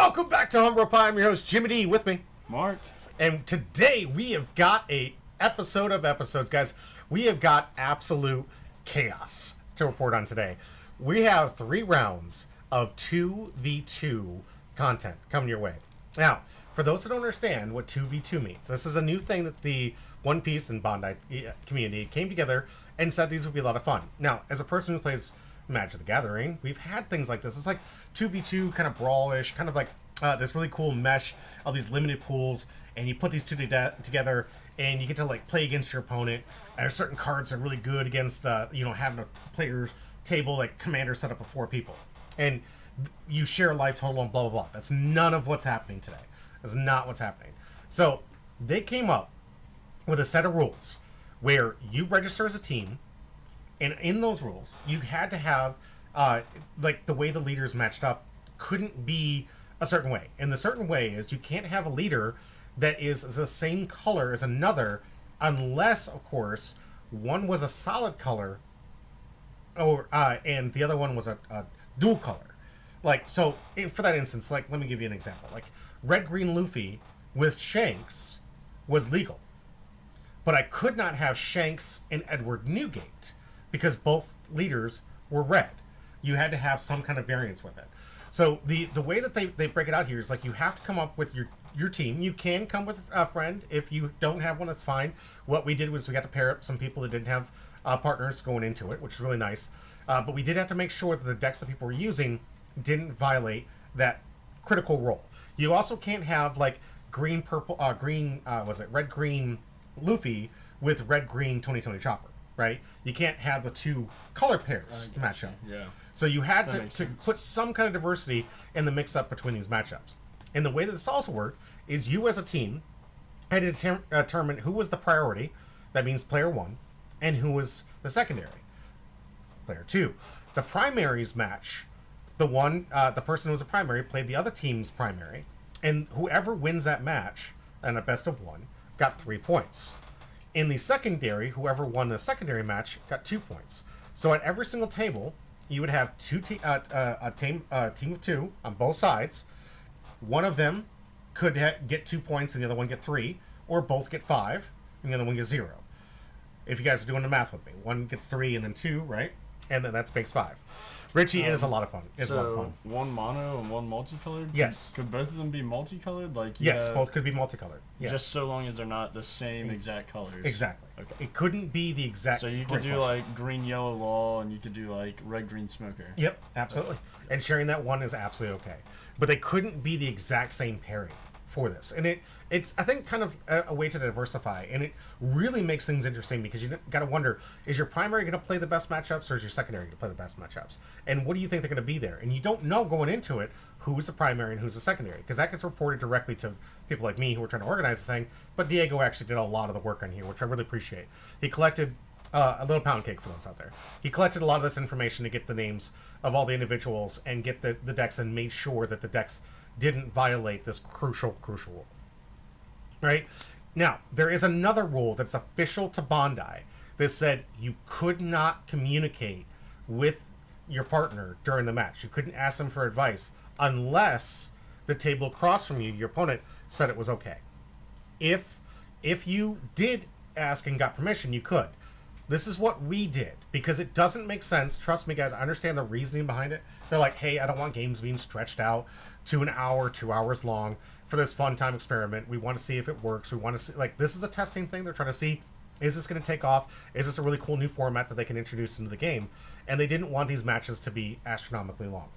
Welcome back to Humble Pie. I'm your host, Jimmy D, with me, Mark. And today we have got a episode of episodes, guys. We have got absolute chaos to report on today. We have 3 rounds of 2v2 content coming your way. Now, for those that don't understand what 2v2 means, this is a new thing that the One Piece and Bondi community came together and said these would be a lot of fun. Now, as a person who plays Magic the Gathering, we've had things like this. It's like 2v2, kind of brawlish, kind of like this really cool mesh of these limited pools, and you put these two together, and you get to like play against your opponent. And there's certain cards that are really good against having a player's table like commander set up of 4 people, and you share a life total and blah blah blah. That's none of what's happening today. That's not what's happening. So they came up with a set of rules where you register as a team. And in those rules, you had to have, like, the way the leaders matched up couldn't be a certain way. And the certain way is you can't have a leader that is the same color as another unless, of course, one was a solid color and the other one was a dual color. Like, so, for that instance, like, let me give you an example. Like, red-green Luffy with Shanks was legal. But I could not have Shanks and Edward Newgate, because both leaders were red. You had to have some kind of variance with it. So the way that they break it out here is like you have to come up with your team. You can come with a friend. If you don't have one, that's fine. What we did was we got to pair up some people that didn't have partners going into it, which is really nice. But we did have to make sure that the decks that people were using didn't violate that critical role. You also can't have like red green Luffy with red green Tony Chopper. Right? You can't have the 2 color pairs match up. Yeah. So you had to put some kind of diversity in the mix-up between these matchups. And the way that this also worked is you as a team had to determine who was the priority, that means player 1, and who was the secondary, player 2. The primaries match, the person who was a primary played the other team's primary, and whoever wins that match, and a best of 1, got 3 points. In the secondary, whoever won the secondary match got 2 points. So at every single table, you would have a team of 2 on both sides. One of them could get 2 points and the other one get 3, or both get 5 and the other one gets 0. If you guys are doing the math with me, one gets 3 and then 2, right? And then that makes 5. Richie, it is a lot of fun. It's a lot of fun. One mono and one multicolored? Yes. Could both of them be multicolored? Yes, both could be multicolored. Yes. Just so long as they're not the same exact colors. Exactly. Okay. It couldn't be the exact. So you could do like green, yellow, law, and you could do like red, green, smoker. Yep, absolutely. Okay. And sharing that one is absolutely okay. But they couldn't be the exact same pairing for this. And it's I think kind of a way to diversify, and it really makes things interesting because you got to wonder, is your primary going to play the best matchups or is your secondary going to play the best matchups, and what do you think they're going to be there? And you don't know going into it who's the primary and who's the secondary, because that gets reported directly to people like me who are trying to organize the thing. But Diego actually did a lot of the work on here, which I really appreciate. He collected a little pound cake for those out there. He collected a lot of this information to get the names of all the individuals and get the decks, and made sure that the decks didn't violate this crucial rule. Right? Now, there is another rule that's official to Bondi that said you could not communicate with your partner during the match. You couldn't ask them for advice unless the table across from you, your opponent, said it was okay. If you did ask and got permission, you could. This is what we did, because it doesn't make sense. Trust me, guys, I understand the reasoning behind it. They're like, hey, I don't want games being stretched out to an hour, 2 hours long for this fun time experiment. We want to see if it works. We want to see, like, this is a testing thing. They're trying to see, is this going to take off? Is this a really cool new format that they can introduce into the game? And they didn't want these matches to be astronomically long.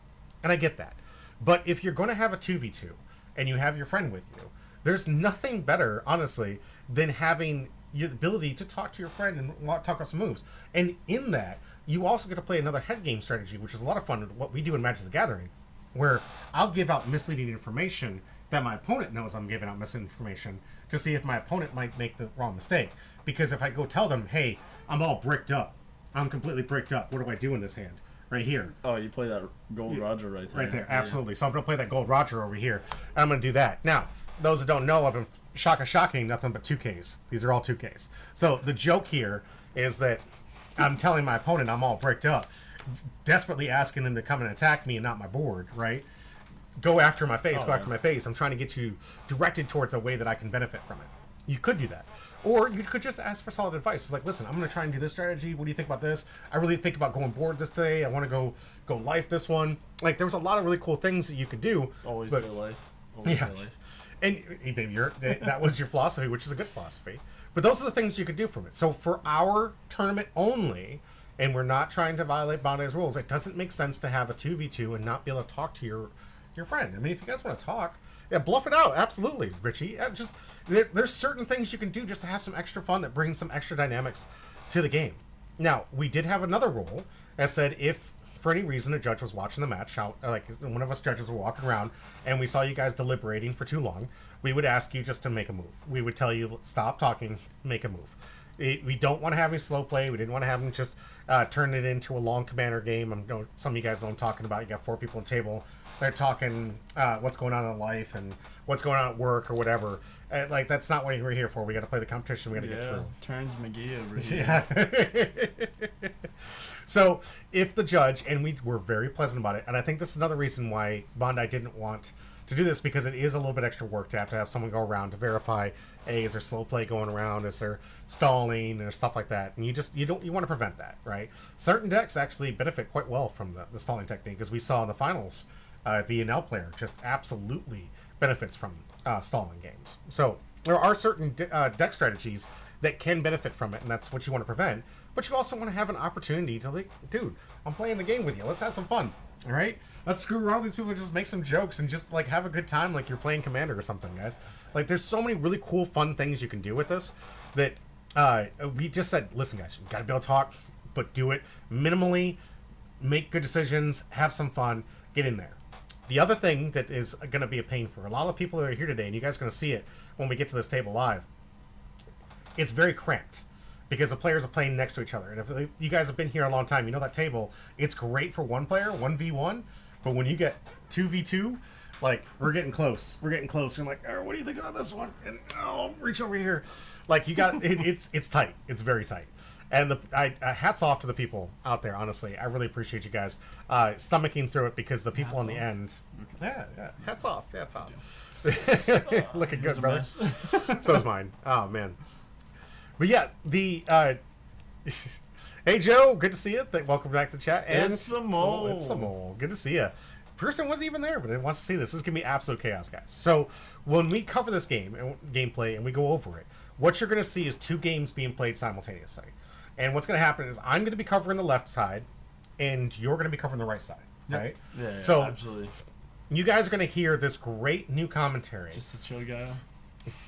And I get that. But if you're going to have a 2v2 and you have your friend with you, there's nothing better, honestly, than having the ability to talk to your friend and talk about some moves. And in that, you also get to play another head game strategy, which is a lot of fun. What we do in Magic the Gathering, where I'll give out misleading information that my opponent knows I'm giving out misleading information to see if my opponent might make the wrong mistake. Because if I go tell them, hey, I'm all bricked up, I'm completely bricked up, what do I do in this hand? Right here. Oh, you play that Gold Roger right there. Right there, absolutely. So I'm going to play that Gold Roger over here. And I'm going to do that. Now, those that don't know, I've been shocking nothing but 2Ks. These are all 2Ks. So the joke here is that I'm telling my opponent I'm all bricked up, desperately asking them to come and attack me and not my board, right? go after my face, Oh, go after my face. I'm trying to get you directed towards a way that I can benefit from it. You could do that. Or you could just ask for solid advice. It's like, listen, I'm going to try and do this strategy. What do you think about this? I really think about going board this day. I want to go life this one. Like, there was a lot of really cool things that you could do. Always but, go life. Always yeah. go life. And maybe that was your philosophy, which is a good philosophy. But those are the things you could do from it. So for our tournament only, and we're not trying to violate Bandai's rules, it doesn't make sense to have a 2v2 and not be able to talk to your friend. I mean, if you guys want to talk, yeah, bluff it out. Absolutely, Richie. Just there's certain things you can do just to have some extra fun that brings some extra dynamics to the game. Now, we did have another rule that said if for any reason a judge was watching the match, like one of us judges were walking around and we saw you guys deliberating for too long, we would ask you just to make a move. We would tell you, stop talking, make a move. We don't want to have any slow play. We didn't want to have them just turn it into a long commander game. Some of you guys know what I'm talking about. You got 4 people on the table. They're talking what's going on in life and what's going on at work or whatever. Like, that's not what we're here for. We got to play the competition. We got to get through. Turns McGee over here. Yeah. So if the judge, and we were very pleasant about it, and I think this is another reason why Bandai didn't want to do this, because it is a little bit extra work to have someone go around to verify, is there slow play going around, is there stalling or stuff like that, and you want to prevent that, right? Certain decks actually benefit quite well from the stalling technique, as we saw in the finals. The NL player just absolutely benefits from stalling games. So there are certain deck strategies that can benefit from it, and that's what you want to prevent. But you also want to have an opportunity to, like, dude, I'm playing the game with you. Let's have some fun, all right? Let's screw around with these people and just make some jokes and just, like, have a good time like you're playing Commander or something, guys. Like, there's so many really cool, fun things you can do with this that we just said, listen, guys, you got to be able to talk, but do it minimally, make good decisions, have some fun, get in there. The other thing that is going to be a pain for a lot of people that are here today, and you guys are going to see it when we get to this table live, it's very cramped because the players are playing next to each other. And if you guys have been here a long time, you know that table, it's great for one player, 1v1, but when you get 2v2, like, we're getting close. We're getting close. And I'm like, oh, what do you think about this one? And, oh, reach over here. Like, you got it's tight. It's very tight. And hats off to the people out there, honestly. I really appreciate you guys stomaching through it, because the people on the end... Yeah. Hats off. Looking good, brother. So is mine. Oh, man. But yeah, hey, Joe, good to see you. Welcome back to the chat. And It's the mole. It's the mole. Good to see you. Person wasn't even there, but it wants to see this. This is going to be absolute chaos, guys. So when we cover this gameplay, and we go over it, what you're going to see is 2 games being played simultaneously. And what's going to happen is I'm going to be covering the left side, and you're going to be covering the right side, right? Yeah, so absolutely. You guys are going to hear this great new commentary. Just a chill guy.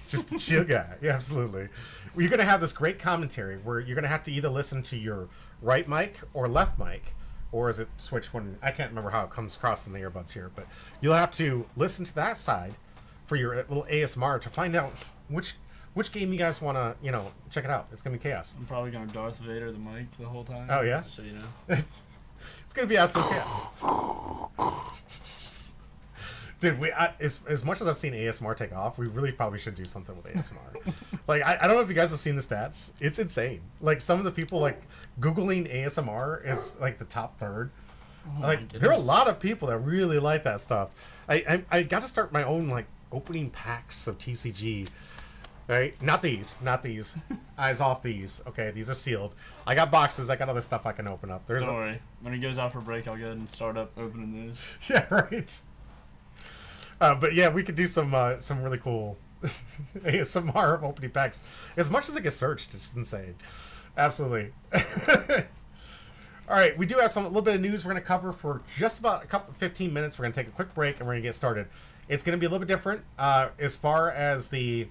Just a chill guy. Yeah, absolutely. You're going to have this great commentary where you're going to have to either listen to your right mic or left mic, or is it switch one? I can't remember how it comes across in the earbuds here, but you'll have to listen to that side for your little ASMR to find out which game you guys want to, check it out. It's going to be chaos. I'm probably going to Darth Vader the mic the whole time. Oh, yeah? Just so you know. It's going to be absolute chaos. Dude, as much as I've seen ASMR take off, we really probably should do something with ASMR. Like, I don't know if you guys have seen the stats. It's insane. Like, some of the people, like, Googling ASMR is, like, the top third. Oh, like, there are a lot of people that really like that stuff. I got to start my own, like, opening packs of TCG. Right? Not these. Eyes off these. Okay, these are sealed. I got boxes. I got other stuff I can open up. Don't worry. When he goes out for break, I'll go ahead and start up opening those. Yeah, right. But yeah, we could do some really cool ASMR of opening packs. As much as it gets searched, it's insane. Absolutely. All right, we do have a little bit of news we're going to cover for just about 15 minutes. We're going to take a quick break and we're going to get started. It's going to be a little bit different as far as the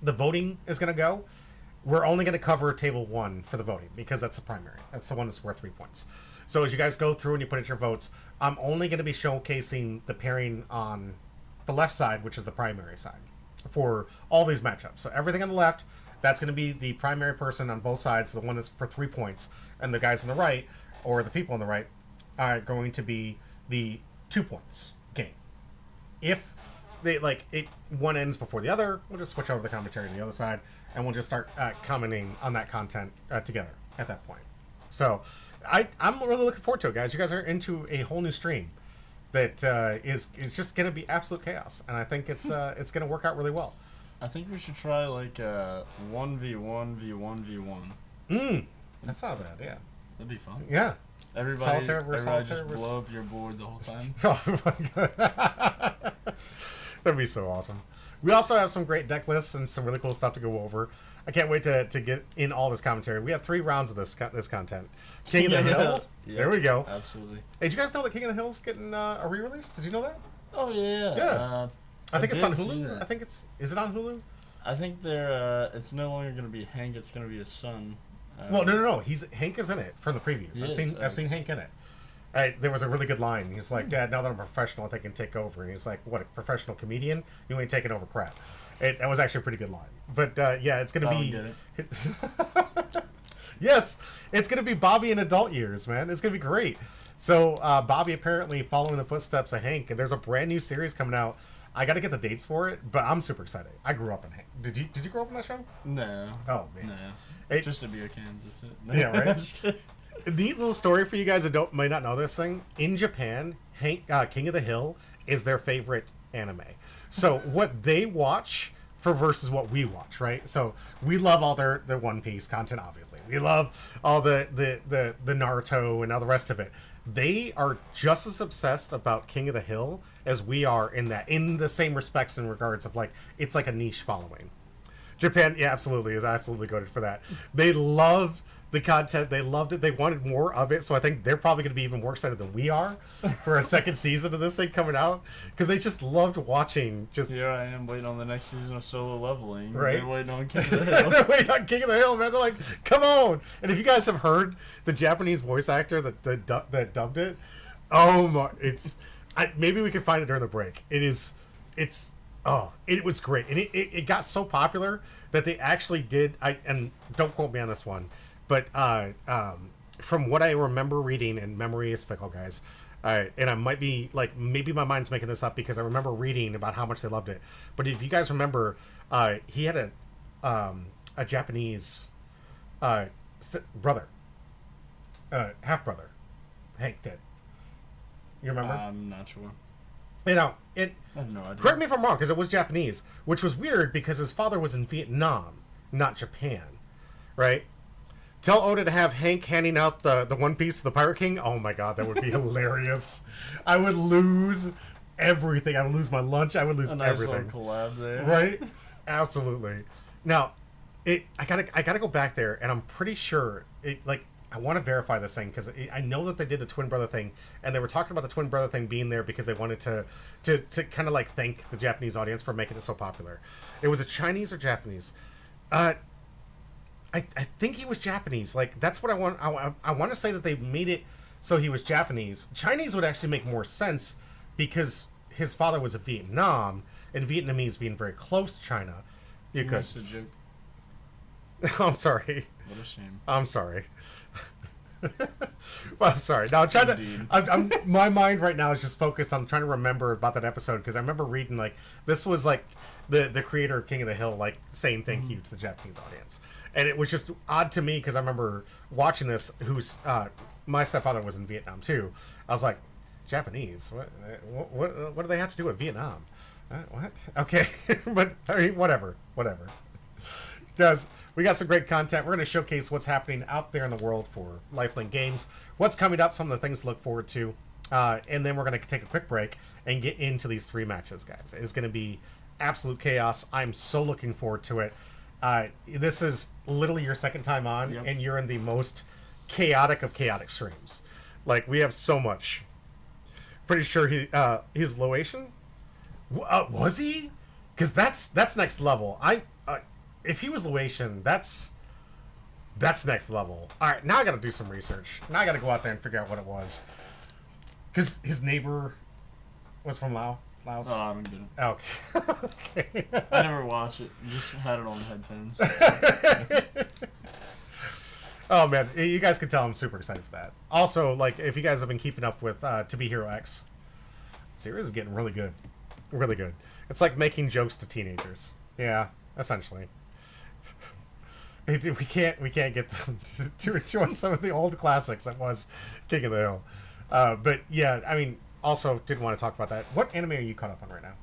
voting is going to go. We're only going to cover table 1 for the voting because that's the primary. That's the one that's worth 3 points. So as you guys go through and you put in your votes, I'm only going to be showcasing the pairing on the left side, which is the primary side, for all these matchups. So everything on the left, that's going to be the primary person on both sides, the one that's for 3 points, and the guys on the right, or the people on the right, are going to be the 2 points game. If they one ends before the other, we'll just switch over the commentary to the other side, and we'll just start commenting on that content together at that point. So I'm really looking forward to it, guys. You guys are into a whole new stream. that is just going to be absolute chaos, and I think it's going to work out really well. I think we should try like 1v1v1v1. That's not bad. Yeah. That'd be fun. Yeah. Everybody solitaire just blow up your board the whole time. Oh my god. That'd be so awesome. We also have some great deck lists and some really cool stuff to go over. I can't wait to get in all this commentary. We have 3 rounds of this content. King of the Hill. Yeah, there we go. Absolutely. Hey, did you guys know that King of the Hill is getting a re-release? Did you know that? Oh yeah. Yeah. I think it's on did see Hulu. that. I think it's. Is it on Hulu? I think they're. It's no longer gonna be Hank. It's gonna be his son. Well, no. Hank is in it from the previews. He I've seen Hank in it. There was a really good line. He's like, "Dad, now that I'm a professional, I think I can take over." And he's like, "What, a professional comedian? You ain't taking over crap." That was actually a pretty good line. But yeah, it's gonna be. Get it. Yes, it's gonna be Bobby in adult years, man. It's gonna be great. So Bobby apparently following the footsteps of Hank, and there's a brand new series coming out. I got to get the dates for it, but I'm super excited. I grew up in Hank. Did you grow up in that show? No. Oh man. No. It- Just to be a Kansas. That's it. No. Yeah, right? I'm just kidding. A neat little story for you guys that might not know this thing. In Japan, Hank, King of the Hill is their favorite anime. So what they watch versus what we watch, right? So we love all their One Piece content, obviously. We love all the Naruto and all the rest of it. They are just as obsessed about King of the Hill as we are in the same respects in regards of like it's like a niche following. Japan, yeah, absolutely, is absolutely goated for that. They love the content. They loved it. They wanted more of it. So I think they're probably going to be even more excited than we are for a second season of this thing coming out because they just loved watching. Just Here I am waiting on the next season of Solo Leveling. Right. They're waiting on King of the Hill. they're waiting on King of the Hill, man. They're like, come on! And if you guys have heard the Japanese voice actor that dubbed it, oh my! Maybe we can find it during the break. It was great, and it got so popular that they actually did. And don't quote me on this one. But from what I remember reading, and memory is fickle, guys, and I might be like, maybe my mind's making this up because I remember reading about how much they loved it. But if you guys remember, he had a Japanese brother, half brother. Hank did. You remember? I'm not sure. I I have no idea. correct me if I'm wrong, because it was Japanese, which was weird because his father was in Vietnam, not Japan, right? Tell Oda to have Hank handing out the One Piece to the Pirate King. Oh my god, that would be hilarious. I would lose everything. I would lose my lunch. I would lose A nice everything. little collab there. Right? Absolutely. Now, I gotta go back there, and I'm pretty sure I want to verify this thing because I know that they did the twin brother thing, and they were talking about the twin brother thing being there because they wanted to kind of like thank the Japanese audience for making it so popular. It was a Chinese or Japanese. I think he was Japanese. Like that's what I want. I want to say that they made it so he was Japanese. Chinese would actually make more sense because his father was in Vietnam, and Vietnamese being very close to China. You could. Missed a joke. I'm sorry. What a shame. I'm sorry. Well, I'm sorry. Now I'm trying Indeed. I'm my mind right now is just focused on trying to remember about that episode because I remember reading like this was like the creator of King of the Hill like saying thank you to the Japanese audience, and it was just odd to me because I remember watching this. My stepfather was in Vietnam too. I was like, Japanese? What do they have to do with Vietnam? What? Okay, but I mean, whatever. Guys, we got some great content. We're going to showcase what's happening out there in the world for Lifelink games, what's coming up, some of the things to look forward to, and then we're going to take a quick break and get into these 3 matches, guys. It's going to be absolute chaos. I'm so looking forward to it. This is literally your second time on, Yep. and you're in the most chaotic of chaotic streams. Like, we have so much. Pretty sure he's Loation? Was he? Because that's next level. If he was Loation, that's next level. All right, now I got to do some research. Now I got to go out there and figure out what it was. Because his neighbor was from Laos. Oh, I'm good. Okay. I never watched it. Just had it on the headphones. Oh man, you guys can tell I'm super excited for that. Also, like if you guys have been keeping up with To Be Hero X, series is getting really good, really good. It's like making jokes to teenagers. Yeah, essentially. We can't get them to enjoy some of the old classics that was King of the Hill. But yeah, I mean, also didn't want to talk about that. What anime are you caught up on right now?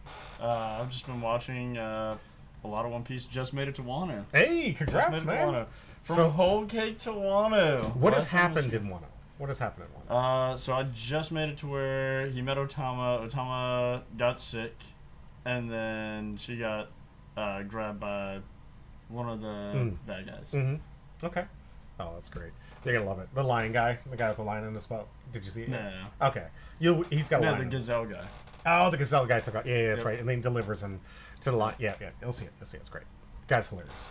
I've just been watching a lot of One Piece. Just made it to Wano. Hey, Just congrats, made it man! to Wano. From So- Whole Cake to Wano. What has Last time was- happened in Wano? What has happened in Wano? So I just made it to where he met Otama. Otama got sick, and then she got grabbed by one of the bad guys. Mm-hmm. Okay. Oh, that's great. You're gonna love it. The lion guy, the guy with the lion in his boat. Did you see it? No. Okay. He's got a No, lion. the gazelle guy. Oh, the gazelle guy took out. Yeah, that's Yep. right. And then he delivers him to the lion. Yeah. You'll see it. It's great. Guy's hilarious.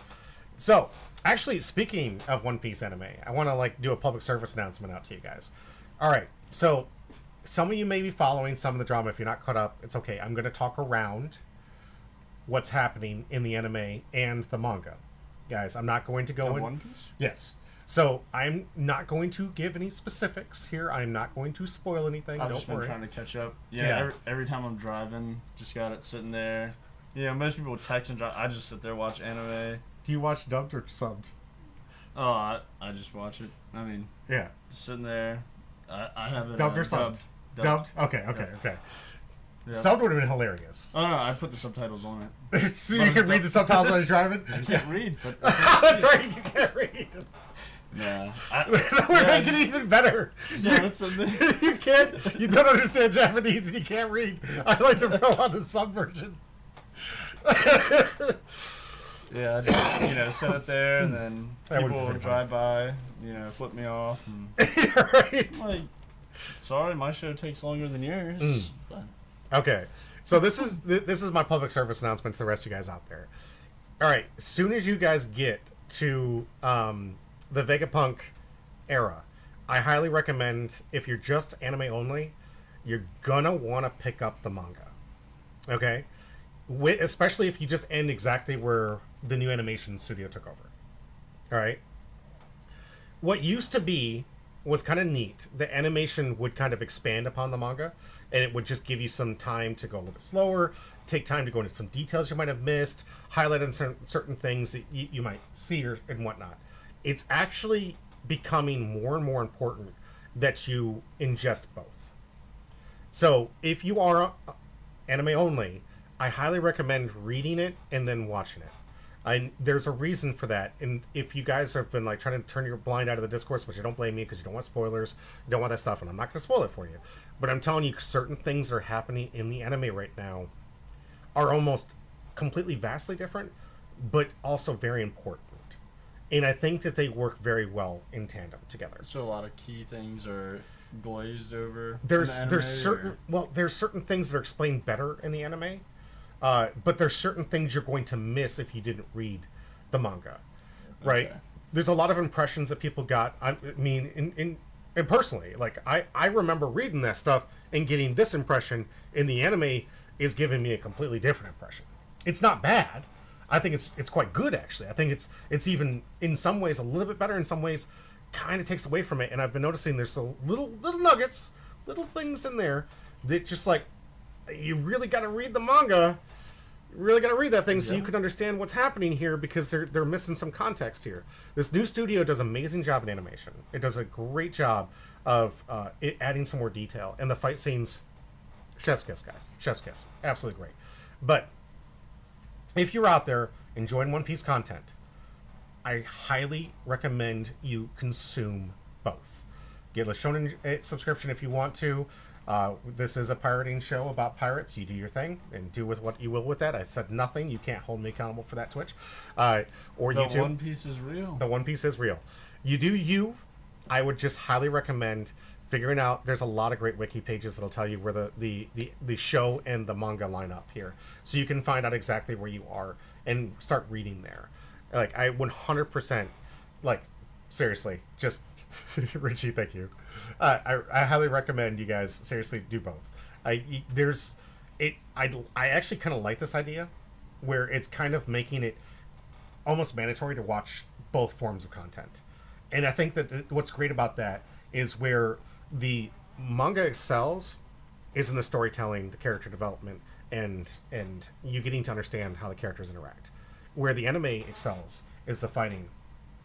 So, actually, speaking of One Piece anime, I want to do a public service announcement out to you guys. All right. So, some of you may be following some of the drama. If you're not caught up, it's okay. I'm going to talk around what's happening in the anime and the manga, guys. I'm not going to go in. One Piece. Yes. So I'm not going to give any specifics here. I'm not going to spoil anything. I've Don't just been worry. trying to catch up. Yeah. Yeah. Every time I'm driving, just got it sitting there. Yeah, most people text and drive. I just sit there watch anime. Do you watch dubbed or subbed? Oh, I just watch it. I mean, Yeah. just sitting there. I have it Dubbed or subbed? Dubbed. Okay. Yeah. Subbed would have been hilarious. Oh no, I put the subtitles on it. So you can read the subtitles while you're driving? I can't read, but That's right, you can't read. nah. That would Yeah, make it even better. Yeah, that's something. You don't understand Japanese and you can't read. I like to throw on the sub version. Yeah, I just sit it there, and then That would be people pretty drive by, flip me off, and Right. I'm like, sorry, my show takes longer than yours. But Okay, so this is my public service announcement to the rest of you guys out there. All right, as soon as you guys get to the Vegapunk era, I highly recommend, if you're just anime only, you're gonna want to pick up the manga. Okay, especially if you just end exactly where the new animation studio took over. All right, what used to be was kind of neat. The animation would kind of expand upon the manga, and it would just give you some time to go a little bit slower, take time to go into some details you might have missed, highlight on certain things that you might see and whatnot. It's actually becoming more and more important that you ingest both. So if you are anime only, I highly recommend reading it and then watching it. There's a reason for that, and if you guys have been trying to turn your blind out of the discourse, which I don't blame you because you don't want spoilers, you don't want that stuff, and I'm not going to spoil it for you, but I'm telling you, certain things that are happening in the anime right now are almost completely vastly different, but also very important, and I think that they work very well in tandem together. so a lot of key things are glazed over. There's in the anime, certain there's certain things that are explained better in the anime. But there's certain things you're going to miss if you didn't read the manga, right? Okay. There's a lot of impressions that people got. I mean, and personally, I remember reading that stuff and getting this impression. In the anime, is giving me a completely different impression. It's not bad. I think it's quite good actually. I think it's even in some ways a little bit better. In some ways, kind of takes away from it. And I've been noticing there's so little nuggets, little things in there that just you really got to read the manga. You really got to read that thing so you can understand what's happening here, because they're missing some context here. This new studio does an amazing job in animation. It does a great job of adding some more detail. And the fight scenes, chef's kiss, guys. Chef's kiss. Absolutely great. But if you're out there enjoying One Piece content, I highly recommend you consume both. Get a Shonen subscription if you want to. This is a pirating show about pirates. You do your thing and do with what you will with that. I said nothing. You can't hold me accountable for that, Twitch. Or The YouTube. One Piece is real. The One Piece is real. You do you. I would just highly recommend figuring out. There's a lot of great wiki pages that'll tell you where the show and the manga line up here, so you can find out exactly where you are and start reading there. I 100%, seriously, just Richie, thank you. I highly recommend you guys seriously do both. I actually kind of like this idea where it's kind of making it almost mandatory to watch both forms of content. And I think that what's great about that is where the manga excels is in the storytelling, the character development, and you getting to understand how the characters interact. Where the anime excels is the fighting,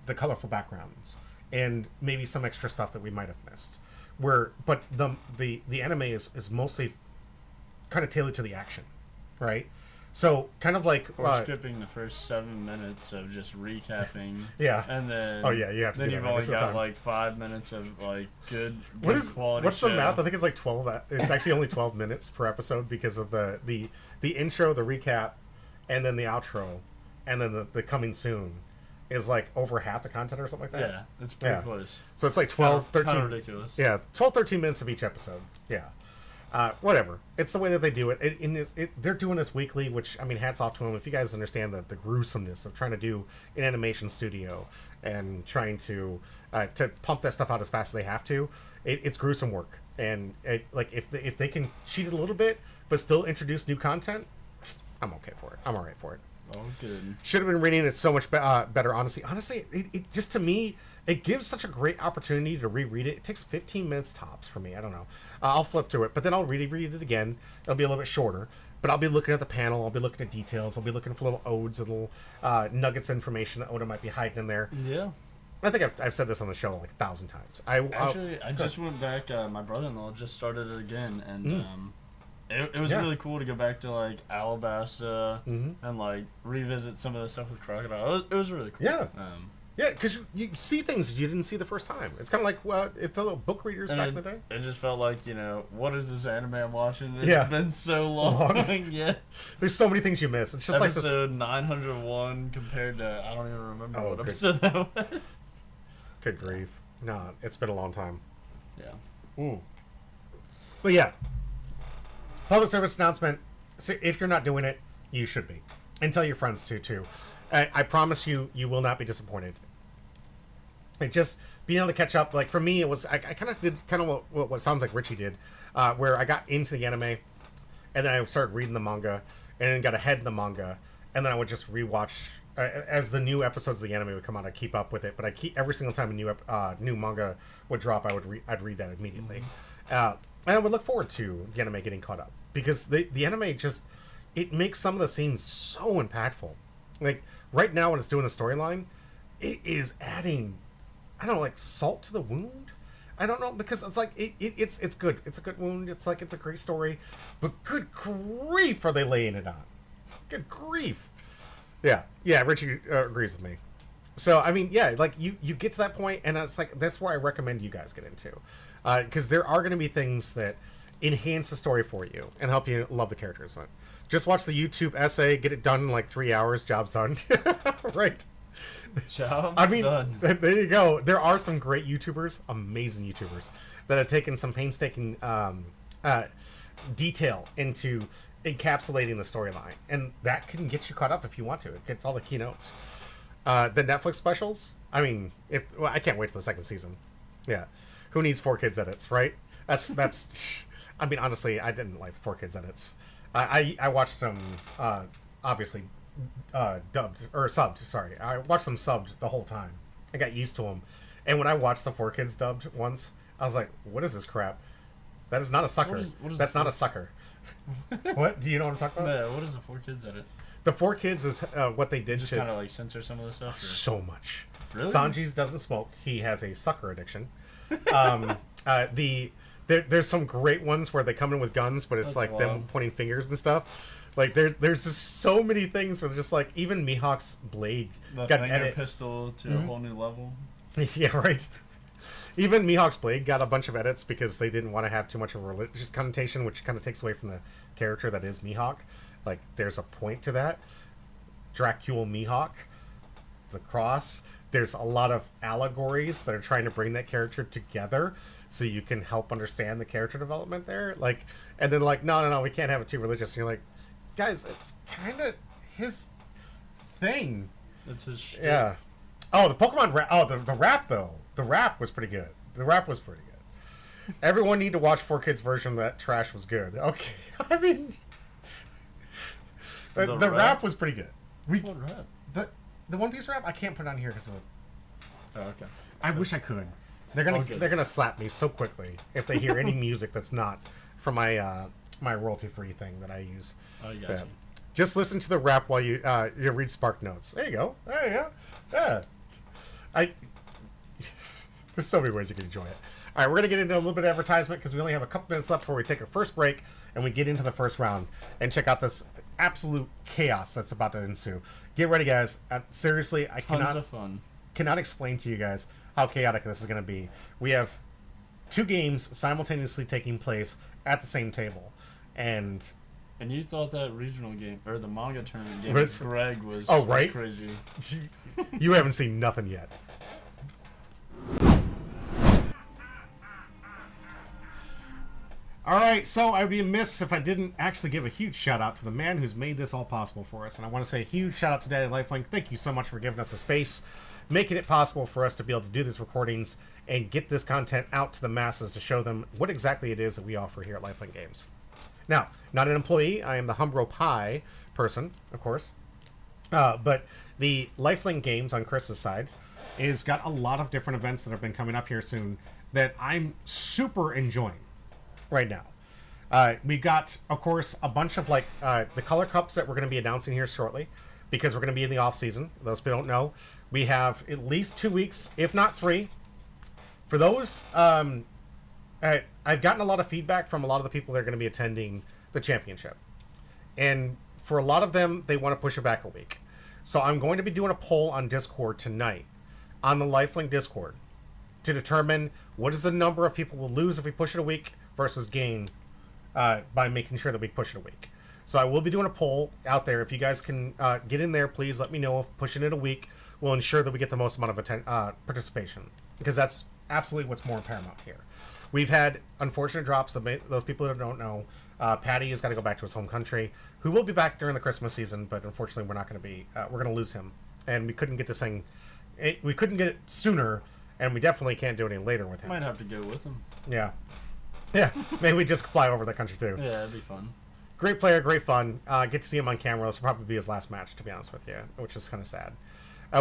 the colorful backgrounds, and maybe some extra stuff that we might have missed. but the anime is mostly kind of tailored to the action, right? So kind of like Or skipping the first 7 minutes of just recapping. Yeah. And then Oh yeah, you have to then do you've that only every single got time. like 5 minutes of like good What's quality the show. math? I think it's like 12. It's actually only 12 minutes per episode because of the intro, the recap, and then the outro, and then the coming soon is like over half the content or something like that. Yeah, it's pretty close. So it's like 12, 13. Kind of ridiculous. Yeah, 12, 13 minutes of each episode. Yeah. Whatever. It's the way that they do it. They're doing this weekly, which, I mean, hats off to them. If you guys understand the gruesomeness of trying to do an animation studio and trying to pump that stuff out as fast as they have to, it's gruesome work. And if they can cheat it a little bit, but still introduce new content, I'm okay for it. I'm all right for it. Oh, good. Should have been reading it so much better, honestly. Honestly, it just, to me, it gives such a great opportunity to reread it. It takes 15 minutes tops for me. I don't know. I'll flip through it, but then I'll read it again. It'll be a little bit shorter, but I'll be looking at the panel. I'll be looking at details. I'll be looking for little odes and little nuggets of information that Oda might be hiding in there. Yeah. I think I've said this on the show like 1,000 times. I just went back. My brother-in-law just started it again, and it was really cool to go back to like Alabasta and like revisit some of the stuff with Crocodile. It was really cool. Yeah. Yeah, because you see things you didn't see the first time. It's kind of like it's the little book readers back in the day. It just felt like, what is this anime I'm watching? It's Yeah. been so long. Yeah. There's so many things you miss. It's just Episode like this. 901 compared to, I don't even remember what good. episode that was. Good grief. No, it's been a long time. Yeah. But yeah, public service announcement. So if you're not doing it, you should be, and tell your friends too. I promise you, you will not be disappointed. Like just being able to catch up. Like for me, it was I kind of did kind of what sounds like Richie did, where I got into the anime, and then I started reading the manga, and then got ahead in the manga, and then I would just rewatch as the new episodes of the anime would come out. I keep up with it, but every single time a new manga would drop, I'd read that immediately, and I would look forward to the anime getting caught up because the anime just it makes some of the scenes so impactful. Like right now when it's doing the storyline, it is adding, I don't know, like salt to the wound. I don't know, because it's like it's good. It's a good wound. It's like it's a great story, but good grief, are they laying it on? Good grief. Yeah, Richie agrees with me. So I mean, yeah, like you get to that point, and it's like that's where I recommend you guys get into, because there are going to be things that enhance the story for you and help you love the characters. Just watch the YouTube essay, get it done in like 3 hours. Job's done. Right. Job's done. There you go. There are some great YouTubers, amazing YouTubers, that have taken some painstaking detail into encapsulating the storyline, and that can get you caught up if you want to. It gets all the keynotes. The Netflix specials. I mean, I can't wait for the second season. Yeah, who needs 4Kids edits, right? That's. I mean, honestly, I didn't like the 4Kids edits. I watched them obviously dubbed or subbed. Sorry, I watched them subbed the whole time. I got used to them, and when I watched the 4Kids dubbed once, I was like, "What is this crap? That is not a sucker. That's not a sucker." What? Do you know what I'm talking about? No, what is the 4Kids edit? The 4Kids is what they did Just to kind of like censor some of the stuff. Or? so much. Really? Sanji's doesn't smoke. He has a sucker addiction. There's some great ones where they come in with guns, but it's That's like wild. them pointing fingers and stuff. Like there's just so many things where they're just like even Mihawk's blade The got finger edit. pistol to a whole new level. Yeah, right. Even Mihawk's blade got a bunch of edits because they didn't want to have too much of a religious connotation, which kind of takes away from the character that is Mihawk. Like there's a point to that. Dracul Mihawk, the cross. There's a lot of allegories that are trying to bring that character together so you can help understand the character development there. Like, and then like, no, we can't have it too religious. And you're like, guys, it's kind of his thing. That's his shtick. Yeah. Oh, the Pokemon rap. Oh, the rap though. The rap was pretty good. Everyone need to watch 4Kids version of that trash was good. Okay. I mean, the rap was pretty good. What rap? The One Piece rap, I can't put it on here because Oh, okay. I wish I could. They're Okay. gonna slap me so quickly if they hear any music that's not from my my royalty free thing that I use. Oh, you got Yeah. you. Just listen to the rap while you read Spark Notes. There you go. Yeah. There's so many ways you can enjoy it. All right, we're going to get into a little bit of advertisement because we only have a couple minutes left before we take our first break and we get into the first round and check out this absolute chaos that's about to ensue. Get ready, guys. Seriously, I Tons of fun. cannot explain to you guys how chaotic this is going to be. We have 2 games simultaneously taking place at the same table. And you thought that regional game, or the manga tournament game, It's- Greg was, Oh, right? was crazy. you haven't seen nothing yet. All right, so I'd be amiss if I didn't actually give a huge shout out to the man who's made this all possible for us. And I want to say a huge shout out to Daddy Lifelink. Thank you so much for giving us a space, making it possible for us to be able to do these recordings and get this content out to the masses to show them what exactly it is that we offer here at Lifelink Games. Now, not an employee. I am the Humbro Pie person, of course. But the Lifelink Games on Chris's side is got a lot of different events that have been coming up here soon that I'm super enjoying right now. We've got, of course, a bunch of the color cups that we're going to be announcing here shortly because we're going to be in the off season. Those who don't know, we have at least 2 weeks, if not 3. For those, I've gotten a lot of feedback from a lot of the people that are going to be attending the championship, and for a lot of them, they want to push it back a week. So I'm going to be doing a poll on Discord tonight, on the Lifelink Discord, to determine what is the number of people we'll lose if we push it a week versus gain by making sure that we push it a week. So I will be doing a poll out there. If you guys can get in there, please let me know if pushing it a week will ensure that we get the most amount of participation, because that's absolutely what's more paramount here. We've had unfortunate drops of those people that don't know. Patty has got to go back to his home country, who will be back during the Christmas season, but unfortunately we're not going to be. We're going to lose him, and we couldn't get this thing. We couldn't get it sooner, and we definitely can't do it any later with him. Might have to go with him. Yeah, yeah. Maybe we just fly over the country too. Yeah, that'd be fun. Great player, great fun. Get to see him on camera. This will probably be his last match, to be honest with you, which is kind of sad.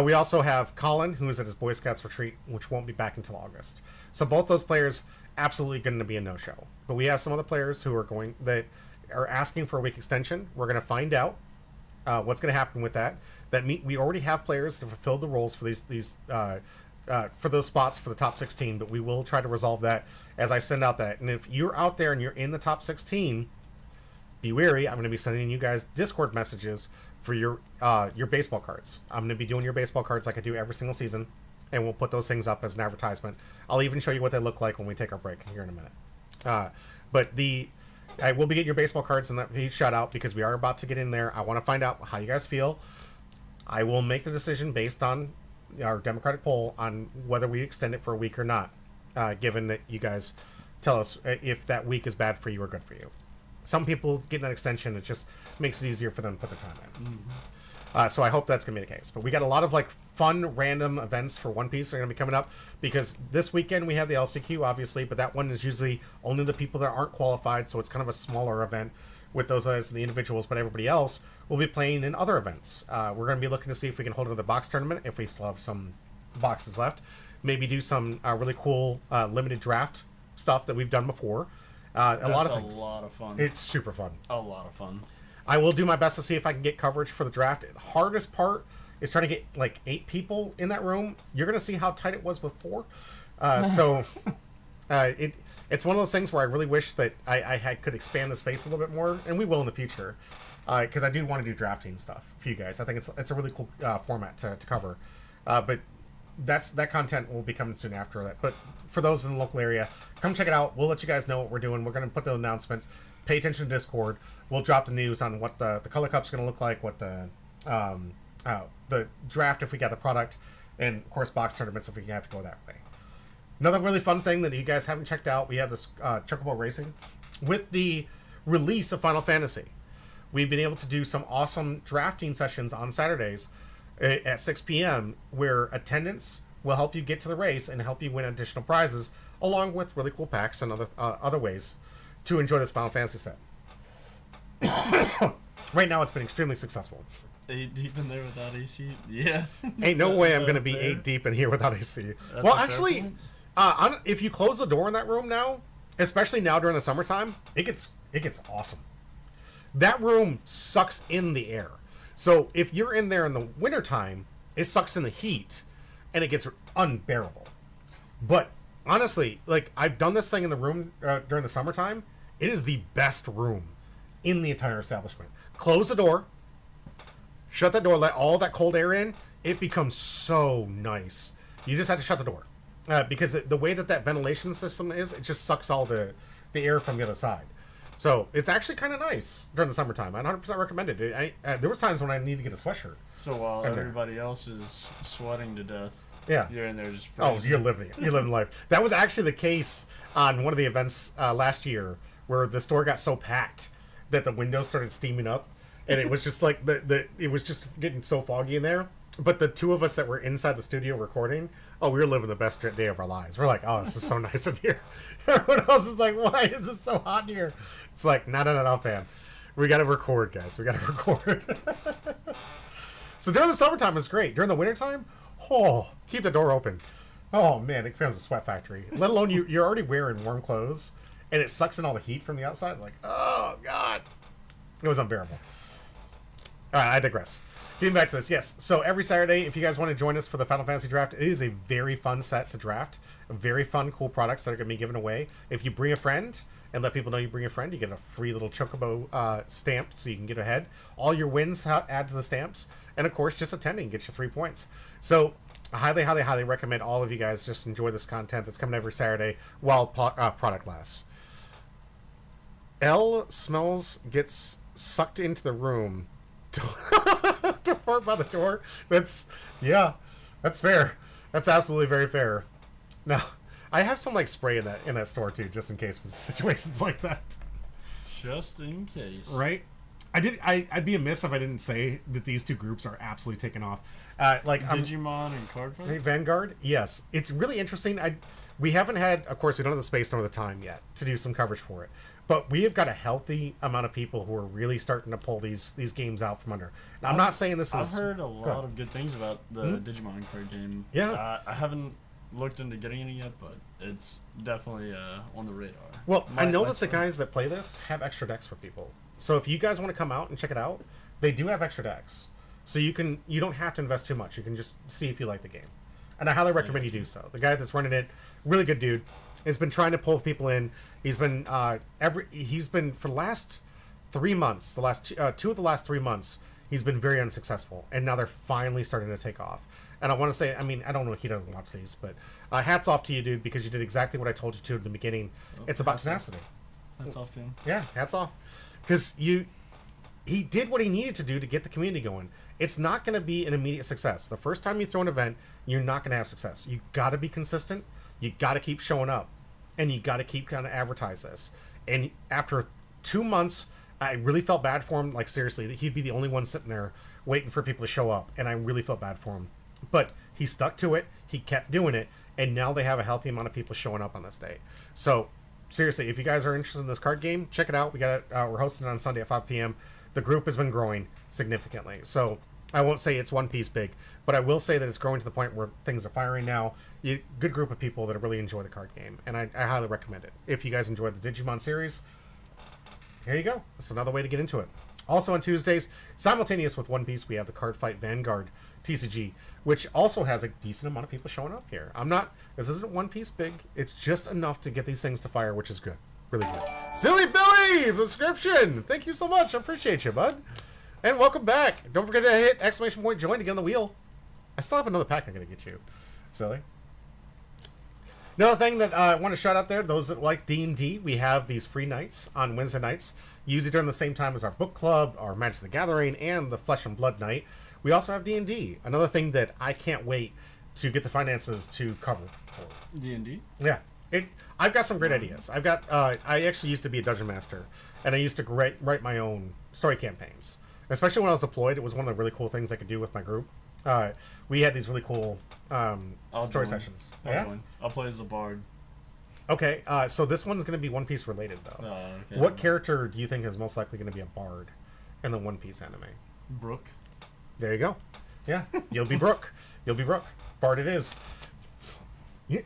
We also have Colin, who is at his Boy Scouts retreat, which won't be back until August. So both those players absolutely going to be a no-show. But we have some other players who are asking for a week extension. We're going to find out what's going to happen with that. We already have players that have fulfilled the roles for these for those spots for the top 16. But we will try to resolve that as I send out that. And if you're out there and you're in the top 16, be wary. I'm going to be sending you guys Discord messages for your baseball cards. I'm going to be doing your baseball cards like I do every single season, and we'll put those things up as an advertisement. I'll even show you what they look like when we take our break here in a minute. But I will be getting your baseball cards and that huge shout out because we are about to get in there. I want to find out how you guys feel. I will make the decision based on our democratic poll on whether we extend it for a week or not, given that you guys tell us if that week is bad for you or good for you. Some people getting that extension, it just makes it easier for them to put the time in. Mm-hmm. So I hope that's going to be the case. But we got a lot of fun, random events for One Piece that are going to be coming up, because this weekend we have the LCQ, obviously, but that one is usually only the people that aren't qualified, so it's kind of a smaller event with those as the individuals, but everybody else will be playing in other events. We're going to be looking to see if we can hold another box tournament, if we still have some boxes left. Maybe do some really cool limited draft stuff that we've done before. A lot of things. A lot of fun. It's super fun. A lot of fun. I will do my best to see if I can get coverage for the draft. The hardest part is trying to get 8 people in that room. You're going to see how tight it was before. It's one of those things where I really wish that I could expand the space a little bit more, and we will in the future, because I do want to do drafting stuff for you guys. I think it's a really cool format to cover. But that content will be coming soon after that. But for those in the local area, come check it out. We'll let you guys know what we're doing. We're going to put the announcements. Pay attention to Discord. We'll drop the news on what the color cup's going to look like, what the draft if we got the product, and of course box tournaments if we have to go that way. Another really fun thing that you guys haven't checked out, we have this Chocobo Racing. With the release of Final Fantasy, we've been able to do some awesome drafting sessions on Saturdays at 6 p.m. where attendance will help you get to the race and help you win additional prizes, along with really cool packs and other ways to enjoy this Final Fantasy set. Right now, it's been extremely successful. 8 deep in there without AC? Yeah. Ain't no way I'm going to be 8 deep in here without AC. Well, actually, if you close the door in that room now, especially now during the summertime, it gets awesome. That room sucks in the air. So if you're in there in the wintertime, it sucks in the heat, and it gets unbearable. But honestly, like I've done this thing in the room during the summertime. It is the best room in the entire establishment. Close the door, shut the door, let all that cold air in. It becomes so nice. You just have to shut the door because the way that ventilation system is, it just sucks all the air from the other side. So it's actually kind of nice during the summertime. I 100% recommend it. There was times when I need to get a sweatshirt. So while everybody else is sweating to death, yeah, you're in there just freezing. Oh, you're living it. You're living life. That was actually the case on one of the events last year where the store got so packed that the windows started steaming up, and it was just like it was just getting so foggy in there. But the two of us that were inside the studio recording, we were living the best day of our lives. We're like, oh, this is so nice in here. Everyone else is like, why is it so hot in here? It's like, no, fam. We got to record, guys. We got to record. So during the summertime, it's great. During the wintertime, keep the door open. Oh, man, it becomes a sweat factory. Let alone you're already wearing warm clothes, and it sucks in all the heat from the outside. Like, oh, God. It was unbearable. All right, I digress. Getting back to this, yes. So every Saturday, if you guys want to join us for the Final Fantasy draft, it is a very fun set to draft. Very fun, cool products that are going to be given away. If you bring a friend and let people know you bring a friend, you get a free little Chocobo stamp so you can get ahead. All your wins add to the stamps. And of course, just attending gets you 3 points. So I highly, highly, highly recommend all of you guys just enjoy this content that's coming every Saturday while product lasts. L gets sucked into the room to fart by the door. That's fair. That's absolutely very fair. Now, I have some like spray in that store too, just in case for situations like that. Just in case, right? I'd be amiss if I didn't say that these two groups are absolutely taking off. Like Digimon and Card Fight? Vanguard, yes, it's really interesting. We haven't had, of course, we don't have the space nor the time yet to do some coverage for it. But we have got a healthy amount of people who are really starting to pull these games out from under. Now, I'm not saying this is... I've heard a lot of good things about the Digimon card game. Yeah. I haven't looked into getting it yet, but it's definitely on the radar. Well, I know that the guys that play this have extra decks for people. So if you guys want to come out and check it out, they do have extra decks. So you don't have to invest too much. You can just see if you like the game. And I highly recommend you do so. The guy that's running it, really good dude, has been trying to pull people in. He's been for the last 3 months, two of the last 3 months, he's been very unsuccessful, and now they're finally starting to take off. And I want to say, I mean, I don't know if he doesn't watch these, but hats off to you, dude, because you did exactly what I told you to at the beginning. It's about tenacity. Hats off to him. Yeah, hats off, because he did what he needed to do to get the community going. It's not going to be an immediate success. The first time you throw an event, you're not going to have success. You got to be consistent. You got to keep showing up. And you got to keep kind of advertise this. And after 2 months, I really felt bad for him. Like, seriously, that he'd be the only one sitting there waiting for people to show up. And I really felt bad for him. But he stuck to it. He kept doing it. And now they have a healthy amount of people showing up on this day. So, seriously, if you guys are interested in this card game, check it out. We're hosting it on Sunday at 5 p.m. The group has been growing significantly. So, I won't say it's One Piece big, but I will say that it's growing to the point where things are firing now. Good group of people that really enjoy the card game, and I highly recommend it. If you guys enjoy the Digimon series, here you go. That's another way to get into it. Also on Tuesdays, simultaneous with One Piece, we have the Card Fight Vanguard TCG, which also has a decent amount of people showing up here. This isn't One Piece big. It's just enough to get these things to fire, which is good. Really good. Silly Billy, the subscription. Thank you so much. I appreciate you, bud. And welcome back. Don't forget to hit exclamation point join to get on the wheel. I still have another pack I'm going to get you. Silly. Another thing that I want to shout out there, those that like D&D, we have these free nights on Wednesday nights, usually during the same time as our book club, our Magic the Gathering, and the Flesh and Blood night. We also have D&D. Another thing that I can't wait to get the finances to cover for. D&D? Yeah. I've got some great ideas. I actually used to be a dungeon master, and I used to write my own story campaigns. Especially when I was deployed, it was one of the really cool things I could do with my group. We had these really cool story sessions. I'll play as the bard. Okay, so this one's going to be One Piece related, though. Oh, okay. What character do you think is most likely going to be a bard in the One Piece anime? Brooke. There you go. Yeah, you'll be Brooke. You'll be Brooke. Bard it is. Yeah.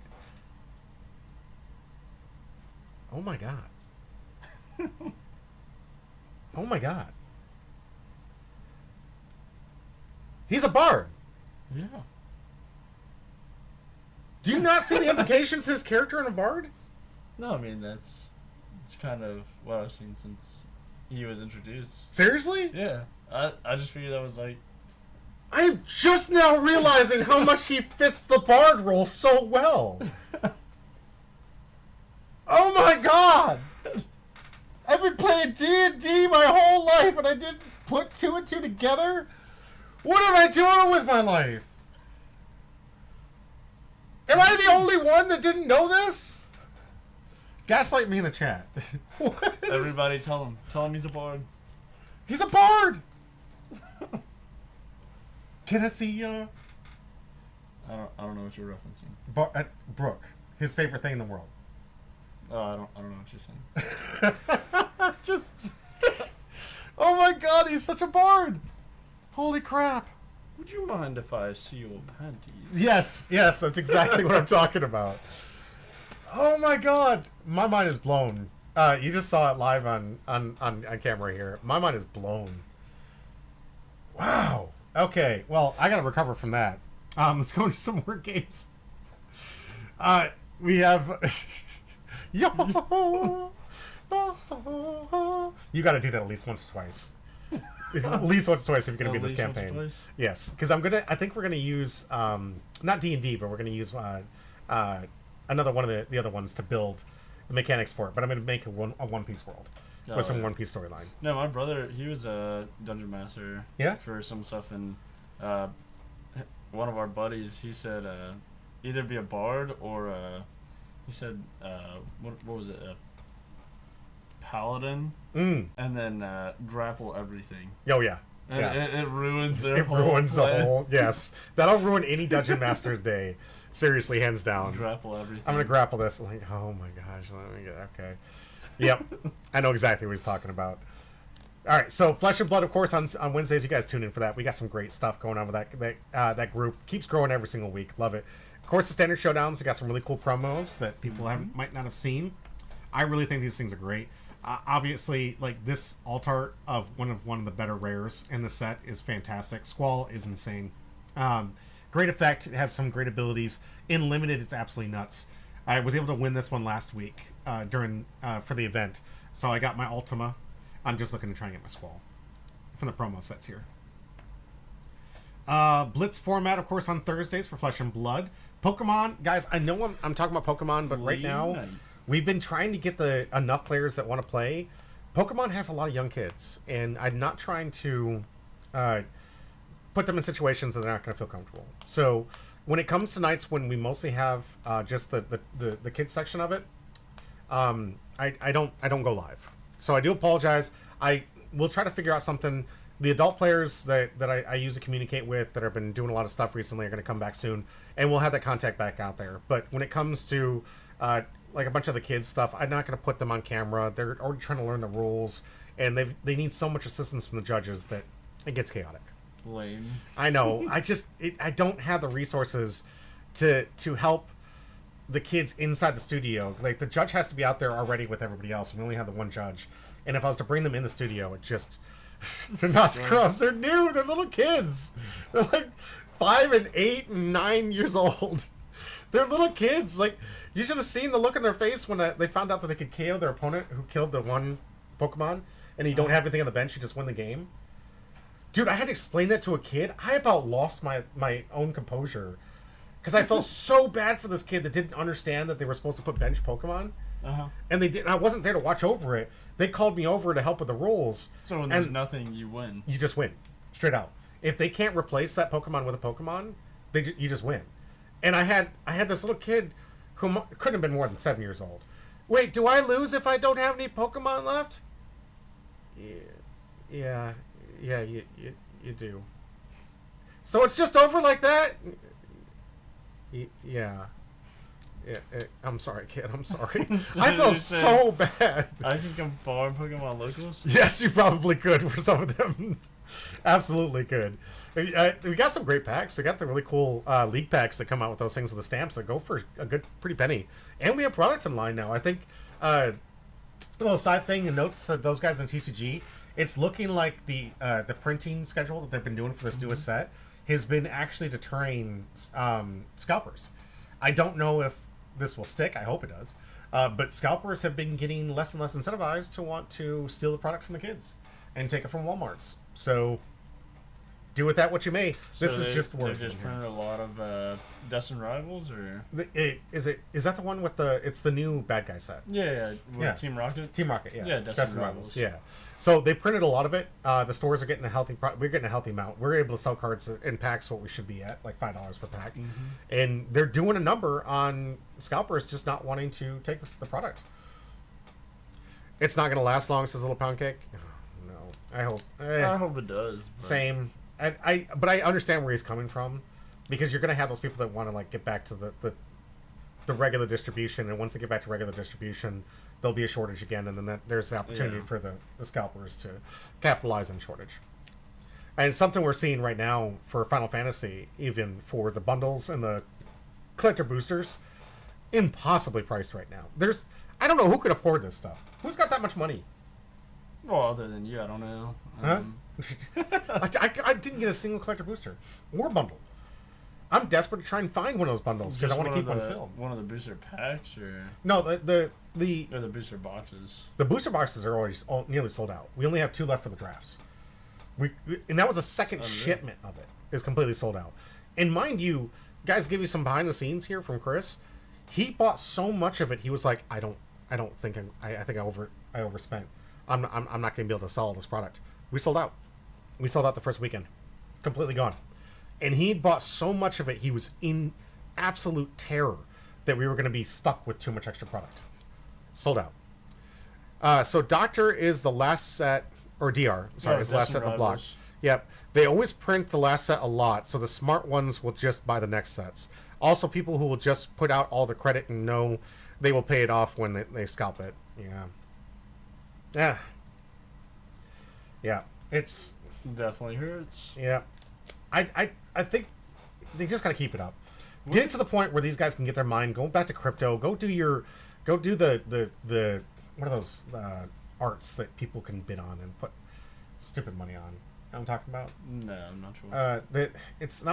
Oh my god. Oh my god. He's a bard. Yeah. Do you not see the implications to his character in a bard? No, I mean it's kind of what I've seen since he was introduced. Seriously? Yeah, I just figured that was like. I'm just now realizing how much he fits the bard role so well. Oh my god! I've been playing D&D my whole life and I didn't put two and two together? What am I doing with my life? Am I the only one that didn't know this? Gaslight me in the chat. What is... Everybody tell him he's a bard. He's a bard! Can I see I don't know what you're referencing. Brooke, his favorite thing in the world. Oh, I don't know what you're saying. Just oh my god, he's such a bard! Holy crap! Would you mind if I see your panties? Yes, that's exactly what I'm talking about. Oh my god, my mind is blown. You just saw it live on camera here. My mind is blown. Wow. Okay, well, I gotta recover from that. Let's go into some more games. We have... Yo! You gotta do that at least once or twice. At least once or twice if you're gonna be in this campaign. Yes, because I think we're gonna use, not D&D, but we're gonna use another one of the other ones to build the mechanics for it. But I'm gonna make a One Piece world. With some One Piece storyline. No, my brother, he was a dungeon master. Yeah? For some stuff, and one of our buddies, he said either be a bard or he said what was it, paladin, and then grapple everything. Oh yeah. And yeah. it ruins their It whole ruins plan. the whole. Yes, that'll ruin any dungeon master's day. Seriously, hands down. Grapple everything. I'm gonna grapple this. I'm like, oh my gosh, let me get okay. Yep, I know exactly what he's talking about. All right, so Flesh and Blood, of course, on Wednesdays. You guys tune in for that. We got some great stuff going on with that group. Keeps growing every single week. Love it. Of course, the standard showdowns. We got some really cool promos that people might not have seen. I really think these things are great. Obviously, like this altar of one of the better rares in the set is fantastic. Squall is insane. Great effect. It has some great abilities. In limited, it's absolutely nuts. I was able to win this one last week for the event, so I got my Ultima. I'm just looking to try and get my Squall from the promo sets here. Blitz format, of course, on Thursdays for Flesh and Blood. Pokemon, guys, I know I'm talking about Pokemon, but right now we've been trying to get enough players that want to play. Pokemon has a lot of young kids, and I'm not trying to put them in situations that they're not going to feel comfortable. So when it comes to nights when we mostly have just the kids section of it, I don't go live. So I do apologize. I will try to figure out something. The adult players that I use to communicate with that have been doing a lot of stuff recently are going to come back soon, and we'll have that contact back out there. But when it comes to like a bunch of the kids stuff, I'm not going to put them on camera. They're already trying to learn the rules, and they need so much assistance from the judges that it gets chaotic. Lame. I know. I don't have the resources to help the kids inside the studio. Like, the judge has to be out there already with everybody else. We only have the one judge, and if I was to bring them in the studio, it just they're not scrubs. They're new. They're little kids. They're like 5 and 8 and 9 years old. They're little kids. Like, you should have seen the look on their face when they found out that they could KO their opponent who killed the one Pokemon, and you don't have anything on the bench. You just win the game. Dude, I had to explain that to a kid. I about lost my own composure because I felt so bad for this kid that didn't understand that they were supposed to put bench Pokemon. And they didn't. I wasn't there to watch over it. They called me over to help with the rules. So when there's nothing, you win. You just win, straight out. If they can't replace that Pokemon with a Pokemon, you just win. And I had this little kid who couldn't have been more than 7 years old. Wait, do I lose if I don't have any Pokemon left? Yeah, you do. So it's just over like that? Yeah. I'm sorry, kid. I'm sorry. I felt so bad. I can farm Pokemon locals? Yes, you probably could for some of them. Absolutely could. We got some great packs. We got the really cool league packs that come out with those things with the stamps that go for a good, pretty penny. And we have product in line now. I think a little side thing and notes to those guys in TCG. It's looking like the printing schedule that they've been doing for this newest set has been actually deterring scalpers. I don't know if this will stick. I hope it does. But scalpers have been getting less and less incentivized to want to steal the product from the kids and take it from Walmarts. So do with that what you may. This is just word. They just printed a lot of Destined Rivals, or Is that the one with the? It's the new bad guy set. yeah. Team Rocket. Team Rocket, yeah. Yeah, Destined Rivals. Yeah. So they printed a lot of it. The stores are getting a healthy. We're getting a healthy amount. We're able to sell cards in packs what we should be at, like $5 per pack, and they're doing a number on scalpers just not wanting to take the product. It's not going to last long, says Little Pound Cake. No, I hope. I hope it does. But... Same. But I understand where he's coming from, because you're going to have those people that want to like get back to the regular distribution, and once they get back to regular distribution, there'll be a shortage again, and then there's the opportunity for the scalpers to capitalize on shortage. And it's something we're seeing right now for Final Fantasy, even for the bundles and the collector boosters, impossibly priced right now. I don't know who could afford this stuff. Who's got that much money? Well, other than you, I don't know. I didn't get a single collector booster or bundle. I'm desperate to try and find one of those bundles because I want to keep one sealed. One of the booster packs, or no, or the booster boxes. The booster boxes are already nearly sold out. We only have 2 left for the drafts. And that was a second shipment of it. Is completely sold out. And mind you, guys, give you some behind the scenes here from Chris. He bought so much of it. He was like, I think I overspent. I'm not going to be able to sell this product. We sold out. We sold out the first weekend. Completely gone. And he bought so much of it, he was in absolute terror that we were going to be stuck with too much extra product. Sold out. So Doctor is the last set, or DR, sorry, is the last set in the block. Yep. They always print the last set a lot, so the smart ones will just buy the next sets. Also, people who will just put out all the credit and know they will pay it off when they scalp it. Yeah. It's definitely hurts. Yeah. I think they just gotta keep it up. Get it to the point where these guys can get their mind going back to crypto. Go do the what are those arts that people can bid on and put stupid money on. You know what I'm talking about? No, I'm not sure. It's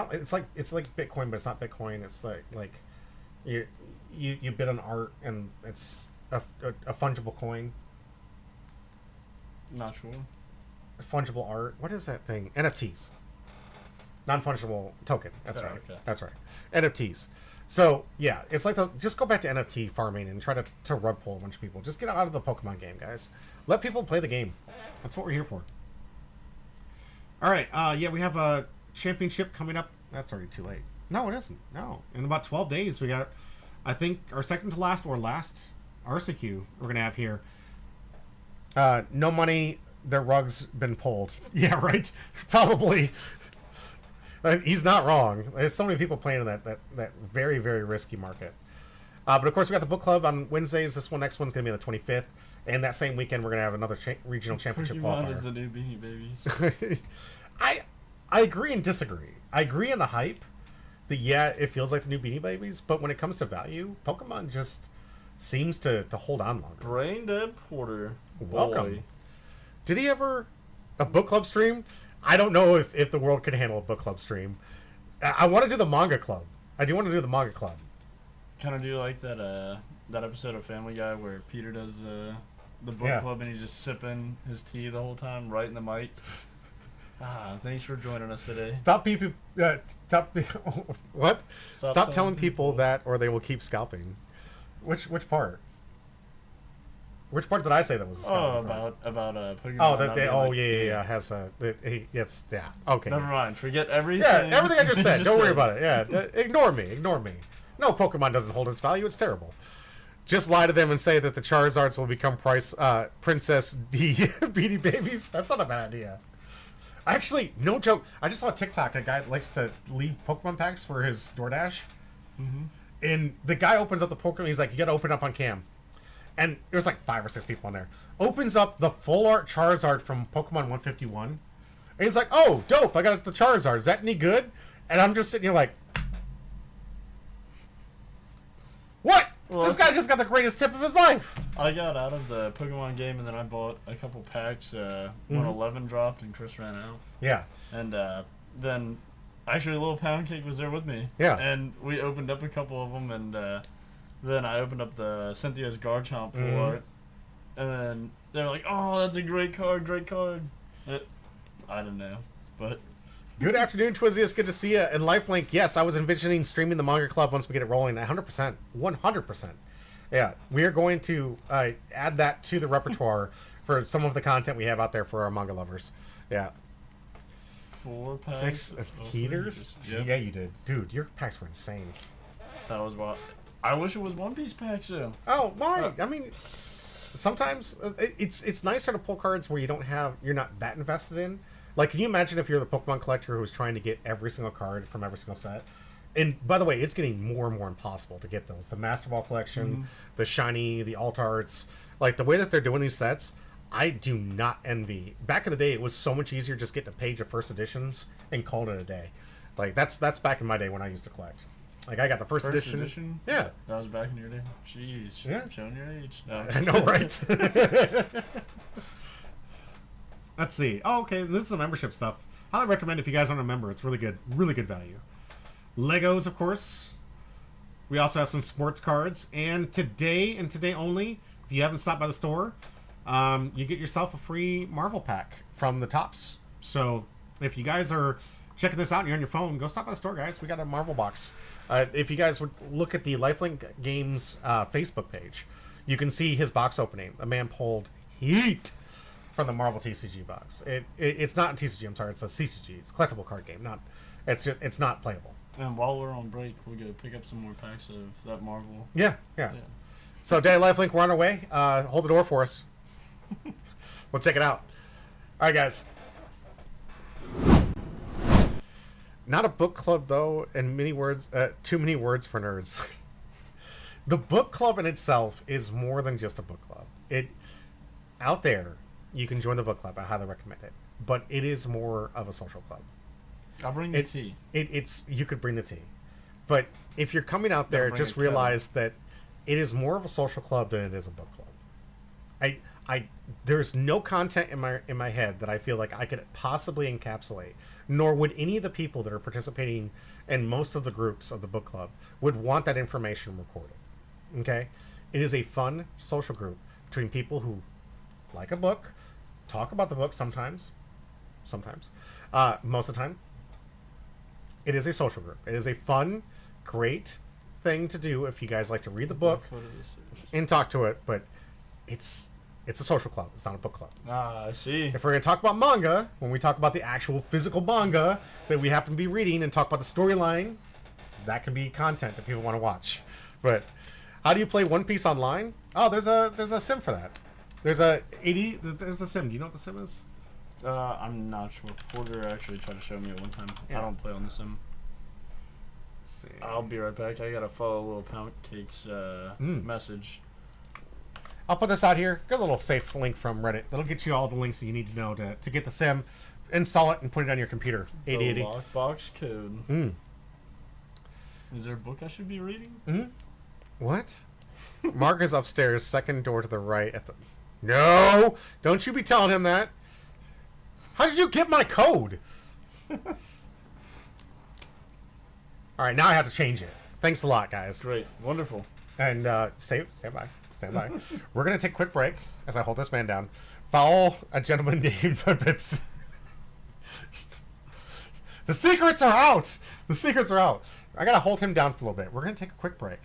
like Bitcoin, but it's not Bitcoin. It's like you bid on art and it's a fungible coin. Not sure. Fungible art. What is that thing? NFTs. Non-fungible token. That's right. Okay. That's right. NFTs. So yeah, it's like just go back to NFT farming and try to rug pull a bunch of people. Just get out of the Pokemon game, guys. Let people play the game. That's what we're here for. All right. Yeah, we have a championship coming up. That's already too late. No, it isn't. No, in about 12 days we got, I think, our second to last or last RCQ we're gonna have here. No money. Their rug's been pulled. Yeah, right. Probably. He's not wrong. There's so many people playing in that very, very risky market. But of course, we got the book club on Wednesdays. Next one's gonna be on the 25th, and that same weekend we're gonna have another regional championship qualifier. Is the new Beanie Babies. I agree and disagree. I agree in the hype that it feels like the new Beanie Babies, but when it comes to value, Pokemon just seems to hold on longer. Brain Dead Porter. Welcome. Boy. Did he ever a book club stream? I don't know if the world could handle a book club stream. I want to do the manga club. I do want to do the manga club. Kind of do like that episode of Family Guy where Peter does the book club and he's just sipping his tea the whole time, right in the mic. Thanks for joining us today. Stop people. What? Stop telling people that, or they will keep scalping. Which part? Which part did I say that was a scalping? About Pokemon. Oh, that they. Oh, yeah. Has a. It's yeah. Okay. Never mind. Forget everything. Yeah, everything I just said. Don't worry about it. Yeah, ignore me. No, Pokemon doesn't hold its value. It's terrible. Just lie to them and say that the Charizards will become Princess D Beanie Babies. That's not a bad idea. Actually, no joke. I just saw a TikTok. A guy likes to leave Pokemon packs for his DoorDash. Mm-hmm. And the guy opens up the Pokemon. He's like, you got to open up on cam. And there's like 5 or 6 people in there. Opens up the full art Charizard from Pokemon 151. And he's like, oh, dope. I got the Charizard. Is that any good? And I'm just sitting here like, what? Well, this guy just got the greatest tip of his life. I got out of the Pokemon game and then I bought a couple packs when 11 dropped and Chris ran out. Yeah. And then Actually, Little Pound Cake was there with me. Yeah. And we opened up a couple of them, and then I opened up the Cynthia's Garchomp for Mhm. it. And then they're like, "Oh, that's a great card, great card." I don't know, but Good afternoon, Twizius. Good to see you. And Lifelink, yes, I was envisioning streaming the Manga Club once we get it rolling. 100%. 100%. Yeah, we are going to add that to the repertoire for some of the content we have out there for our manga lovers. Yeah. 4 packs. Fix of heaters? Yep. Yeah, you did. Dude, your packs were insane. That was what. I wish it was One Piece packs though. Oh, why? I mean, sometimes it's nicer to pull cards where you're not that invested in. Like, can you imagine if you're the Pokemon collector who's trying to get every single card from every single set? And by the way, it's getting more and more impossible to get those. The Master Ball collection, the Shiny, the Alt Arts, like the way that they're doing these sets, I do not envy. Back in the day, it was so much easier just getting a page of first editions and calling it a day. Like that's back in my day when I used to collect. Like I got the first edition. Yeah, that was back in your day. Jeez, yeah, showing your age. No. I know, right? Let's see. Oh, okay. This is the membership stuff. Highly recommend if you guys aren't a member. It's really good value. Legos, of course. We also have some sports cards, and today only, if you haven't stopped by the store, you get yourself a free Marvel pack from the Tops. So if you guys are checking this out and you're on your phone, go stop by the store, guys. We got a Marvel box. If you guys would look at the Lifelink Games Facebook page, you can see his box opening. A man pulled heat from the Marvel TCG box. It's not a TCG. I'm sorry. It's a CCG. It's a collectible card game. It's not playable. And while we're on break, we'll go pick up some more packs of that Marvel. Yeah. So, Day Lifelink, we're on our way. Hold the door for us. We'll check it out. All right, guys. Not a book club, though, and too many words for nerds. The book club in itself is more than just a book club. Out there, you can join the book club. I highly recommend it. But it is more of a social club. I'll bring the tea. You could bring the tea. But if you're coming out there, just realize that it is more of a social club than it is a book club. There's no content in my head that I feel like I could possibly encapsulate, nor would any of the people that are participating in most of the groups of the book club would want that information recorded. Okay? It is a fun social group between people who like a book, talk about the book sometimes, most of the time. It is a social group. It is a fun, great thing to do if you guys like to read the book and talk to it, but it's a social club. It's not a book club. Ah, I see. If we're going to talk about manga, when we talk about the actual physical manga that we happen to be reading and talk about the storyline, that can be content that people want to watch. But how do you play One Piece online? Oh, there's a sim for that. There's a sim. Do you know what the sim is? I'm not sure. Porter actually tried to show me at one time. Yeah. I don't play on the sim. Let's see. I'll be right back. I gotta follow Little Pound Cake's message. I'll put this out here. Get a little safe link from Reddit. That'll get you all the links that you need to know to get the sim, install it, and put it on your computer. 8080. The lockbox code. Is there a book I should be reading? What? Mark is upstairs, second door to the right at the... No! Don't you be telling him that. How did you get my code? Alright, now I have to change it. Thanks a lot, guys. Great. Wonderful. And stand by. We're going to take a quick break as I hold this man down. Follow a gentleman named Bits. The secrets are out! I got to hold him down for a little bit. We're going to take a quick break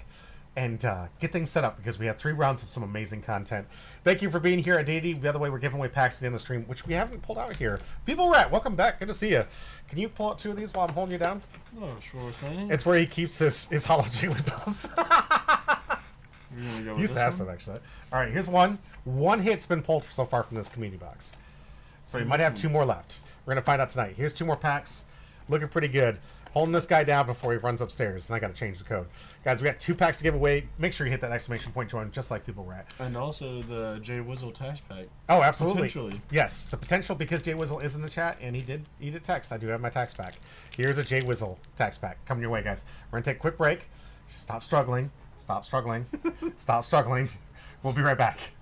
and get things set up because we have 3 rounds of some amazing content. Thank you for being here at DD. By the way, we're giving away packs at the end of the stream, which we haven't pulled out here. People Rat, welcome back. Good to see you. Can you pull out 2 of these while I'm holding you down? Oh, sure thing. It's where he keeps his hollow Jigglypuffs. Used to have some, actually. All right, here's one. One hit's been pulled so far from this community box. So you might have 2 more left. We're going to find out tonight. Here's 2 more packs. Looking pretty good. Holding this guy down before he runs upstairs, and I got to change the code. Guys, we got 2 packs to give away. Make sure you hit that exclamation point join, just like People Rat. And also the Jay Wizzle tax pack. Oh, absolutely. Potentially. Yes, the potential, because Jay Wizzle is in the chat, and he did text. I do have my tax pack. Here's a Jay Wizzle tax pack coming your way, guys. We're going to take a quick break. Stop struggling. Stop struggling. We'll be right back.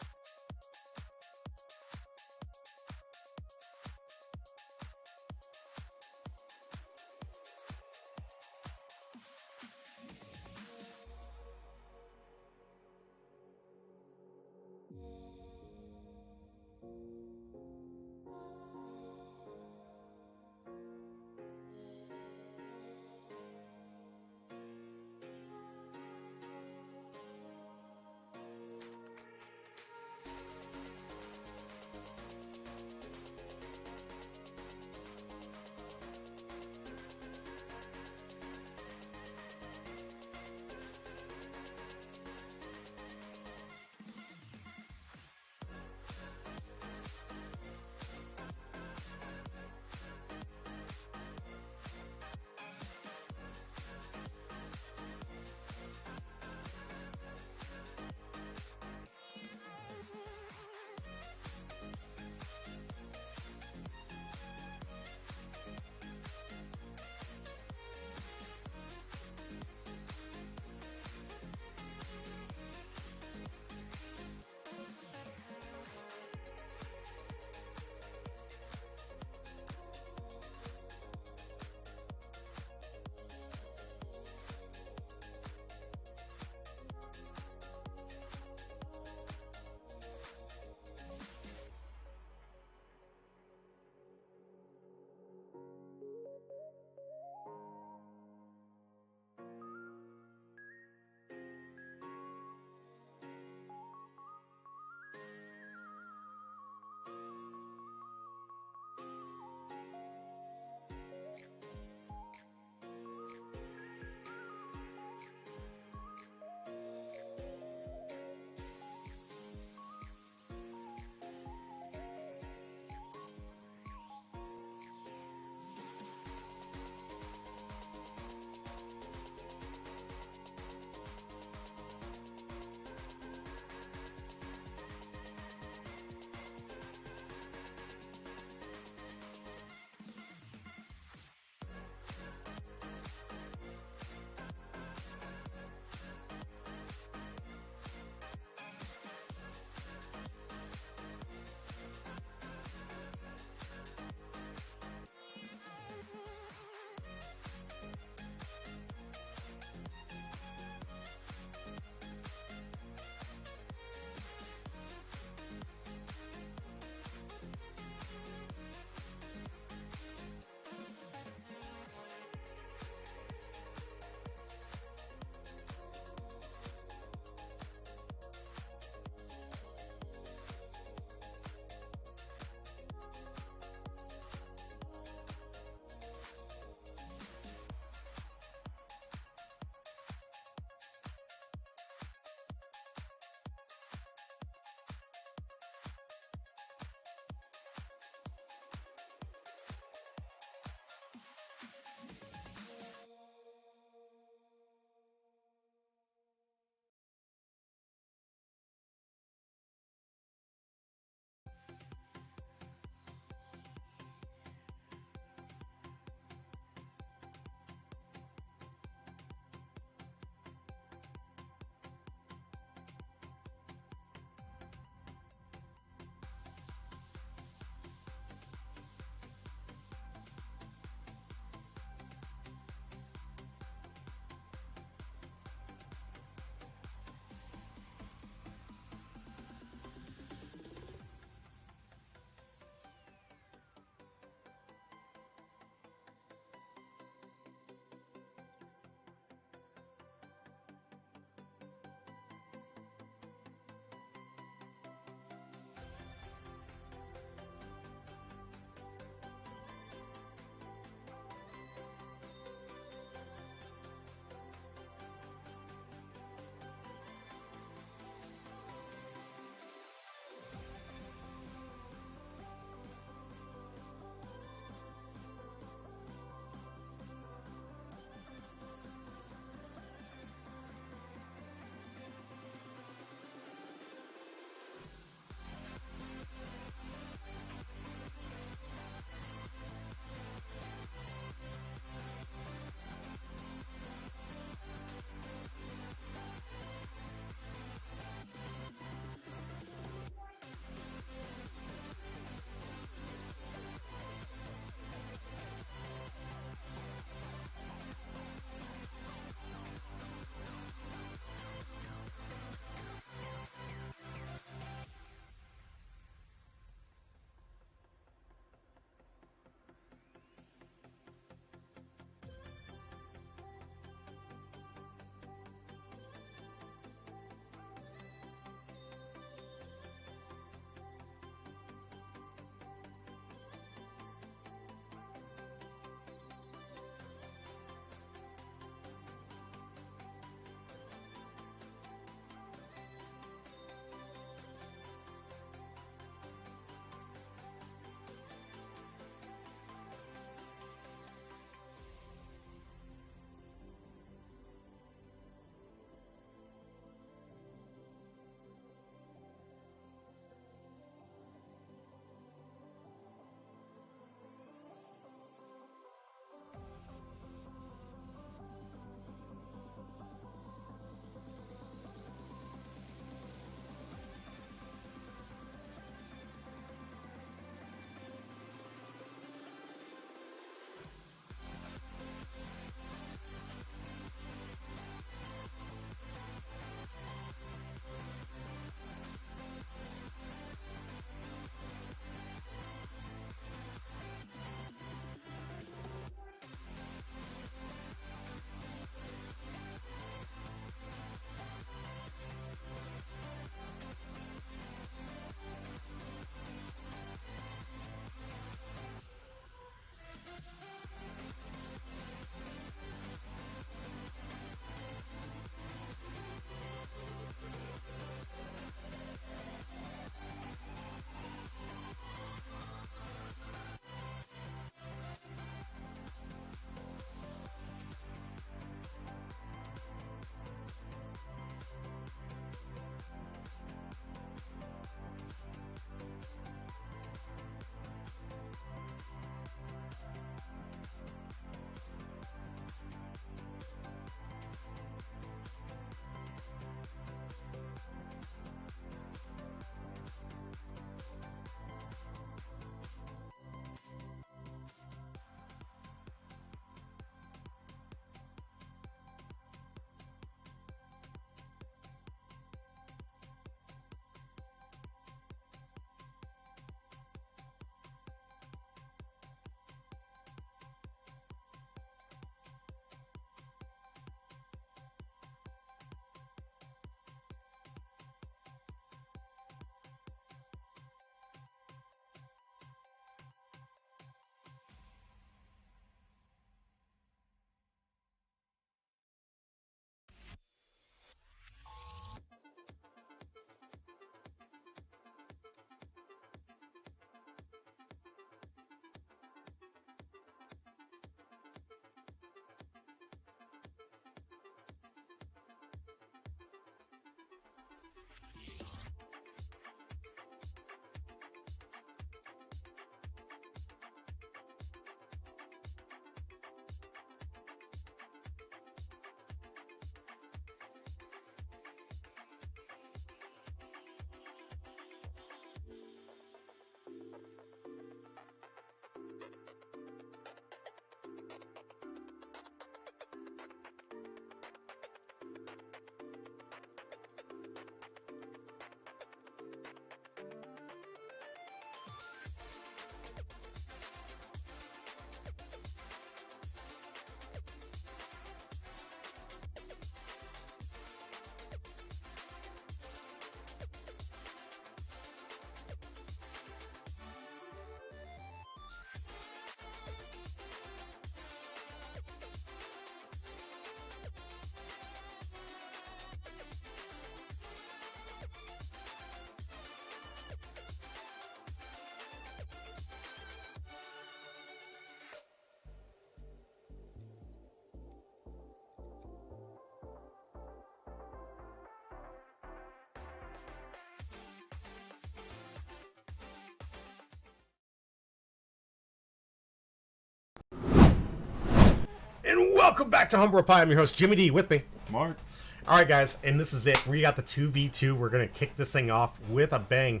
Welcome back to Humble Pie. I'm your host, Jimmy D, with me. Mark. All right, guys, and this is it. We got the 2v2. We're going to kick this thing off with a bang.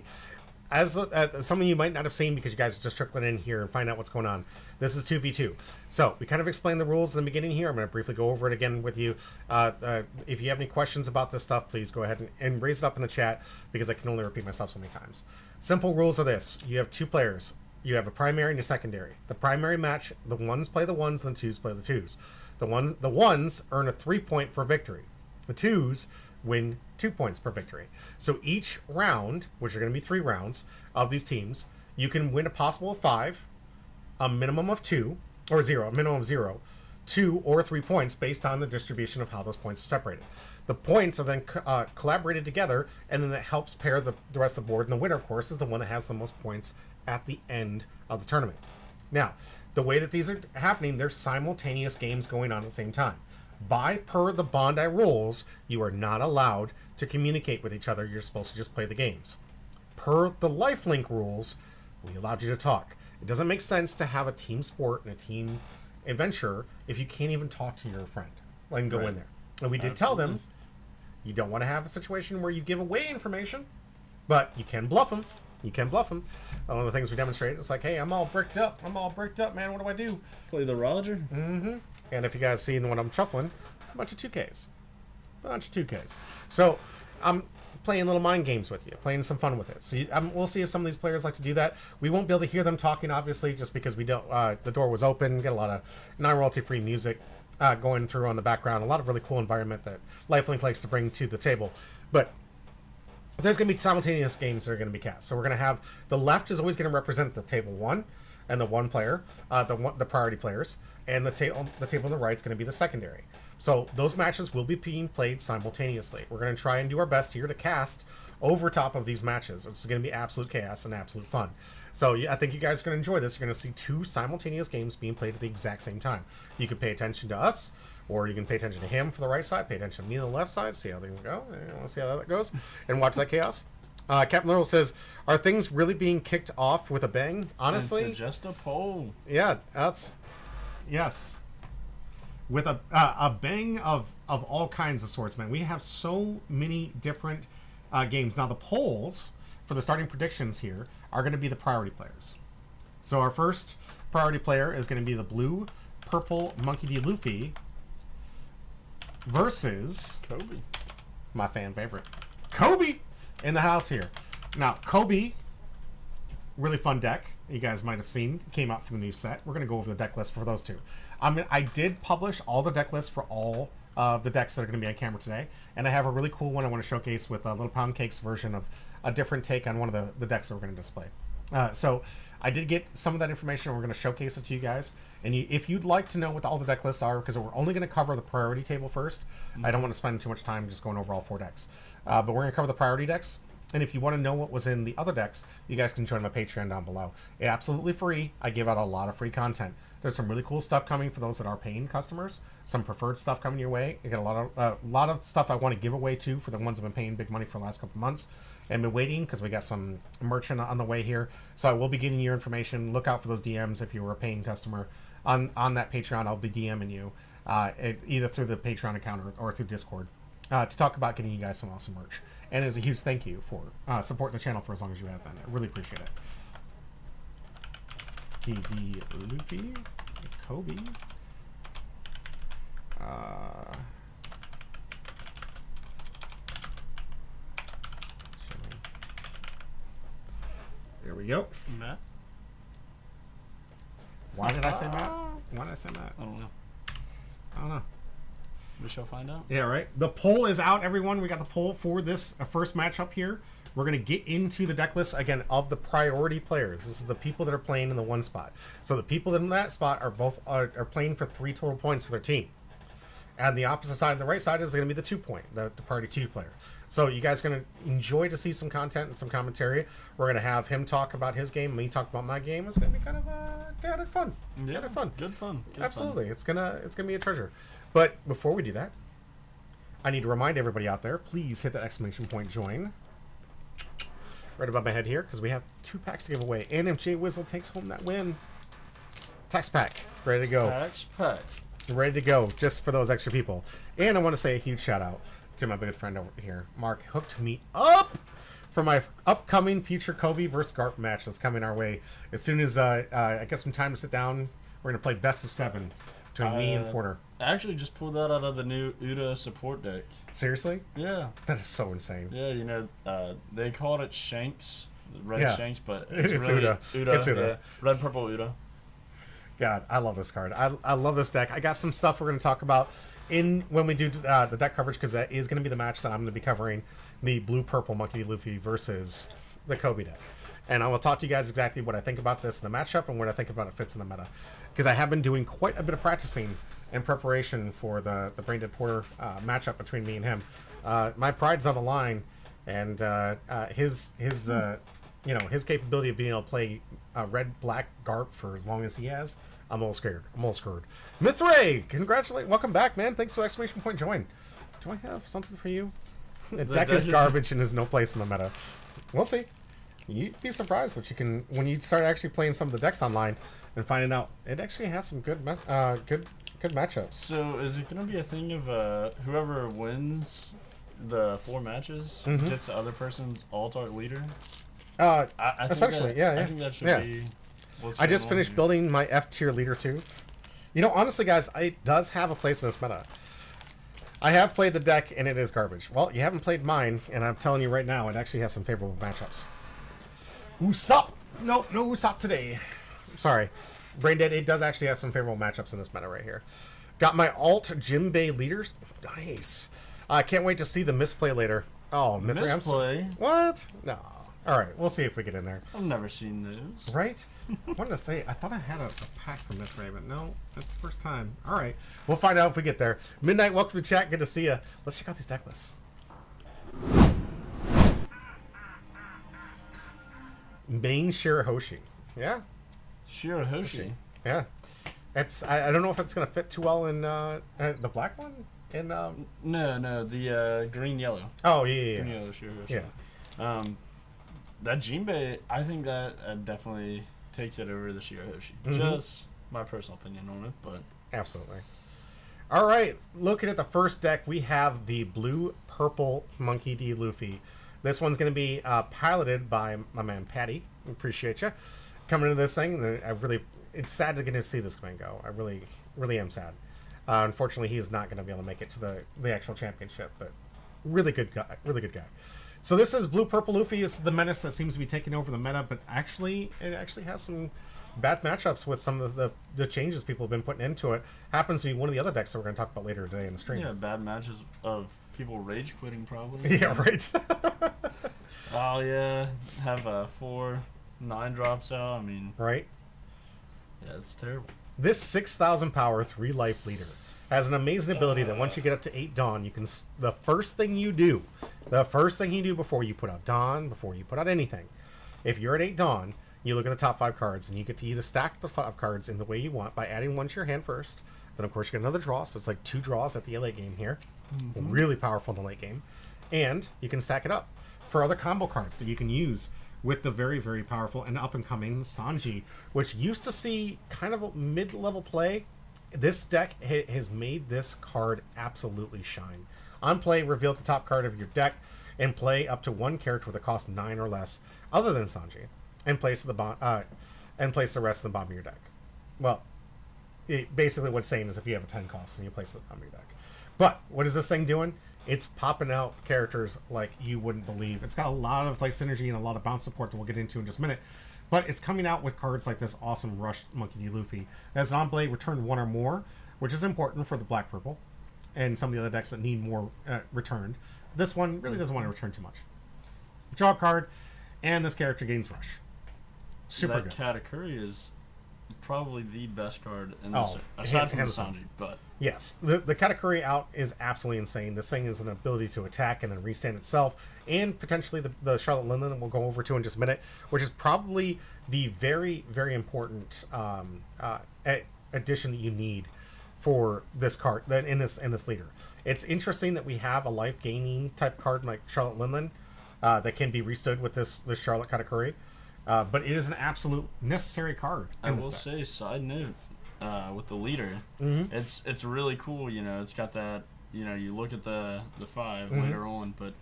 As some of you might not have seen because you guys are just trickling in here and find out what's going on. This is 2v2. So we kind of explained the rules in the beginning here. I'm going to briefly go over it again with you. If you have any questions about this stuff, please go ahead and raise it up in the chat because I can only repeat myself so many times. Simple rules are this. You have two players. You have a primary and a secondary. The primary match, the ones play the ones, and the twos play the twos. The ones earn a 3-point for victory. The twos win 2 points per victory. So each round, which are going to be 3 rounds of these teams, you can win a possible of 5, a minimum of 2, or 0, a minimum of 0, 2 or 3 points based on the distribution of how those points are separated. The points are then collaborated together, and then that helps pair the rest of the board. And the winner, of course, is the one that has the most points at the end of the tournament. Now, the way that these are happening, they're simultaneous games going on at the same time. Per the Bondi rules, you are not allowed to communicate with each other. You're supposed to just play the games. Per the Lifelink rules, we allowed you to talk. It doesn't make sense to have a team sport and a team adventure if you can't even talk to your friend. Let them go in there. And we did tell them, you don't want to have a situation where you give away information, but you can bluff them. You can bluff them. One of the things we demonstrated, it's like, hey, I'm all bricked up. Man. What do I do? Play the Roger? Mm-hmm. And if you guys seen what I'm shuffling, a bunch of 2Ks. So I'm playing little mind games with you, playing some fun with it. So we'll see if some of these players like to do that. We won't be able to hear them talking, obviously, just because we don't. The door was open. Get a lot of non-royalty-free music going through on the background. A lot of really cool environment that Lifelink likes to bring to the table. But there's going to be simultaneous games that are going to be cast. So we're going to have the left is always going to represent the table 1 and the 1 player, the priority players, and the table on the right is going to be the secondary. So those matches will be being played simultaneously. We're going to try and do our best here to cast over top of these matches. It's going to be absolute chaos and absolute fun. So I think you guys are going to enjoy this. You're going to see 2 simultaneous games being played at the exact same time. You can pay attention to us, or you can pay attention to him for the right side, pay attention to me on the left side, see how things go. I want to see how that goes, and watch that chaos. Captain Little says, are things really being kicked off with a bang? Honestly, and suggest a poll. Yeah, yes. With a bang of all kinds of sorts, man. We have so many different games. Now, the polls for the starting predictions here are going to be the priority players. So our first priority player is going to be the blue, purple Monkey D. Luffy versus Kobe. My fan favorite, Kobe, in the house here. Now, Kobe, really fun deck. You guys might have seen, came out for the new set. We're going to go over the deck list for those two. I did publish all the deck lists for all of the decks that are going to be on camera today, and I have a really cool one I want to showcase with a Little Pound Cake's version of a different take on one of the decks that we're going to display. So I did get some of that information, and we're going to showcase it to you guys. And if you'd like to know what all the deck lists are, because we're only going to cover the priority table first, I don't want to spend too much time just going over all 4 decks. But we're going to cover the priority decks. And if you want to know what was in the other decks, you guys can join my Patreon down below. It's absolutely free. I give out a lot of free content. There's some really cool stuff coming for those that are paying customers. Some preferred stuff coming your way. You got a lot of stuff I want to give away too for the ones that have been paying big money for the last couple months and been waiting because we got some merchant on the way here. So I will be getting your information. Look out for those DMs if you were a paying customer on that Patreon. I'll be DMing you either through the Patreon account or through Discord to talk about getting you guys some awesome merch. And as a huge thank you for supporting the channel for as long as you have been. I really appreciate it. KD Luffy, Kobe. There we go. Matt? Why did I say Matt? Why did I say Matt? I don't know. I don't know. We shall find out. Yeah, right. The poll is out, everyone. We got the poll for this first matchup here. We're going to get into the deck list again of the priority players. This is the people that are playing in the 1 spot. So the people in that spot are playing for 3 total points for their team. And the opposite side, the right side, is going to be the 2 point, the priority 2 player. So you guys are going to enjoy to see some content and some commentary. We're going to have him talk about his game, me talk about my game. It's going to be kind of fun. Yeah, kind of fun. Good fun. Absolutely. It's gonna be a treasure. But before we do that, I need to remind everybody out there, please hit that exclamation point join right above my head here, because we have 2 packs to give away. And if Jay Wizzle takes home that win, tax pack ready to go. Tax pack. ready to go just for those extra people. And I want to say a huge shout out to my good friend over here. Mark hooked me up for my upcoming future Kobe versus Garp match that's coming our way. As soon as I get some time to sit down, we're going to play best of 7 between me and Porter. I actually just pulled that out of the new Uda support deck. Seriously? Yeah. That is so insane. Yeah, you know, they called it Shanks, Red Yeah. Shanks, but it's really Uda. It's Uda. Yeah. Red, purple Uda. God, I love this card. I love this deck. I got some stuff we're going to talk about when we do the deck coverage, because that is going to be the match that I'm going to be covering, the blue-purple Monkey D. Luffy versus the Kobe deck. And I will talk to you guys exactly what I think about this in the matchup and what I think about it fits in the meta. Because I have been doing quite a bit of practicing in preparation for the Braindead Porter matchup between me and him. My pride's on the line, and his capability of being able to play red-black Garp for as long as he has, I'm a little scared. I'm a little screwed. Mithray, congratulations. Welcome back, man. Thanks for exclamation point join. Do I have something for you? The deck is garbage and has no place in the meta. We'll see. You'd be surprised what you can when you start actually playing some of the decks online and finding out it actually has some good matchups. So is it going to be a thing of whoever wins the 4 matches gets the other person's alt-art leader? I think Essentially, that, yeah. I think that should be what's I just going on finished here. building my F tier leader too. You know, honestly, guys, it does have a place in this meta. I have played the deck, and it is garbage. Well, you haven't played mine, and I'm telling you right now, it actually has some favorable matchups. Usopp! No Usopp today. Sorry. Braindead, it does actually have some favorable matchups in this meta right here. Got my alt Jimbei leaders. Nice. I can't wait to see the misplay later. Oh, Mithray, I'm Misplay? what? No. All right, we'll see if we get in there. I've never seen those. Right? I wanted to say, I thought I had a pack from Mithray, but no, that's the first time. All right, we'll find out if we get there. Midnight, welcome to the chat. Good to see you. Let's check out these deck lists. Main Shirahoshi. Yeah? Shirahoshi. Yeah. It's I don't know if it's going to fit too well in the black one. In No, the green yellow. Oh, yeah. Green yellow Shirahoshi. Yeah. That Jinbei, I think that definitely takes it over the Shirahoshi. Just my personal opinion on it, but Absolutely. All right, looking at the first deck, we have the blue-purple Monkey D. Luffy. This one's going to be piloted by my man Patty. Appreciate you coming into this thing. It's sad to get to see this man go. I really am sad. Unfortunately, he is not going to be able to make it to the actual championship, but really good guy. Really good guy. So this is blue-purple Luffy. Is the menace that seems to be taking over the meta, but it actually has some bad matchups with some of the changes people have been putting into it. Happens to be one of the other decks that we're going to talk about later today in the stream. yeah, bad matches of people rage quitting probably. Yeah, right. Oh yeah, have 4 9 drops out. I mean, Right. yeah, it's terrible. This 6,000 power 3 life leader has an amazing ability that once you get up to 8 Dawn, you can the first thing you do before you put out Dawn, before you put out anything, if you're at 8 Dawn, you look at the top 5 cards, and you get to either stack the 5 cards in the way you want by adding 1 to your hand first. Then, of course, you get another draw, so it's like 2 draws at the late game here. Really powerful in the late game. And you can stack it up for other combo cards that you can use with the very, very powerful and up-and-coming Sanji, which used to see kind of a mid-level play. This deck has made this card absolutely shine. On play, reveal the top card of your deck and play up to 1 character with a cost 9 or less, other than Sanji, and place the rest of the bottom of your deck. Well, basically what's saying is if you have a 10 cost, then you place it on the bottom of your deck. But what is this thing doing? It's popping out characters like you wouldn't believe. It's got a lot of synergy and a lot of bounce support that we'll get into in just a minute. But it's coming out with cards like this awesome Rush Monkey D. Luffy. As on play, return 1 or more, which is important for the black-purple and some of the other decks that need more returned. This one really doesn't want to return too much. Draw a card, and this character gains Rush. Super that good. Katakuri is probably the best card in Oh, this, aside from the hands down. Sanji, but Yes, the Katakuri out is absolutely insane. This thing is an ability to attack and then restand itself, and potentially the Charlotte Linlin we'll go over to in just a minute, which is probably the very, very important addition that you need for this card in this leader. It's interesting that we have a life gaining type card like Charlotte Linlin that can be restood with this Charlotte Katakuri, but it is an absolute necessary card. I will say, side note, with the leader. Mm-hmm. It's really cool. You know, it's got that. You know, you look at the 5 Mm-hmm. later on, but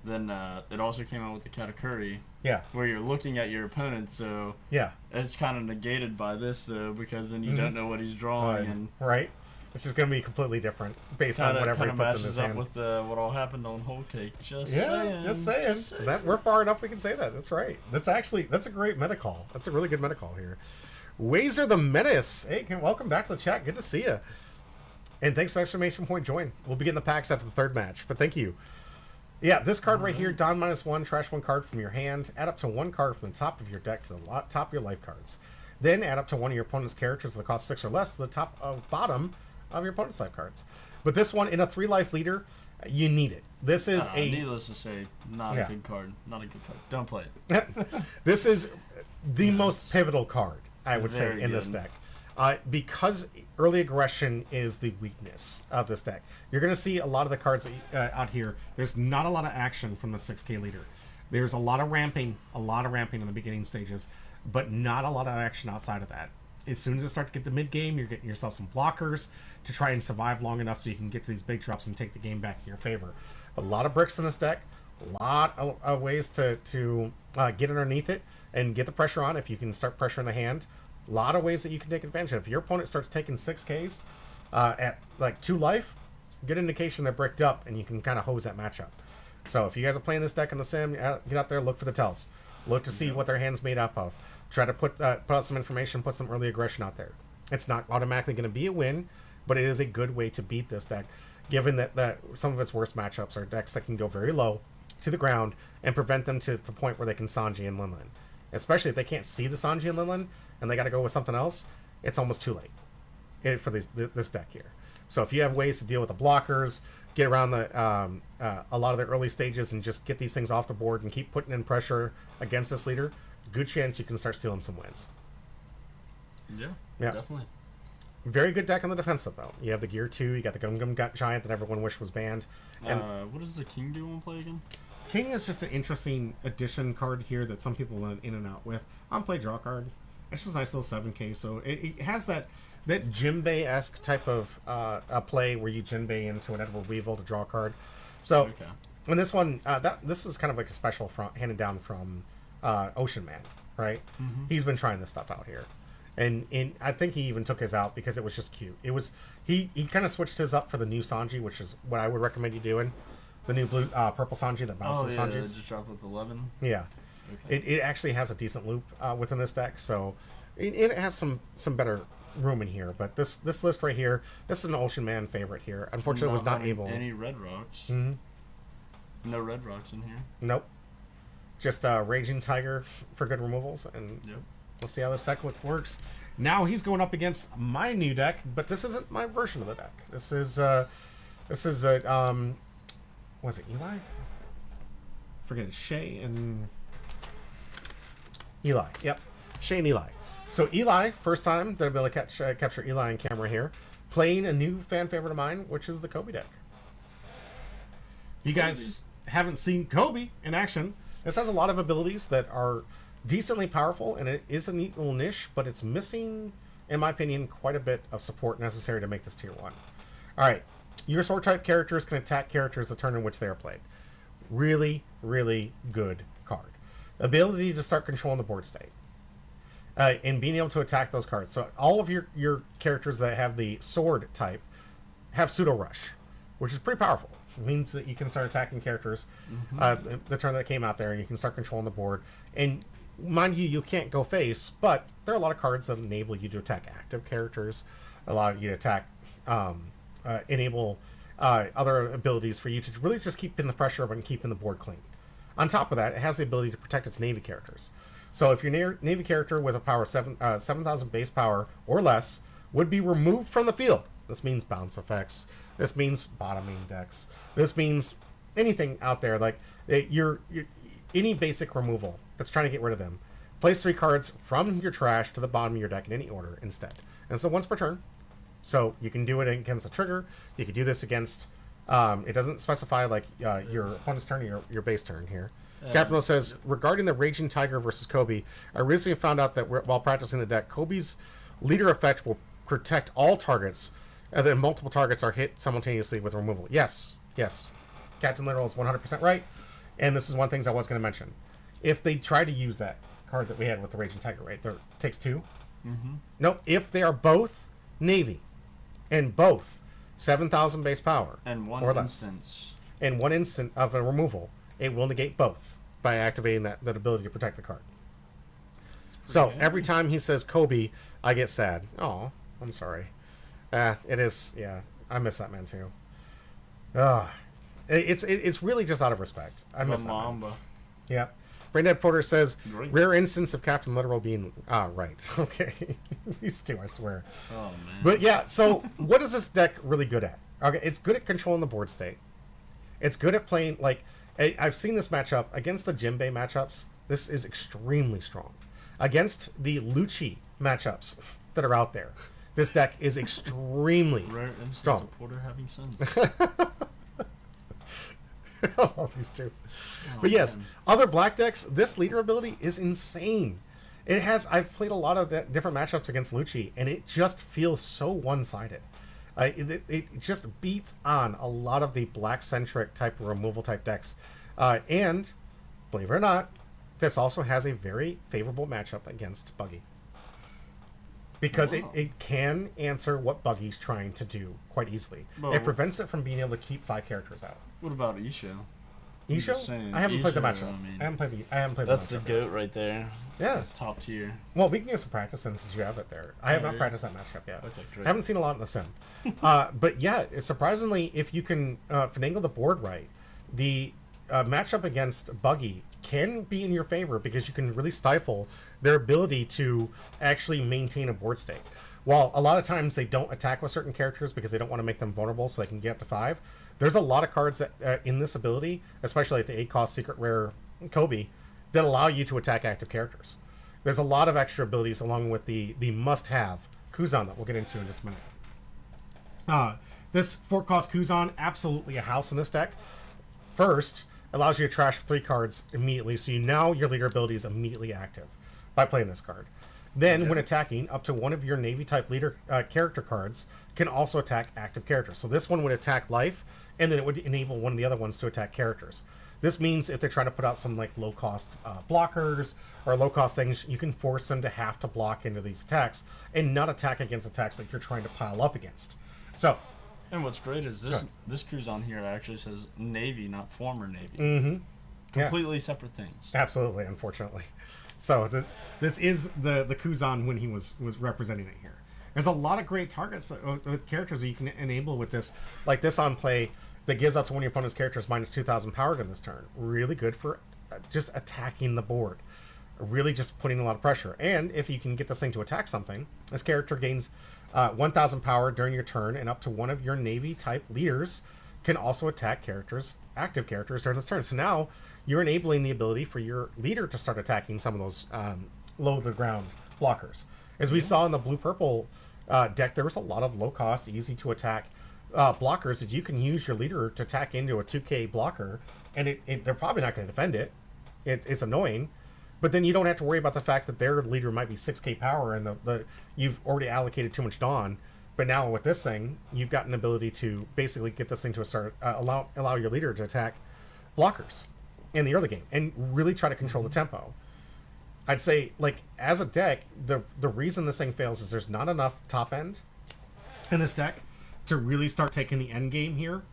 then it also came out with the Katakuri. Yeah. Where you're looking at your opponent, so Yeah. it's kind of negated by this though, because then you Mm-hmm. don't know what he's drawing, and right. It's just going to be completely different based on whatever he puts in his hand. with what all happened on Whole Cake. Just Just saying. That we're far enough we can say that. That's right. That's a great meta call. That's a really good meta call here. Wazer the Menace. Hey, welcome back to the chat. Good to see you. And thanks for exclamation point join. We'll be getting the packs after the third match, but thank you. Yeah, this card right here, Don -1, trash 1 card from your hand, add up to 1 card from the top of your deck to the top of your life cards. Then add up to 1 of your opponent's characters that cost 6 or less to the top of bottom of your opponent's life cards. But this one, in a 3-life leader, you need it. This is needless to say, not a good card. Not a good card. Don't play it. This is the most pivotal card, I would say, Very in this good. deck. Because early aggression is the weakness of this deck. You're going to see a lot of the cards out here. There's not a lot of action from the 6K leader. There's a lot of ramping in the beginning stages, but not a lot of action outside of that. As soon as you start to get to mid-game, you're getting yourself some blockers to try and survive long enough so you can get to these big drops and take the game back in your favor. A lot of bricks in this deck, a lot of ways to get underneath it and get the pressure on if you can start pressuring the hand. A lot of ways that you can take advantage of. If your opponent starts taking 6Ks at like 2 life, good indication they're bricked up and you can kind of hose that matchup. So if you guys are playing this deck in the sim, get out there, look for the tells. Look to see what their hand's made up of. Try to put out some information, put some early aggression out there. It's not automatically going to be a win, but it is a good way to beat this deck, given that some of its worst matchups are decks that can go very low to the ground and prevent them to the point where they can Sanji and Linlin. Especially if they can't see the Sanji and Linlin and they got to go with something else, it's almost too late for this deck here. So if you have ways to deal with the blockers, get around a lot of the early stages and just get these things off the board and keep putting in pressure against this leader, good chance you can start stealing some wins. Yeah, definitely. Very good deck on the defensive, though. You have the Gear 2, you got the Gum Gum Giant that everyone wished was banned. And what does the King do on play again? King is just an interesting addition card here that some people went in and out with. On play draw card. It's just a nice little 7K, so it has that Jinbei-esque type of a play where you Jinbei into an Edward Weevil to draw a card. So, and this one, this is kind of like a special handed down from Ocean Man, right? Mm-hmm. He's been trying this stuff out here. And I think he even took his out because it was just cute. It was he kind of switched his up for the new Sanji, which is what I would recommend you doing. The new blue purple Sanji that bounces Sanjis. Just dropped with 11. Yeah. Okay. It actually has a decent loop within this deck, so it has some better room in here. But this list right here, this is an Ocean Man favorite here. Unfortunately, it was not able. Any red rocks? Mm-hmm. No red rocks in here. Nope. Just Raging Tiger for good removals, and we'll see how this deck works. Now he's going up against my new deck, but this isn't my version of the deck. This is was it Eli? Forget it. Shay and Eli. Yep. Shay and Eli. So Eli, first time that I've been able to capture Eli on camera here, playing a new fan favorite of mine, which is the Kobe deck. You guys haven't seen Kobe in action. This has a lot of abilities that are decently powerful, and it is a neat little niche, but it's missing, in my opinion, quite a bit of support necessary to make this tier 1. All right. Your sword type characters can attack characters the turn in which they are played. Really, really good card. Ability to start controlling the board state. And being able to attack those cards. So all of your characters that have the sword type have pseudo rush, which is pretty powerful. It means that you can start attacking characters the turn that came out there, and you can start controlling the board. And mind you can't go face, but there are a lot of cards that enable you to attack active characters, allow you to attack enable other abilities for you to really just keep in the pressure and keeping the board clean. On top of that, it has the ability to protect its Navy characters. So if your Navy character with a power 7,000 base power or less would be removed from the field, this means bounce effects, this means bottoming decks, this means anything out there like any basic removal that's trying to get rid of them. Place 3 cards from your trash to the bottom of your deck in any order instead. And so once per turn. So you can do it against a trigger. You can do this against. It doesn't specify like your opponent's turn or your base turn here. Capino says, regarding the Raging Tiger versus Kobe, I recently found out that while practicing the deck, Kobe's leader effect will protect all targets, and then multiple targets are hit simultaneously with removal. Yes, yes. Captain Literal is 100% right, and this is one of the things I was going to mention. If they try to use that card that we had with the Raging Tiger, right? There takes 2. Mm-hmm. Nope. If they are both Navy and both 7,000 base power And one or less, instance. and 1 instant of a removal, it will negate both by activating that ability to protect the card. So good. every time he says Kobe, I get sad. Oh, I'm sorry. It is. Yeah, I miss that man too. It's really just out of respect. I miss that man. Mamba. Yeah. Braindead Porter says, Great. rare instance of Captain Literal being... right. Okay. These two, I swear. Oh, man. But yeah, so what is this deck really good at? Okay, it's good at controlling the board state. It's good at playing... Like, I've seen this matchup against the Jinbei matchups. This is extremely strong. Against the Lucci matchups that are out there, this deck is extremely Rare instance strong. of Porter having sons. I love these two. Oh, But yes, man. other black decks, this leader ability is insane. I've played a lot of different matchups against Lucci, and it just feels so one-sided. It just beats on a lot of the black-centric type of removal type decks. And, believe it or not, this also has a very favorable matchup against Buggy. Because Wow. it can answer what Buggy's trying to do quite easily. Well, it prevents it from being able to keep 5 characters out. What about Isho? Isho? just saying, I haven't played the Isho, matchup. I mean, I haven't played That's the the matchup. GOAT right there. Yeah. That's top tier. Well, we can get some practice in since you have it there. I have not Yeah. practiced that matchup yet. Okay, great. I haven't seen a lot in the sim. But yeah, it's surprisingly, if you can finagle the board right, the matchup against Buggy can be in your favor because you can really stifle their ability to actually maintain a board state. While a lot of times they don't attack with certain characters because they don't want to make them vulnerable so they can get up to 5, there's a lot of cards that in this ability, especially like the 8-cost Secret Rare Kobe, that allow you to attack active characters. There's a lot of extra abilities along with the must-have Kuzan that we'll get into in just a minute. This 4-cost Kuzan, absolutely a house in this deck. First, allows you to trash 3 cards immediately, so now your leader ability is immediately active by playing this card. Then, when attacking, up to one of your Navy-type leader character cards can also attack active characters. So this one would attack life, and then it would enable one of the other ones to attack characters. This means if they're trying to put out some like low-cost blockers or low-cost things, you can force them to have to block into these attacks and not attack against attacks that you're trying to pile up against. So, And what's great is this cruise on here actually says Navy, not former Navy. yeah. Completely separate things. Absolutely, unfortunately. So this is the Kuzan when he was representing it here. There's a lot of great targets with characters that you can enable with this, like this on play that gives up to one of your opponent's characters minus 2,000 power to this turn. Really good for just attacking the board. Really just putting a lot of pressure. And if you can get this thing to attack something, this character gains 1,000 power during your turn, and up to one of your Navy type leaders can also attack characters, active characters during this turn. So now you're enabling the ability for your leader to start attacking some of those low to the ground blockers. As we saw in the blue-purple deck, there was a lot of low-cost, easy-to-attack blockers that you can use your leader to attack into a 2k blocker, and they're probably not going to defend it. It's annoying, but then you don't have to worry about the fact that their leader might be 6k power and you've already allocated too much Dawn. But now with this thing, you've got an ability to basically get this thing to start allow your leader to attack blockers in the early game and really try to control the tempo. I'd say, like, as a deck, the reason this thing fails is there's not enough top end in this deck to really start taking the end game here,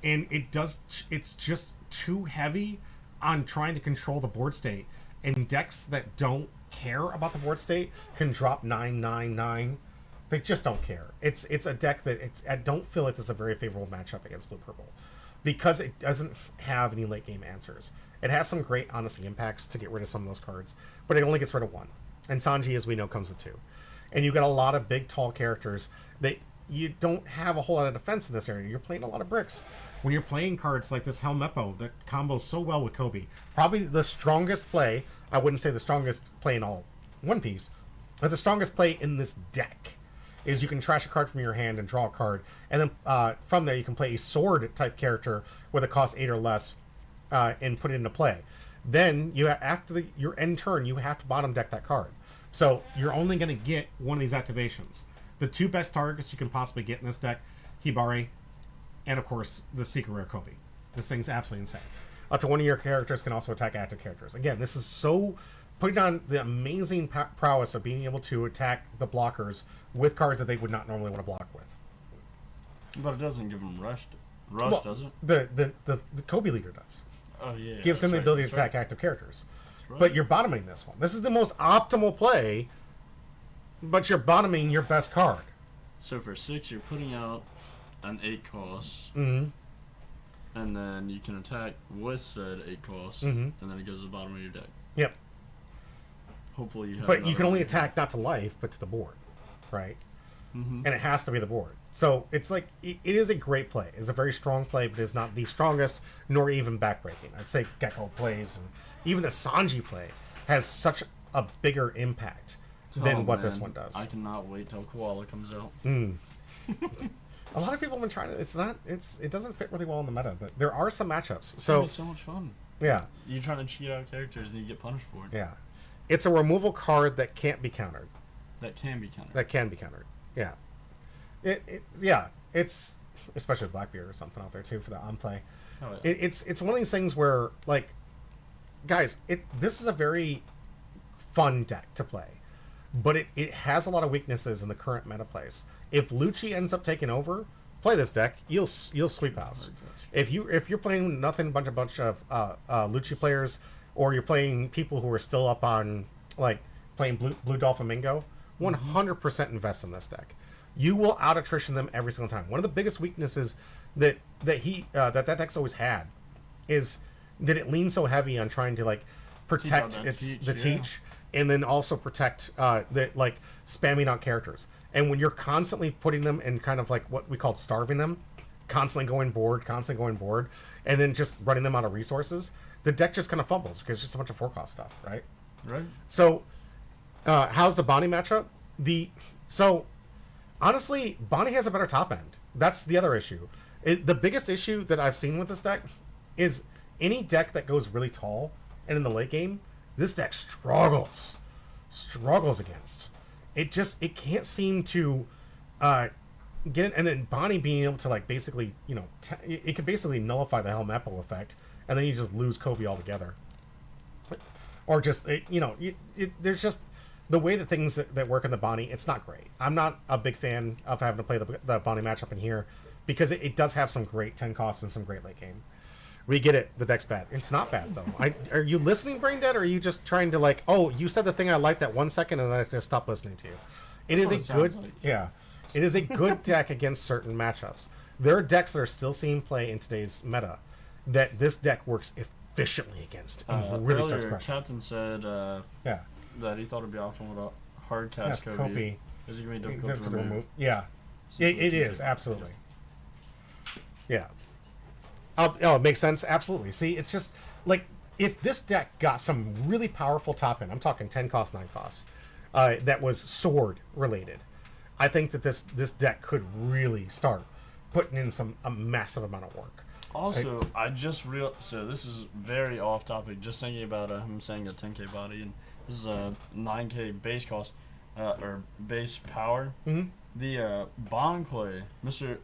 and it's just too heavy on trying to control the board state. And decks that don't care about the board state can drop 9/9/9. They just don't care. It's a deck that I don't feel like this is a very favorable matchup against blue purple because it doesn't have any late game answers. It has some great honesty impacts to get rid of some of those cards, but it only gets rid of 1. And Sanji, as we know, comes with 2. And you've got a lot of big, tall characters that you don't have a whole lot of defense in this area. You're playing a lot of bricks. When you're playing cards like this Helmeppo that combos so well with Kobe, probably the strongest play, I wouldn't say the strongest play in all One Piece, but the strongest play in this deck is you can trash a card from your hand and draw a card, and then from there you can play a sword type character with a cost 8 or less and put it into play. Then after your end turn, you have to bottom deck that card. So you're only going to get one of these activations. the two best targets you can possibly get in this deck, Hibari, and of course the secret rare Kobe. This thing's absolutely insane. Up to one of your characters can also attack active characters. Again, this is so putting on the amazing prowess of being able to attack the blockers with cards that they would not normally want to block with. But it doesn't give them rush, does it? The Kobe leader does. Oh yeah. Gives him the ability to attack active characters. Right. But you're bottoming this one. This is the most optimal play, but you're bottoming your best card. So for 6, you're putting out an 8 cost. Mm-hmm. And then you can attack with said 8 costs, mm-hmm. and then it goes to the bottom of your deck. Yep. Hopefully you have. But you can only attack not to life, but to the board, right? Mm-hmm. And it has to be the board. So it's like it is a great play. It's a very strong play, but it's not the strongest nor even backbreaking. I'd say Gecko plays and even the Sanji play has such a bigger impact than what this one does. I cannot wait till Koala comes out. A lot of people have been trying to. It doesn't fit really well in the meta, but there are some matchups. It's so gonna be so much fun. Yeah. You're trying to cheat out characters and you get punished for it. Yeah. It's a removal card that can't be countered. That can be countered. That can be countered. Yeah. Yeah. It's especially Blackbeard or something out there too for the on play. Oh, yeah. It's one of these things where like, guys, this is a very fun deck to play, but it has a lot of weaknesses in the current meta plays. If Lucci ends up taking over, play this deck. You'll sweep house. If you're playing nothing bunch of Lucci players, or you're playing people who are still up on like playing Blue Dolphamingo, 100% invest in this deck. You will out attrition them every single time. One of the biggest weaknesses that deck's always had is that it leans so heavy on trying to like protect teach, and then also protect like spamming out characters. And when you're constantly putting them in kind of like what we call starving them, constantly going board, and then just running them out of resources, the deck just kind of fumbles because it's just a bunch of 4-cost stuff, right? Right. So, how's the Bonnie matchup? So, honestly, Bonnie has a better top end. That's the other issue. The biggest issue that I've seen with this deck is any deck that goes really tall and in the late game, this deck struggles against. It can't seem to get it, and then Bonnie being able to like basically, it could basically nullify the Helmeppo effect, and then you just lose Kobe altogether. Or just there's just the way that things that work in the Bonnie, it's not great. I'm not a big fan of having to play the Bonnie matchup in here because it does have some great 10 costs and some great late game. We get it. The deck's bad. It's not bad, though. Are you listening, Brain Dead, or are you just trying to, like, oh, you said the thing I liked that 1 second, and then I just stopped listening to you? It is a good... Like. Yeah. It is a good deck against certain matchups. There are decks that are still seeing play in today's meta that this deck works efficiently against and really starts earlier, crushing. Captain said that he thought it'd be optimal with a hard cast Kobe. Is it going to be difficult to remove? Yeah. It is, absolutely. Yeah. Oh, it makes sense. Absolutely. See, it's just like if this deck got some really powerful top end, I'm talking 10 cost, 9 costs, that was sword related, I think that this deck could really start putting in a massive amount of work. Also, I just so this is very off topic. Just thinking about him saying a 10k body, and this is a 9k base cost or base power. Mm-hmm. The Bond play, Mr.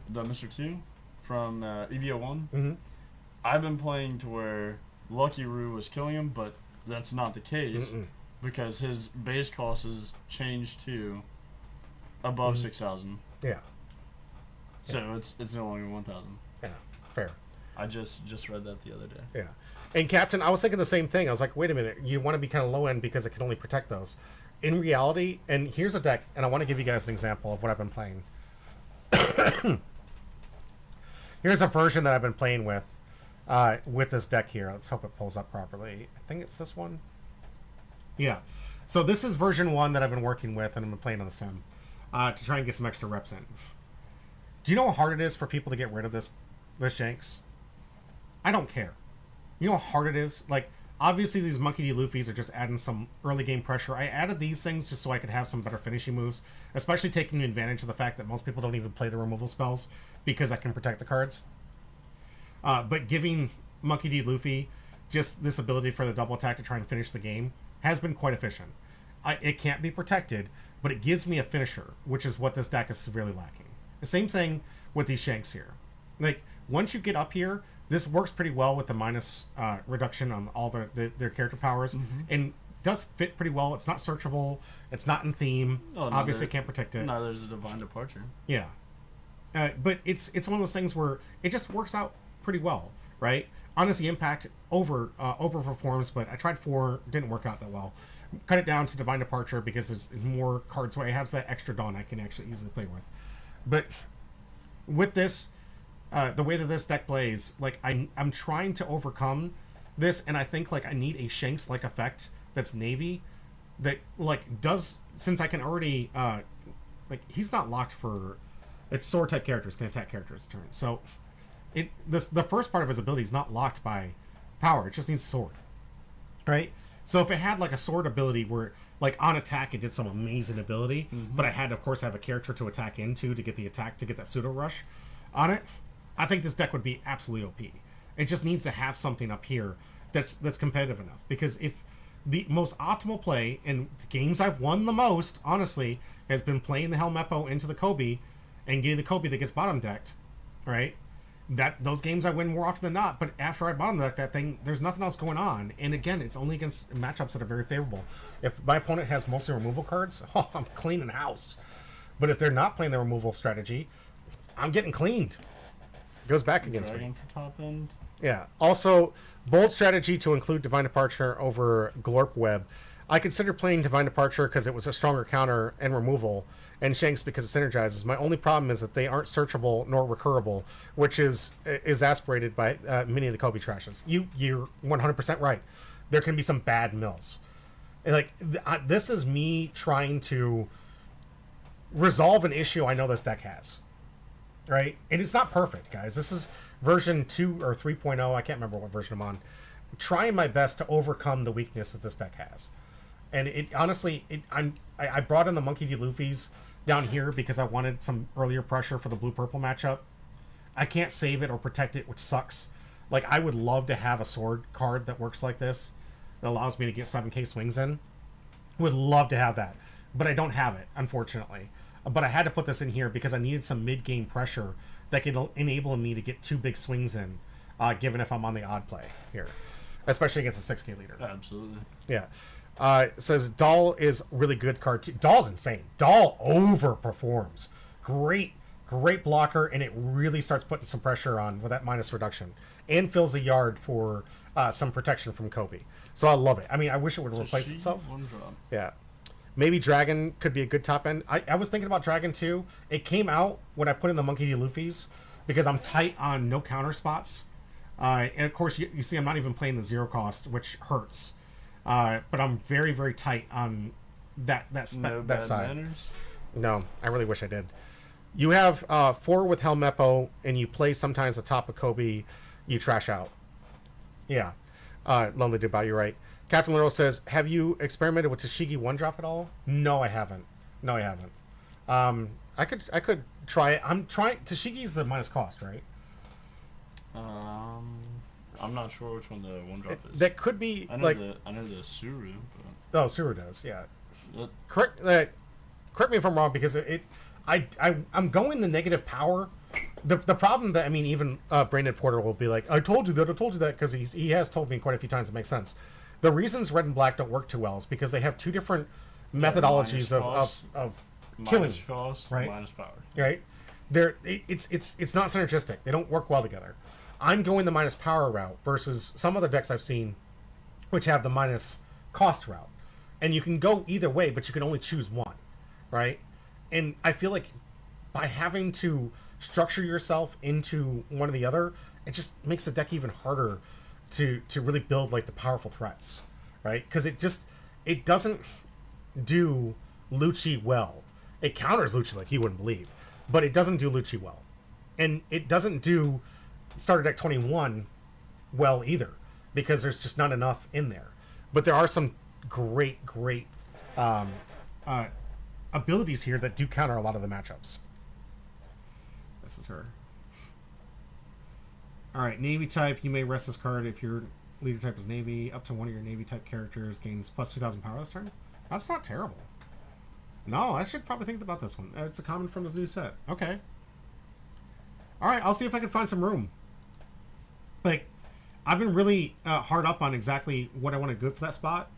2 from EVO1. Mm-hmm. I've been playing to where Lucky Roo was killing him, but that's not the case because his base cost has changed to above 6,000. Yeah. So it's no longer 1,000. Yeah, fair. I just read that the other day. Yeah. And Captain, I was thinking the same thing. I was like, wait a minute, you want to be kind of low end because it can only protect those. In reality, and here's a deck, and I want to give you guys an example of what I've been playing. Here's a version that I've been playing with this deck here. Let's hope it pulls up properly. I think it's this one. Yeah. So this is version 1 that I've been working with, and I've been playing on the sim to try and get some extra reps in. Do you know how hard it is for people to get rid of this Shanks? I don't care. You know how hard it is? Like, obviously these Monkey D. Luffy's are just adding some early game pressure. I added these things just so I could have some better finishing moves, especially taking advantage of the fact that most people don't even play the removal spells because I can protect the cards. But giving Monkey D. Luffy just this ability for the double attack to try and finish the game has been quite efficient. it can't be protected, but it gives me a finisher, which is what this deck is severely lacking. The same thing with these Shanks here. Like, once you get up here, this works pretty well with the minus reduction on all their character powers, and does fit pretty well. It's not searchable. It's not in theme. Obviously, can't protect it. No, there's a Divine Departure. Yeah. But it's one of those things where it just works out pretty well, right? Honestly, Impact overperforms, but I tried 4, didn't work out that well. Cut it down to Divine Departure because there's more cards where I have that extra Dawn I can actually easily play with. But with this, the way that this deck plays, like I'm trying to overcome this, and I think like I need a Shanks-like effect that's Navy that like does, since I can already like he's not locked for, it's sword type characters can attack characters turn. So the first part of his ability is not locked by power. It just needs sword, right? So if it had like a sword ability where like on attack it did some amazing ability, but I had to of course have a character to attack into to get the attack to get that pseudo rush on it, I think this deck would be absolutely OP. It just needs to have something up here that's competitive enough, because if the most optimal play in the games I've won the most, honestly, has been playing the Helmeppo into the Kobe and getting the Kobe that gets bottom decked, right? That those games I win more often than not, but after I bottom deck that thing, there's nothing else going on. And again, it's only against matchups that are very favorable. If my opponent has mostly removal cards, I'm cleaning house. But if they're not playing the removal strategy, I'm getting cleaned. It goes back against Dragon me. for top end. Yeah. Also, bold strategy to include Divine Departure over Glorp Web. I considered playing Divine Departure because it was a stronger counter and removal, and Shanks because it synergizes. My only problem is that they aren't searchable nor recurable, which is aspirated by many of the Kobe trashes. You're 100% right. There can be some bad mills. Like this is me trying to resolve an issue I know this deck has. Right? And it's not perfect, guys. This is version 2 or 3.0. I can't remember what version I'm on. Trying my best to overcome the weakness that this deck has. And it honestly, I brought in the Monkey D. Luffy's down here because I wanted some earlier pressure for the blue-purple matchup. I can't save it or protect it, which sucks. Like, I would love to have a sword card that works like this, that allows me to get 7k swings in. Would love to have that. But I don't have it, unfortunately. But I had to put this in here because I needed some mid-game pressure that could enable me to get 2 big swings in, given if I'm on the odd play here. Especially against a 6k leader. Absolutely. Yeah. It says Doll is really good card too. Doll's insane. Doll overperforms. Great blocker, and it really starts putting some pressure on with that minus reduction. And fills a yard for some protection from Kobe. So I love it. I mean, I wish it would replace itself. One drop. Yeah. Maybe Dragon could be a good top end. I was thinking about Dragon too. It came out when I put in the Monkey D. Luffy's because I'm tight on no counter spots. And of course, you see I'm not even playing the 0 cost, which hurts. But I'm very, very tight on that side. Manners? No, I really wish I did. You have 4 with Helmeppo, and you play sometimes the top of Kobe, you trash out. Yeah. Lonely Dubai, you're right. Captain Little says, have you experimented with Tashigi 1-drop at all? No, I haven't. I could try it. I'm trying. Tashigi's the minus cost, right? I'm not sure which one the 1-drop is. That could be I know the Suru. But... Oh, Suru does, yeah. That... Correct me if I'm wrong, because I'm going the negative power. The problem that, I mean, even Brandon Porter will be like, I told you that, because he has told me quite a few times. It makes sense. The reasons red and black don't work too well is because they have 2 different methodologies of killing, minus cost, right? Minus power, right? It's not synergistic. They don't work well together. I'm going the minus power route versus some other decks I've seen, which have the minus cost route, and you can go either way, but you can only choose one, right? And I feel like by having to structure yourself into one or the other, it just makes the deck even harder to really build like the powerful threats, right? Because it doesn't do Lucci well. It counters Lucci like he wouldn't believe, but it doesn't do Lucci well, and it doesn't do starter deck 21 well either, because there's just not enough in there. But there are some great abilities here that do counter a lot of the matchups. This is her. Alright, Navy type, you may rest this card if your leader type is Navy. Up to one of your Navy type characters gains plus 2,000 power this turn. That's not terrible. No, I should probably think about this one. It's a common from this new set. Okay. Alright, I'll see if I can find some room. Like, I've been really hard up on exactly what I want to go for that spot.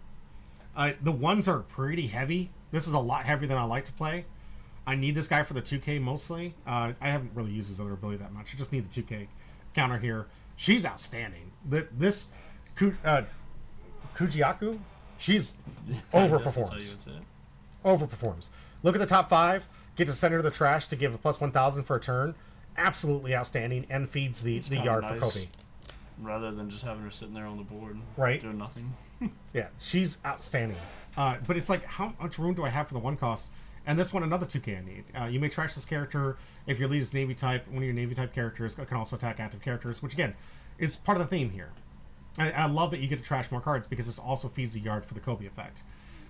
The ones are pretty heavy. This is a lot heavier than I like to play. I need this guy for the 2K mostly. I haven't really used his other ability that much. I just need the 2K counter here. She's outstanding. This Kujiaku, she's overperforms. Overperforms. Look at the top 5. Get to center of the trash to give a plus 1,000 for a turn. Absolutely outstanding, and feeds the yard for Kobe. Rather than just having her sitting there on the board, right, doing nothing. Yeah, she's outstanding. But it's like, how much room do I have for the 1 cost? And this one, another 2K I need. You may trash this character if your lead is Navy type. One of your Navy type characters can also attack active characters, which again is part of the theme here. I love that you get to trash more cards because this also feeds the yard for the Kobe effect.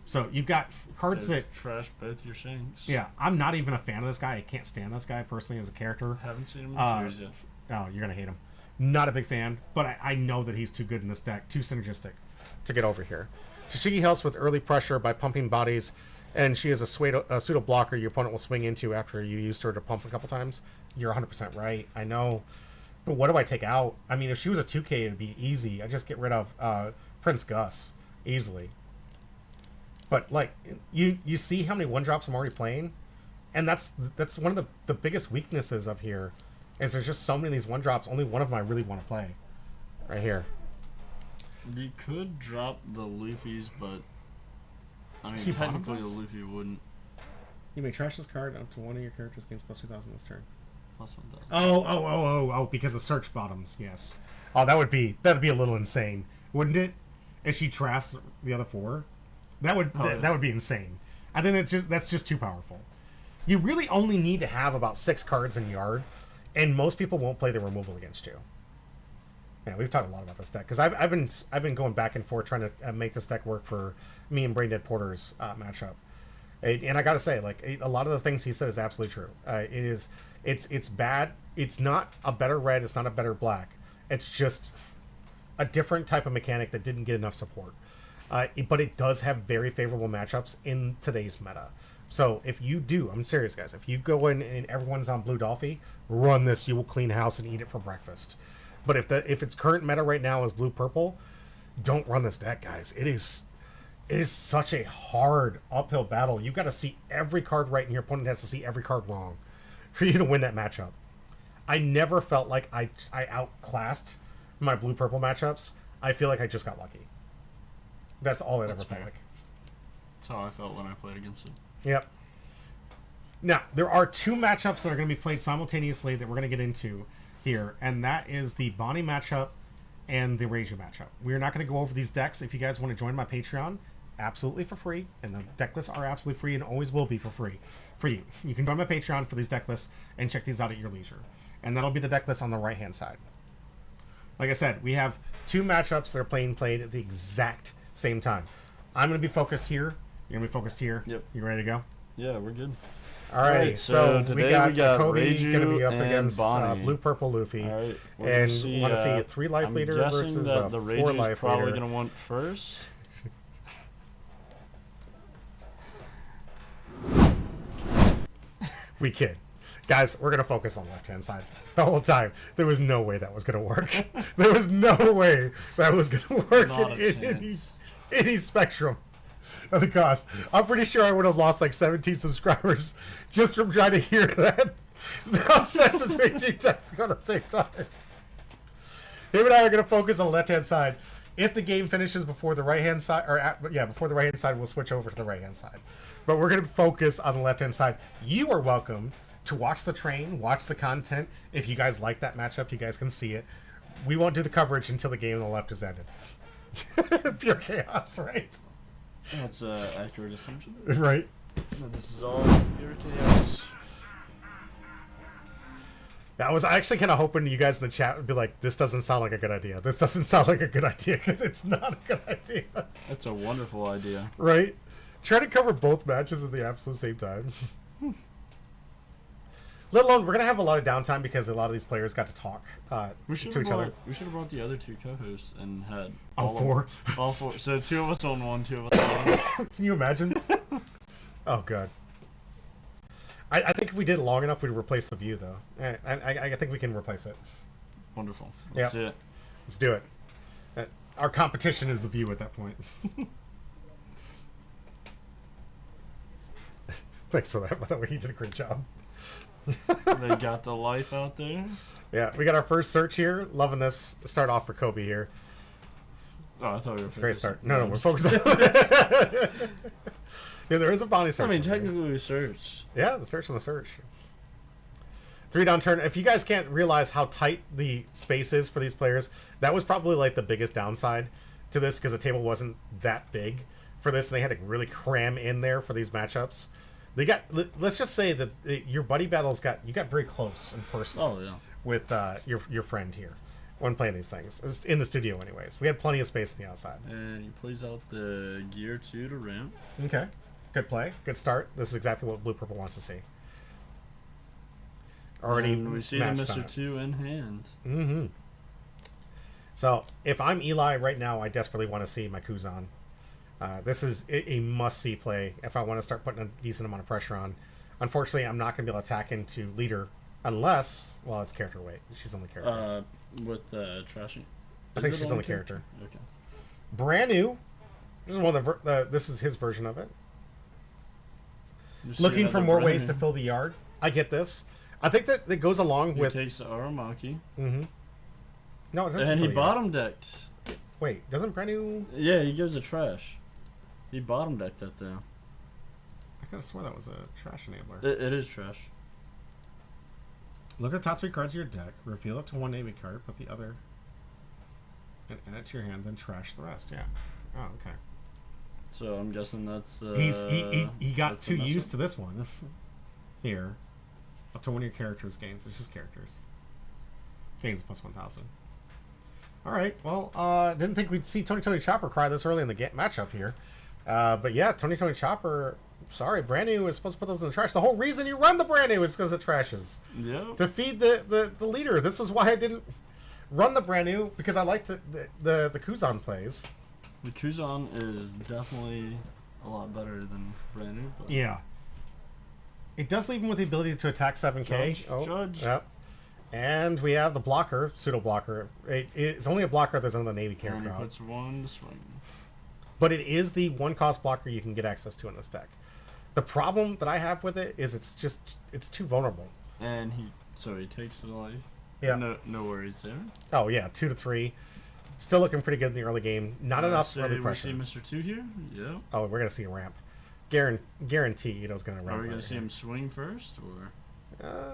So you've got cards that trash both your shanks. Yeah, I'm not even a fan of this guy. I can't stand this guy personally as a character. Haven't seen him in the series yet. Oh, you're gonna hate him. Not a big fan, but I know that he's too good in this deck, too synergistic to get over here. Tashigi helps with early pressure by pumping bodies, and she is a pseudo blocker your opponent will swing into after you used her to pump a couple times. You're 100% right. I know. But what do I take out? I mean, if she was a 2K, it'd be easy. I just get rid of Prince Gus easily. But like, you see how many 1-drops I'm already playing, and that's one of the biggest weaknesses of here, is there's just so many of these 1-drops. Only one of them I really want to play, right here. You could drop the Luffy's, but I mean, She technically the bottom Luffy wouldn't. You may trash this card up to one of your characters gains plus 2,000 this turn. Plus 1,000. Oh, because the search bottoms, yes. Oh, that'd be a little insane, wouldn't it? If she trashed the other 4, that would be insane. I think that's just too powerful. You really only need to have about 6 cards in yard, and most people won't play the removal against you. Yeah, we've talked a lot about this deck because I've been going back and forth trying to make this deck work for me and Braindead Porter's matchup, and I gotta say, like, a lot of the things he said is absolutely true. It's bad. It's not a better red. It's not a better black. It's just a different type of mechanic that didn't get enough support. But it does have very favorable matchups in today's meta. So if you do, I'm serious, guys. If you go in and everyone's on Blue Dolphy, run this. You will clean house and eat it for breakfast. But if its current meta right now is blue purple, don't run this deck, guys. It is such a hard uphill battle. You've got to see every card right, and your opponent has to see every card wrong for you to win that matchup. I never felt like I outclassed my blue purple matchups. I feel like I just got lucky. That's all it ever felt like. That's how I felt when I played against it. Yep. Now, there are 2 matchups that are going to be played simultaneously that we're going to get into here, and that is the Bonnie matchup and the Reiju matchup. We're not going to go over these decks. If you guys want to join my Patreon, absolutely for free, and the deck lists are absolutely free and always will be for free for you. You can join my Patreon for these deck lists and check these out at your leisure. And that'll be the deck list on the right-hand side. Like I said, we have 2 matchups that are played at the exact same time. I'm going to be focused here. You're going to be focused here. Yep. You ready to go? Yeah, we're good. Alright, so today we got Kobe Reiju going to be up and against Bonnie. Blue Purple Luffy. All right, And we want to see a 3 life I'm leader guessing versus that a the 4 Reiju's life probably leader. going to want first. We kid. Guys, we're going to focus on the left-hand side the whole time. There was no way that was going to work. There was no way that was going to work Not a in chance. any spectrum of the cost. I'm pretty sure I would have lost like 17 subscribers just from trying to hear that. Now senses me 2 times at the same time. Him and I are going to focus on the left-hand side. If the game finishes before the right-hand side, before the right-hand side, we'll switch over to the right-hand side. But we're going to focus on the left-hand side. You are welcome to watch the train, watch the content. If you guys like that matchup, you guys can see it. We won't do the coverage until the game on the left is ended. Pure chaos, right? That's an accurate assumption. Right. This is all pure chaos. I was actually kind of hoping you guys in the chat would be like, this doesn't sound like a good idea. This doesn't sound like a good idea, because it's not a good idea. That's a wonderful idea. Right? Try to cover both matches at the absolute same time. Let alone, we're going to have a lot of downtime because a lot of these players got to talk We should to have each other. brought the other 2 co-hosts and had All four. All 4. So 2 of us on 1, 2 of us on 1. Can you imagine? Oh, God. I think if we did it long enough, we'd replace the view, though. I think we can replace it. Wonderful. Let's do it. Let's do it. Our competition is the view at that point. Thanks for that. By the way, you did a great job. They got the life out there. Yeah, we got our first search here. Loving this. Start off for Kobe here. Oh, I thought we were It's a great start. No, we're focused on Yeah, there is a bounty search. I mean, technically we searched. Yeah, the search and the search. 3 down turn. If you guys can't realize how tight the space is for these players, that was probably like the biggest downside to this because the table wasn't that big for this. And they had to really cram in there for these matchups. They got. Let's just say that your buddy battles you got very close and personal. Oh yeah. With your friend here when playing these things in the studio, anyways. We had plenty of space on the outside. And he plays out the gear 2 to ramp. Okay, good play, good start. This is exactly what Blue Purple wants to see. Already, and we see the matched on Mr. it. 2 in hand. Mm-hmm. So if I'm Eli right now, I desperately want to see my Kuzan. This is a must-see play if I want to start putting a decent amount of pressure on. Unfortunately, I'm not going to be able to attack into leader unless, well, it's character weight. She's only character. With trashing. I think she's only character. Okay. Brand new. This is one of this is his version of it. You see Looking for another more brand ways to new. fill the yard. I get this. I think that it goes along He with. takes the Aramaki. Mm-hmm. No, it doesn't. And he fill the yard. bottom decked. Wait, doesn't brand new? Yeah, he goes to trash. He bottom decked that though. I could have swore that was a trash enabler. It is trash. Look at the top 3 cards of your deck. Reveal up to 1 Navy card. Put the other. And add it to your hand. Then trash the rest. Yeah. Oh, okay. So I'm guessing that's. He got that's too a mess used up. to this one. Here. Up to 1 of your characters gains. It's just characters. Gains plus 1,000. Alright, well, didn't think we'd see Tony Chopper cry this early in the matchup here. But yeah, Tony Chopper, sorry, brand new is supposed to put those in the trash. The whole reason you run the brand new is because it trashes. Yeah. To feed the leader. This was why I didn't run the brand new, because I liked the Kuzan plays. The Kuzan is definitely a lot better than brand new. But Yeah. It does leave him with the ability to attack 7k. Judge. Yep. And we have the blocker, pseudo blocker. It's only a blocker if there's another Navy And character he out. puts 1 to swing. But it is the 1-cost blocker you can get access to in this deck. The problem that I have with it is it's too vulnerable. And he takes the life. Yeah. No worries there. Oh yeah, 2 to 3. Still looking pretty good in the early game. Not enough for the We pressure. see Mr. 2 here. Yeah. Oh, we're gonna see a ramp. Guaranteed, it's gonna ramp. Are we gonna right see here. him swing first, or?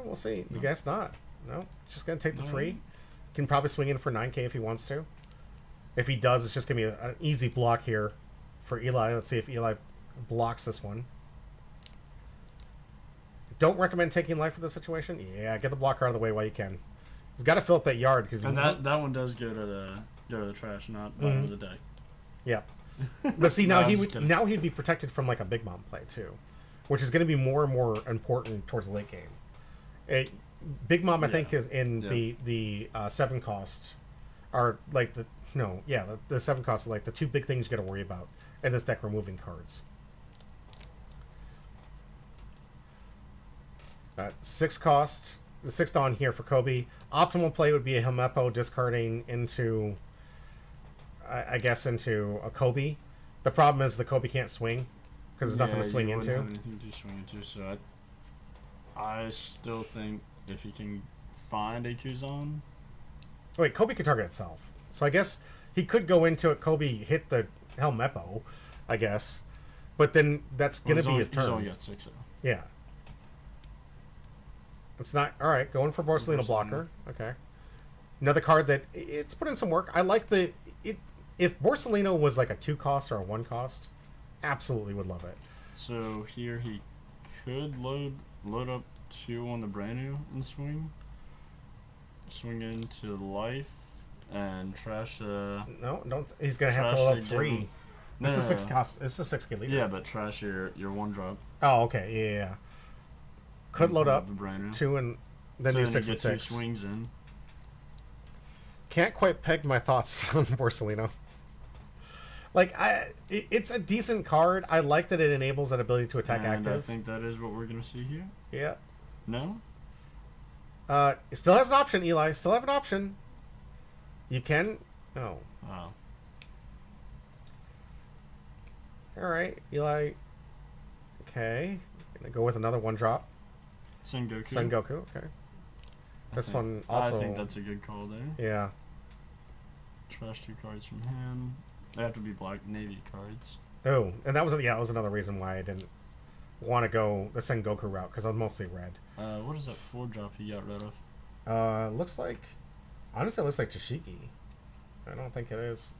We'll see. You guess not. No, just gonna take the No. 3. Can probably swing in for 9k if he wants to. If he does, it's just gonna be an easy block here for Eli. Let's see if Eli blocks this one. Don't recommend taking life for this situation. Yeah, get the blocker out of the way while you can. He's got to fill up that yard because. And that one does go to the trash, not bottom of the deck. Yeah, but see now No, I'm he just would kidding. now he'd be protected from like a big mom play too, which is going to be more and more important towards the late game. Big mom, I think, is in the 7 cost, are like the 7 cost are like the 2 big things you got to worry about in this deck. Removing cards. 6 cost, the 6 on here for Kobe. Optimal play would be a Helmeppo discarding into, I guess, into a Kobe. The problem is the Kobe can't swing because there's nothing to swing you into. wouldn't have anything to swing into, so I still think if he can find a Kuzan, Wait, Kobe could target itself, so I guess he could go into it. Kobe hit the Helmeppo, I guess, but then that's gonna be his turn. He's only got 6 of them. Yeah. It's not all right. Going for Borsellino blocker. Okay. Another card that it's put in some work. I like the it. If Borsellino was like a 2 cost or a 1 cost, absolutely would love it. So here he could load up 2 on the brand new and swing into life and trash the. No, don't. He's gonna have to Trash load up to 3. give him- It's a No, 6 no, no. cost. It's a 6k leader. Yeah, but trash your 1 drop. Oh, okay. Yeah. Could load up The brainer. 2 and then So do then 6 you and get 6. 2 swings in. Can't quite peg my thoughts on Borsellino. Like, it's a decent card. I like that it enables that ability to attack And I active. think that is what we're gonna see here. Yeah. No? It still has an option, Eli. Still have an option. You can... Oh. Wow. Alright, Eli. Okay. Gonna go with another 1-drop. Sengoku. Sengoku, okay. This one also... I think that's a good call there. Yeah. Trash 2 cards from him. They have to be black navy cards. Oh, and that was another reason why I didn't want to go the Sengoku route, because I'm mostly red. What is that 4-drop he got rid of? Looks like... Honestly, it looks like Tashiki. I don't think it is.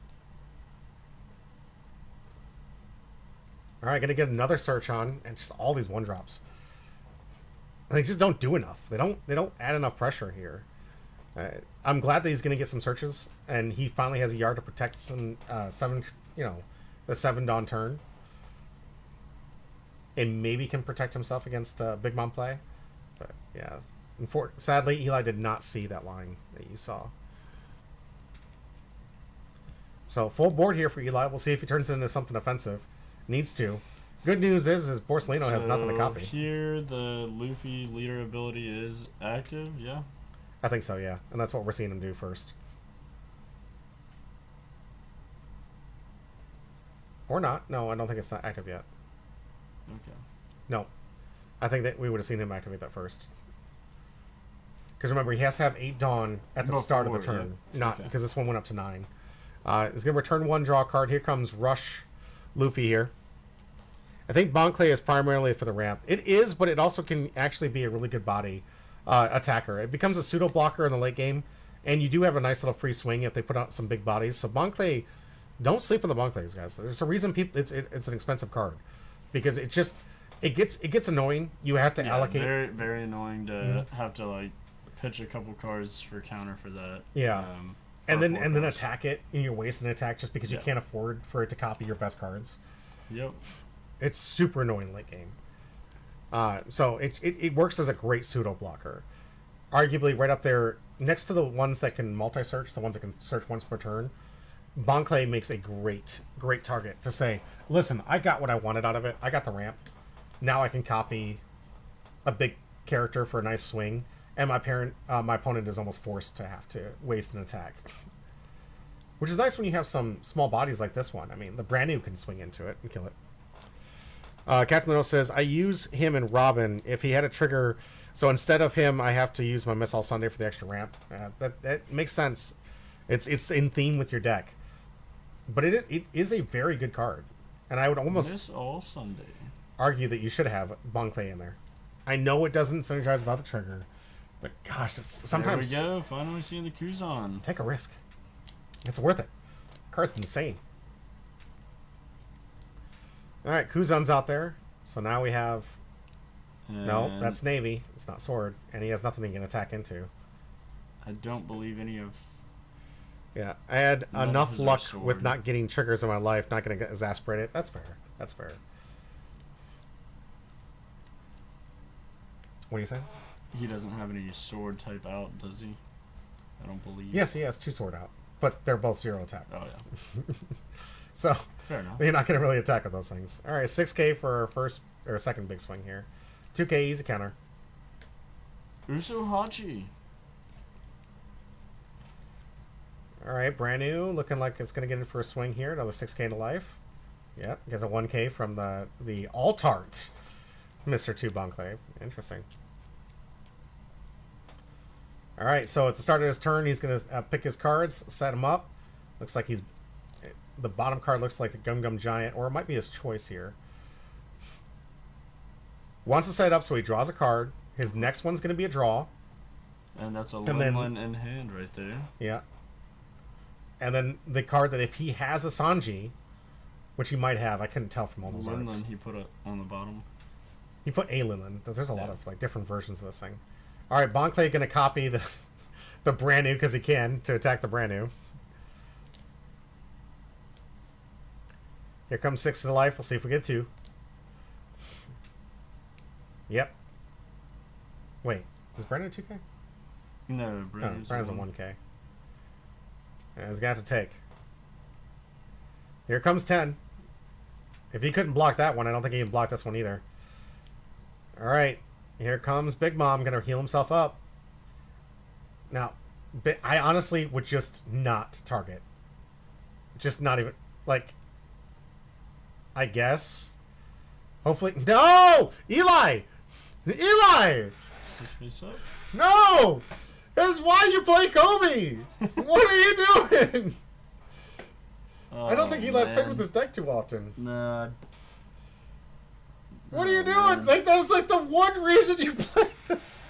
Alright, gonna get another search on, and just all these 1-drops. They just don't do enough. They don't add enough pressure here. I'm glad that he's gonna get some searches, and he finally has a yard to protect some 7, the 7 Dawn turn. And maybe can protect himself against Big Mom play. But yeah, sadly, Eli did not see that line that you saw. So full board here for Eli. We'll see if he turns it into something offensive. Needs to. Good news is Borsellino has nothing to copy. Here, the Luffy leader ability is active, yeah? I think so, yeah. And that's what we're seeing him do first. Or not. No, I don't think it's not active yet. Okay. No. I think that we would have seen him activate that first. Because remember, he has to have 8 Dawn at the start of the turn. Yeah. Not Okay. because this one went up to 9. He's going to return 1 draw card. Here comes Rush Luffy here. I think Bonclay is primarily for the ramp. It is, but it also can actually be a really good body attacker. It becomes a pseudo blocker in the late game, and you do have a nice little free swing if they put out some big bodies. So Bonclay, don't sleep on the Bonclays, guys. There's a reason it's an expensive card, because it gets annoying. You have to allocate. Very very annoying to have to like pitch a couple cards for counter for that. Yeah. And then cards. attack it, and you're wasting an attack just because you can't afford for it to copy your best cards. Yep. It's super annoying late game. So it works as a great pseudo blocker. Arguably right up there next to the ones that can multi-search, the ones that can search once per turn. Bonclay makes a great target to say, listen, I got what I wanted out of it. I got the ramp. Now I can copy a big character for a nice swing, and my opponent is almost forced to have to waste an attack. Which is nice when you have some small bodies like this one. I mean, the brand new can swing into it and kill it. Captain Lino says, I use him and Robin if he had a trigger, so instead of him, I have to use my Miss All Sunday for the extra ramp. That makes sense. It's in theme with your deck. But it is a very good card. And I would almost Miss All Sunday. argue that you should have Bonclay in there. I know it doesn't synergize without the trigger, but gosh, sometimes... There we go, finally seeing the Kuzan. Take a risk. It's worth it. Card's insane. Alright, Kuzan's out there. So now we have... No, that's Navy. It's not Sword. And he has nothing he can attack into. I don't believe any of... Yeah, I had None enough of his are luck Sword. with not getting triggers in my life, not going to get exasperated. That's fair. That's fair. What are you saying? He doesn't have any sword type out, does he? I don't believe. Yes, he has 2 sword out. But they're both 0 attack. Oh, yeah. So... Fair enough. You're not going to really attack with those things. All right, 6K for our first or second big swing here. 2K easy counter. Uso Hachi. All right, brand new, looking like it's going to get in for a swing here. Another 6K to life. Yep, gets a 1K from the Altart, Mr. 2 Bonclave. Interesting. All right, so at the start of his turn, he's going to pick his cards, set them up. Looks like he's... The bottom card looks like the Gum Gum Giant, or it might be his choice here. Wants to set it up so he draws a card. His next one's going to be a draw. And that's a And then- Linlin in hand right there. Yeah. And then the card that if he has a Sanji, which he might have, I couldn't tell from all those arts. Linlin he put it on the bottom. He put a Linlin. There's a lot of like different versions of this thing. All right, Bonclay going to copy the brand new because he can to attack the brand new. Here comes 6 to the life. We'll see if we get 2. Yep. Wait, is Brandon 2K? No, No, Brandon's Brandon's a 1K. Yeah, he's got to take. Here comes 10. If he couldn't block that one, I don't think he can block this one either. All right, here comes Big Mom, gonna heal himself up. Now, I honestly would just not target. Just not even, like, I guess. Hopefully, no! Eli! Eli! No! That's why you play Kobe! What are you doing? Oh, I don't think Eli's man. played with this deck too often. Nah. What are you doing? Man. Like, that was like the one reason you played this.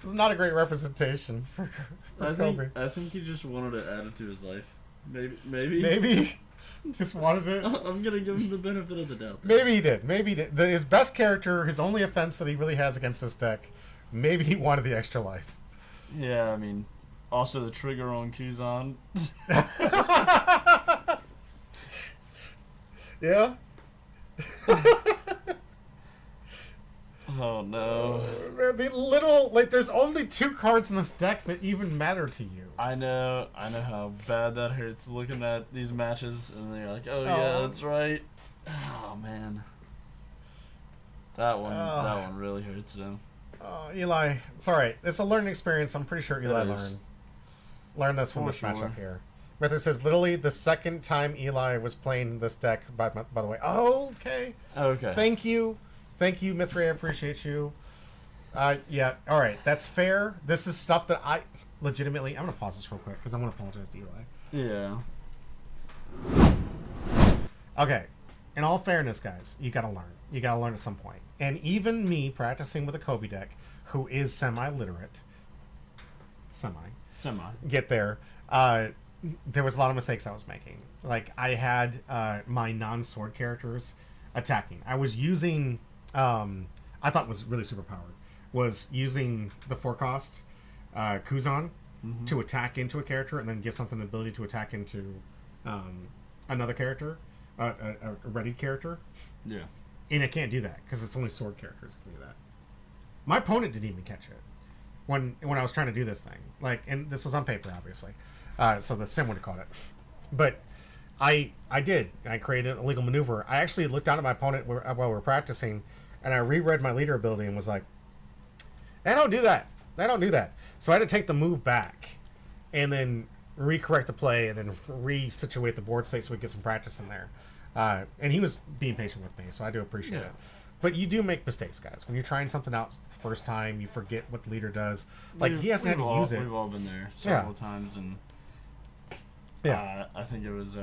This is not a great representation for Kobe. I think he just wanted to add it to his life. Maybe. Maybe just wanted it. I'm gonna give him the benefit of the doubt. Maybe he did. Maybe he did. His best character, his only offense that he really has against this deck, maybe he wanted the extra life. Yeah, I mean, also the trigger on Kuzan. Yeah? Oh no. Man, the little, like, there's only 2 cards in this deck that even matter to you. I know how bad that hurts looking at these matches, and then you're like, oh yeah, that's right. Oh man, that one really hurts him. Eli, it's all right. It's a learning experience. I'm pretty sure Eli learned this from For this sure. matchup here. Method says literally the second time Eli was playing this deck. By the way, okay. Thank you, Mithray. I appreciate you. Yeah, all right, that's fair. This is stuff that I legitimately. I'm gonna pause this real quick because I want to apologize to Eli. Yeah. Okay, in all fairness, guys, you gotta learn. You gotta learn at some point. And even me practicing with a Kobe deck, who is semi-literate, get there. There was a lot of mistakes I was making. Like, I had my non-sword characters attacking. I was using, I thought was really super powered, was using the 4-cost Kuzan to attack into a character and then give something the ability to attack into another character, a ready character. Yeah. And it can't do that because it's only sword characters that can do that. My opponent didn't even catch it when I was trying to do this thing. Like, and this was on paper, obviously. So the sim would have caught it. But I did. I created an illegal maneuver. I actually looked down at my opponent while we were practicing, and I reread my leader ability and was like, I don't do that. I don't do that. So I had to take the move back and then recorrect the play and then resituate the board state so we get some practice in there. And he was being patient with me, so I do appreciate it. But you do make mistakes, guys. When you're trying something out the first time, you forget what the leader does. Like, he hasn't had to use it. We've all been there several times, and I think it was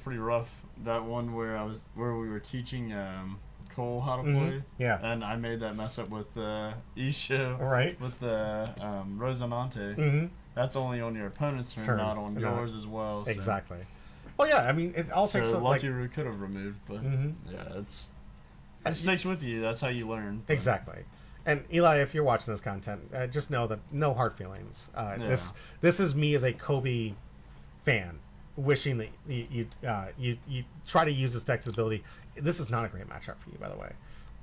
pretty rough. That one where we were teaching Cole how to play. Yeah. And I made that mess up with Isha. Right. With the Rosanante. Mm-hmm. That's only on your opponent's turn, not on yours as well. So. Exactly. Well, yeah, I mean, it all takes... Lucky Root could have removed, but yeah, it sticks with you. That's how you learn. But. Exactly. And Eli, if you're watching this content, just know that no hard feelings. This is me as a Kobe fan, wishing that you try to use this deck to the ability. This is not a great matchup for you, by the way.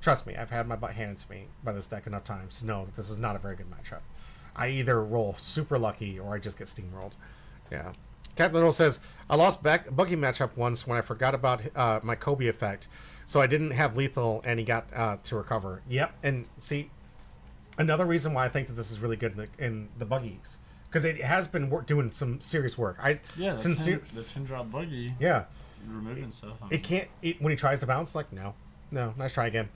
Trust me, I've had my butt handed to me by this deck enough times to know that this is not a very good matchup. I either roll super lucky or I just get steamrolled. Yeah. Captain Little says, I lost buggy matchup once when I forgot about my Kobe effect, so I didn't have lethal and he got to recover. Yep, and see, another reason why I think that this is really good in the buggies, because it has been doing some serious work. The 10-drop buggy. Yeah. Removing stuff. It can't, when he tries to bounce, like, no, nice, try again.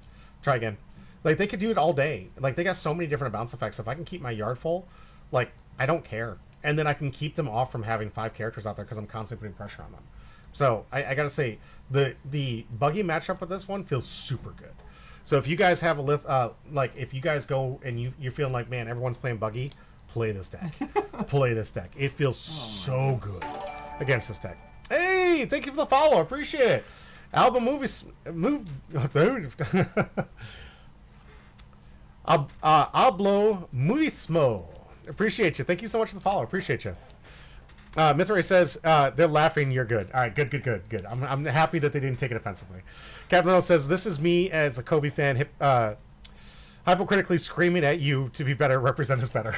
Like, they could do it all day. Like, they got so many different bounce effects. If I can keep my yard full, like, I don't care. And then I can keep them off from having 5 characters out there because I'm constantly putting pressure on them. So I gotta say, the buggy matchup with this one feels super good. So if you guys have if you guys go and you're feeling like, man, everyone's playing buggy, play this deck. Play this deck. It feels so good against this deck. Hey, thank you for the follow. Appreciate it. Album movies move. Hablo muismo. Appreciate you. Thank you so much for the follow. Appreciate you. Mithray says they're laughing. You're good. All right, good. I'm happy that they didn't take it offensively. Captain Little says this is me as a Kobe fan, hypocritically screaming at you to be better, represent us better.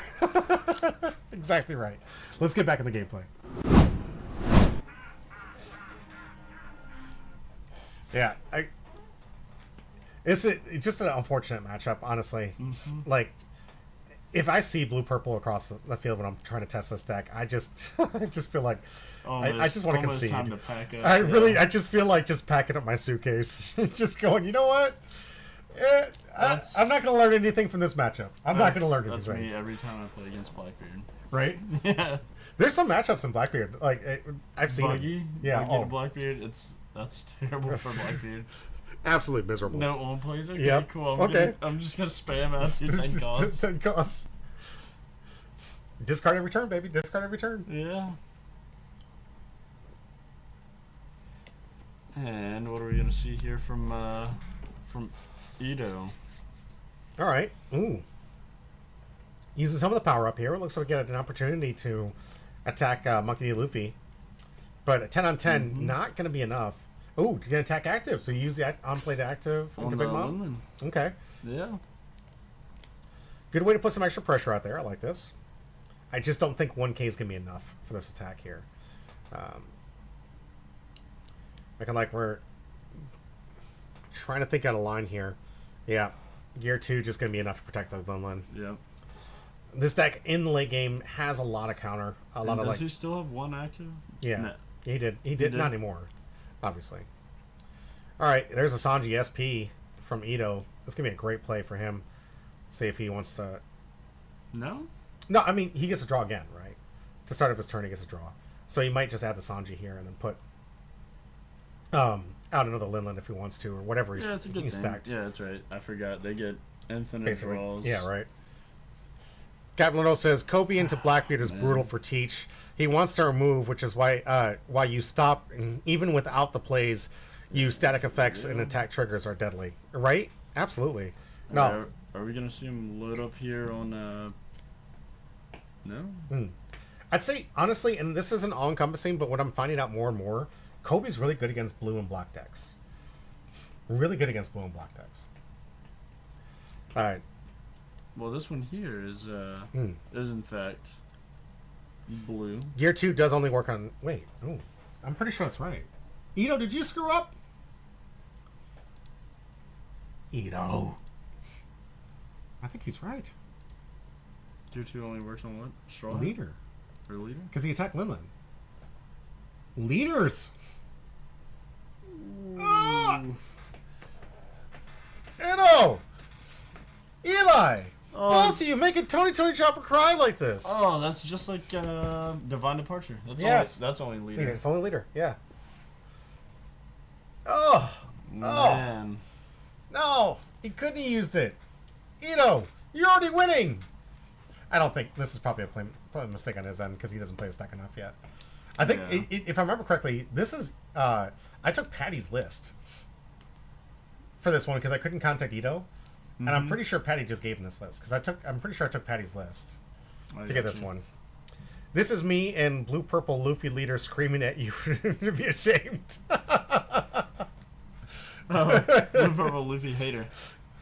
Exactly right. Let's get back in the gameplay. Yeah, it's just an unfortunate matchup, honestly. Mm-hmm. Like, if I see blue purple across the field when I'm trying to test this deck, I just feel like I just want to concede. Time to pack up, I just feel like just packing up my suitcase, just going. You know what? I'm not going to learn anything from this matchup. I'm not going to learn anything. That's me every time I play against Blackbeard. Right? Yeah. There's some matchups in Blackbeard. Like I've seen. Buggy. Yeah. Buggy to Blackbeard. That's terrible for Blackbeard. Absolutely miserable. No one plays. Okay, yep. cool. I'm just gonna spam out your 10 costs. 10 costs. Discard every turn, baby. Discard every turn. Yeah. And what are we gonna see here from Ito? All right. Ooh. Uses some of the power up here. It looks like we get an opportunity to attack Monkey D. Luffy. But a 10 on 10, not going to be enough. Ooh, you're going to attack active. So you use the on-play to active into Big Mom? Okay. Yeah. Good way to put some extra pressure out there. I like this. I just don't think 1K is going to be enough for this attack here. Looking like we're trying to think out a line here. Yeah. Gear 2 just going to be enough to protect the Glenlyn. Yep. This deck in the late game has a lot of counter. Does he still have 1 active? Yeah. No. He did. Not anymore, obviously. All right. There's a Sanji SP from Ito. This going to be a great play for him. See if he wants to... No? No, I mean, he gets a draw again, right? To start off his turn, he gets a draw. So he might just add the Sanji here and then put out another Linland if he wants to, or whatever he's, that's a good thing. Stacked. Yeah, that's right. I forgot. They get infinite Basically. draws. Yeah, right. Captain Little says Kobe into Blackbeard is brutal for Teach. He wants to remove, which is why you stop, and even without the plays, you static effects and attack triggers are deadly. Right? Absolutely. No. Are we gonna see him load up here on? No. I'd say honestly, and this isn't all encompassing, but what I'm finding out more and more, Kobe's really good against blue and black decks. Really good against blue and black decks. All right. Well, this one here is in fact blue. Gear 2 does only work on... Wait. Oh. I'm pretty sure that's right. Ito, did you screw up? Ito. I think he's right. Gear 2 only works on what? Straw? Leader. Or leader? Because he attacked Linland. Leaders! Ah! Ito! Eli! Both of you making Tony Chopper cry like this. Oh, that's just like Divine Departure. That's only leader. It's only leader, yeah. Oh! Man. No! He couldn't have used it. Ito, you're already winning! I don't think this is probably a mistake on his end because he doesn't play his deck enough yet. I think, if I remember correctly, this is... I took Patty's list for this one because I couldn't contact Ito. And I'm pretty sure Patty just gave him this list because I'm pretty sure I took Patty's list to get this one. This is me and blue purple Luffy leader screaming at you to be ashamed. Blue purple Luffy hater.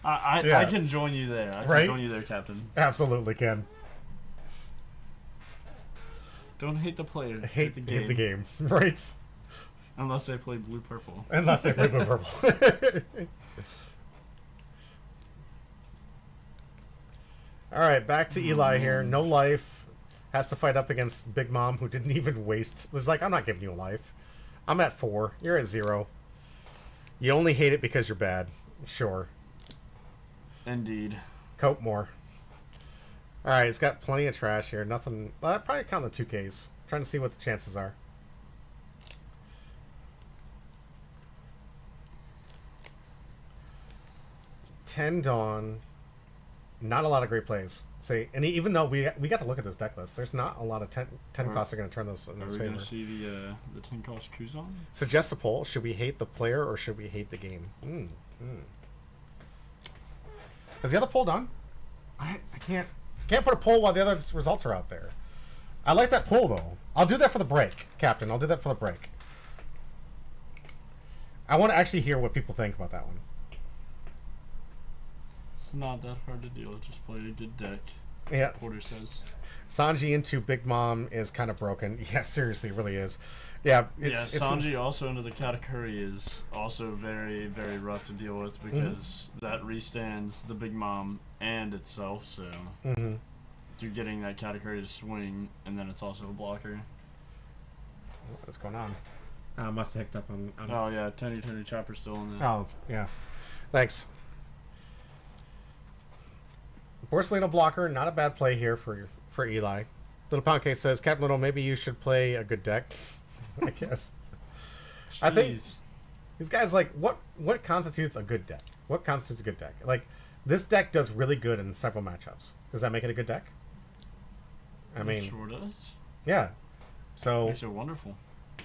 I can join you there. I can join you there, Captain. Absolutely can. Don't hate the player. Hate the game. Right. Unless they play blue purple. Unless they play blue purple. All right, back to Eli here. No life. Has to fight up against Big Mom, who didn't even waste. It's like, I'm not giving you a life. I'm at 4. You're at 0. You only hate it because you're bad. Sure. Indeed. Cope more. All right, it's got plenty of trash here. Nothing. Well, I'd probably count the 2Ks. Trying to see what the chances are. $10 Dawn. Not a lot of great plays. See, and even though we got to look at this deck list, there's not a lot of 10 costs are going to turn this in his favor. Are we going to see the 10 cost Kuzan? Suggest a poll. Should we hate the player or should we hate the game? Is the other poll done? I can't put a poll while the other results are out there. I like that pull, though. I'll do that for the break, Captain. I'll do that for the break. I want to actually hear what people think about that one. It's not that hard to deal with. Just play a good deck. Yeah. Porter says. Sanji into Big Mom is kind of broken. Yeah, seriously, it really is. Yeah, Sanji also into the Katakuri is also very, very rough to deal with because that restands the Big Mom and itself, so you're getting that Katakuri to swing, and then it's also a blocker. What's going on? Must have hicked up on... Oh, yeah, Tony Chopper's still in there. Oh, yeah. Thanks. Borsalino blocker, not a bad play here for Eli. Little Pound Cake says, Captain Little, maybe you should play a good deck. I guess. I think these guys, like, what constitutes a good deck? What constitutes a good deck? Like, this deck does really good in several matchups. Does that make it a good deck? I mean, it sure does. Yeah. So makes it wonderful.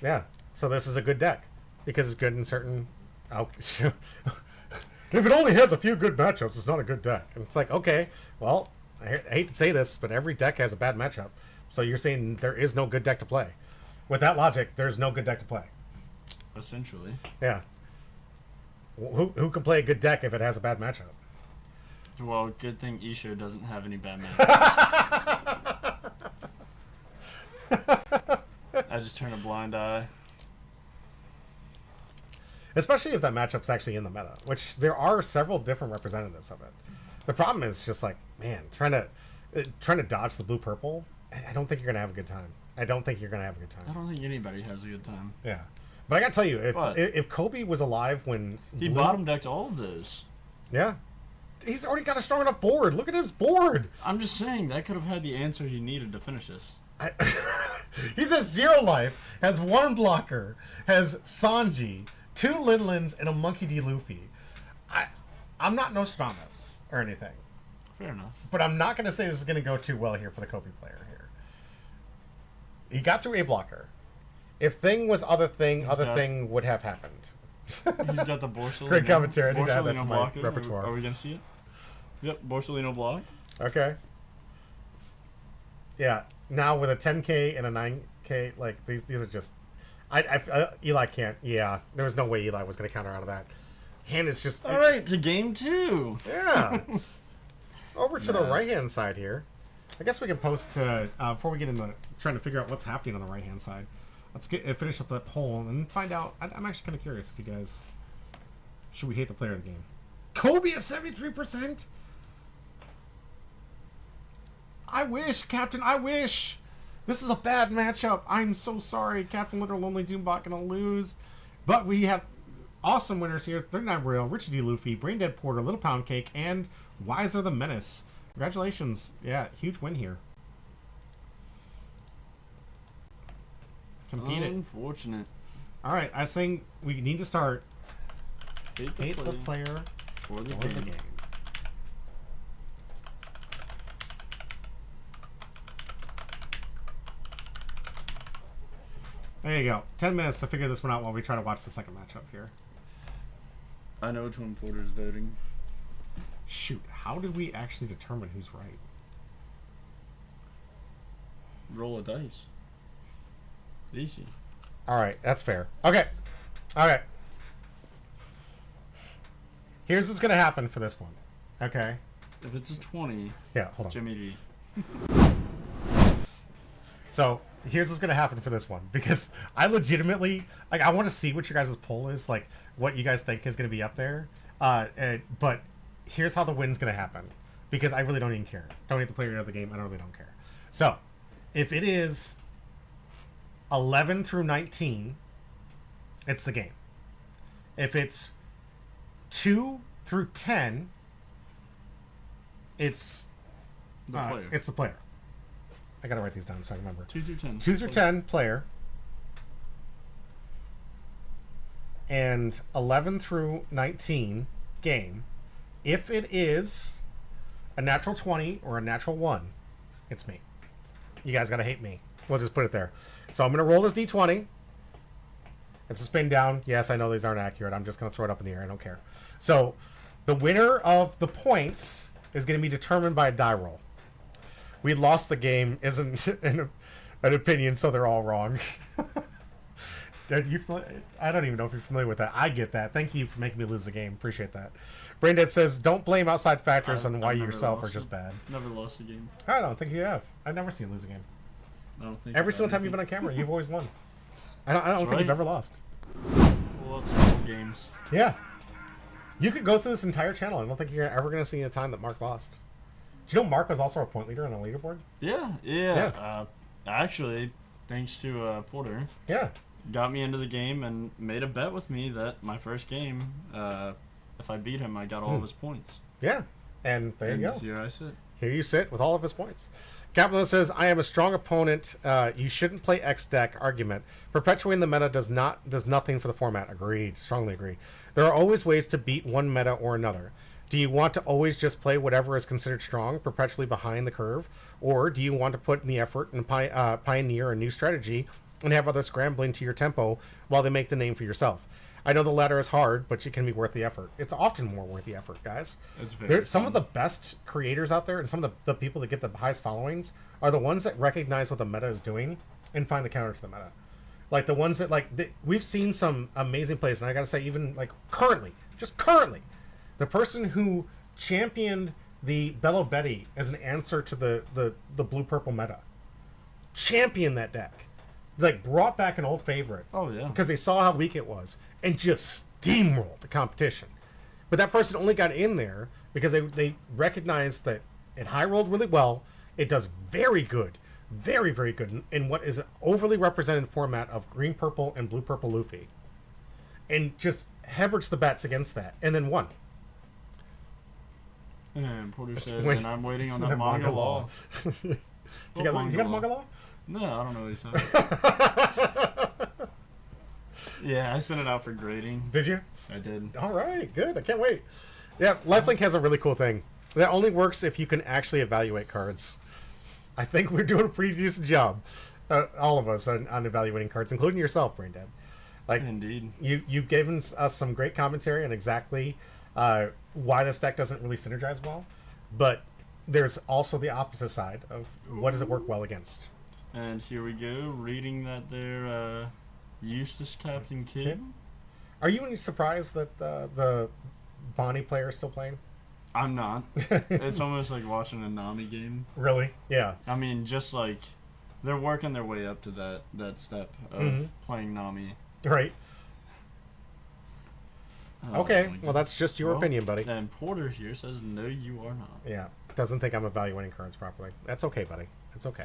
Yeah. So this is a good deck because it's good in certain. If it only has a few good matchups, it's not a good deck. And it's like, okay, well, I hate to say this, but every deck has a bad matchup. So you're saying there is no good deck to play. With that logic, there's no good deck to play. Essentially. Yeah. Who can play a good deck if it has a bad matchup? Well, good thing Isho doesn't have any bad matchups. I just turn a blind eye. Especially if that matchup's actually in the meta, which there are several different representatives of it. The problem is just like, man, trying to dodge the blue-purple, I don't think you're going to have a good time. I don't think you're going to have a good time. I don't think anybody has a good time. Yeah. But I got to tell you, if Kobe was alive when... He bottom decked all of those. Yeah. He's already got a strong enough board. Look at his board. I'm just saying, that could have had the answer he needed to finish this. He's at 0 life, has 1 blocker, has Sanji, 2 Linlins, and a Monkey D. Luffy. I'm not Nostradamus or anything. Fair enough. But I'm not going to say this is going to go too well here for the Kobe player here. He got through a blocker. If thing was other thing would have happened. He's got the Borsalino. Great commentary. I need to add that to my blocker. repertoire. Are we going to see it? Yep, Borsalino block. Okay. Yeah. Now with a 10K and a 9K, like these are just... Eli can't. Yeah. There was no way Eli was going to counter out of that. Hand is just... All right, to game 2. Yeah. Over to the right-hand side here. I guess we can post before we get into trying to figure out what's happening on the right-hand side. Let's finish up that poll and find out. I'm actually kind of curious if you guys... Should we hate the player of the game? Kobe at 73%? I wish, Captain, I wish. This is a bad matchup. I'm so sorry. Captain Literal Lonely Doombot gonna lose. But we have awesome winners here. 39 Real, Richard D. Luffy, Braindead Porter, Little Pound Cake, and Wiser the Menace. Congratulations. Yeah, huge win here. Compete it. Unfortunate. Alright, I think we need to start. Hate the player for the game. There you go. 10 minutes to figure this one out while we try to watch the second matchup here. I know which one Porter's voting. Shoot, how did we actually determine who's right? Roll a dice. Easy. Alright, that's fair. Okay. Okay. Here's what's going to happen for this one. Okay? If it's a 20, yeah, hold on. Jimmy D. So, here's what's going to happen for this one. Because I legitimately, like, I want to see what your guys' poll is. Like, what you guys think is going to be up there. But here's how the win's going to happen. Because I really don't even care. Don't hate the player of the game. I really don't care. So, if it is 11 through 19, it's the game. If it's 2 through 10, it's the player. It's the player. I gotta write these down so I remember. 2 through 10. 2 through 10, player. And 11 through 19, game. If it is a natural 20 or a natural 1, it's me. You guys gotta hate me. We'll just put it there. So I'm gonna roll this d20. It's a spin down. Yes, I know these aren't accurate. I'm just gonna throw it up in the air. I don't care. So the winner of the points is gonna be determined by a die roll. We lost the game. an opinion, so they're all wrong. I don't even know if you're familiar with that. I get that. Thank you for making me lose the game. Appreciate that. Braindead says, don't blame outside factors on why you yourself are just bad. Never lost a game. I don't think you have. I've never seen you lose a game. I don't think Every single time you've been on camera, you've always won. I don't think you've ever lost. Pull up some old games. Yeah. You could go through this entire channel. I don't think you're ever going to see a time that Mark lost. Do you know Mark was also a point leader on a leaderboard? Yeah. Actually, thanks to Porter. Yeah. Got me into the game and made a bet with me that my first game, if I beat him, I got all of his points. Yeah. And there you go. Here I sit. Here you sit with all of his points. Captain says, I am a strong opponent. You shouldn't play X deck argument. Perpetuating the meta does nothing for the format. Agreed. Strongly agree. There are always ways to beat one meta or another. Do you want to always just play whatever is considered strong, perpetually behind the curve? Or do you want to put in the effort and pioneer a new strategy and have others scrambling to your tempo while they make the name for yourself? I know the latter is hard, but it can be worth the effort. It's often more worth the effort, guys. Some of the best creators out there and some of the people that get the highest followings are the ones that recognize what the meta is doing and find the counter to the meta. Like the ones that we've seen some amazing plays, and I gotta say, even like currently, the person who championed the Bello Betty as an answer to the blue purple meta, championed that deck, like brought back an old favorite. Oh yeah, because they saw how weak it was and just steamrolled the competition. But that person only got in there because they recognized that it high rolled really well. It does very good, very, very good in what is an overly represented format of green purple and blue purple Luffy, and just leveraged the bets against that and then won. And Porter says, and I'm waiting on that manga law. You got a manga law? No, I don't know what he said. Yeah, I sent it out for grading. Did you? I did. All right, good. I can't wait. Yeah, Lifelink has a really cool thing that only works if you can actually evaluate cards. I think we're doing a pretty decent job, all of us, on evaluating cards, including yourself, Braindead. Like, indeed, you've given us some great commentary on exactly why this deck doesn't really synergize well, but there's also the opposite side of what does it work well against. And here we go, reading that they're Eustace Captain Kid. Are you any surprised that the Bonnie player is still playing? I'm not. It's almost like watching a Nami game. Really? Yeah. I mean, just like they're working their way up to that step of playing Nami. Right. Okay, well that's just your opinion, buddy. And Porter here says, no, you are not. Yeah, doesn't think I'm evaluating cards properly. That's okay, buddy. That's okay.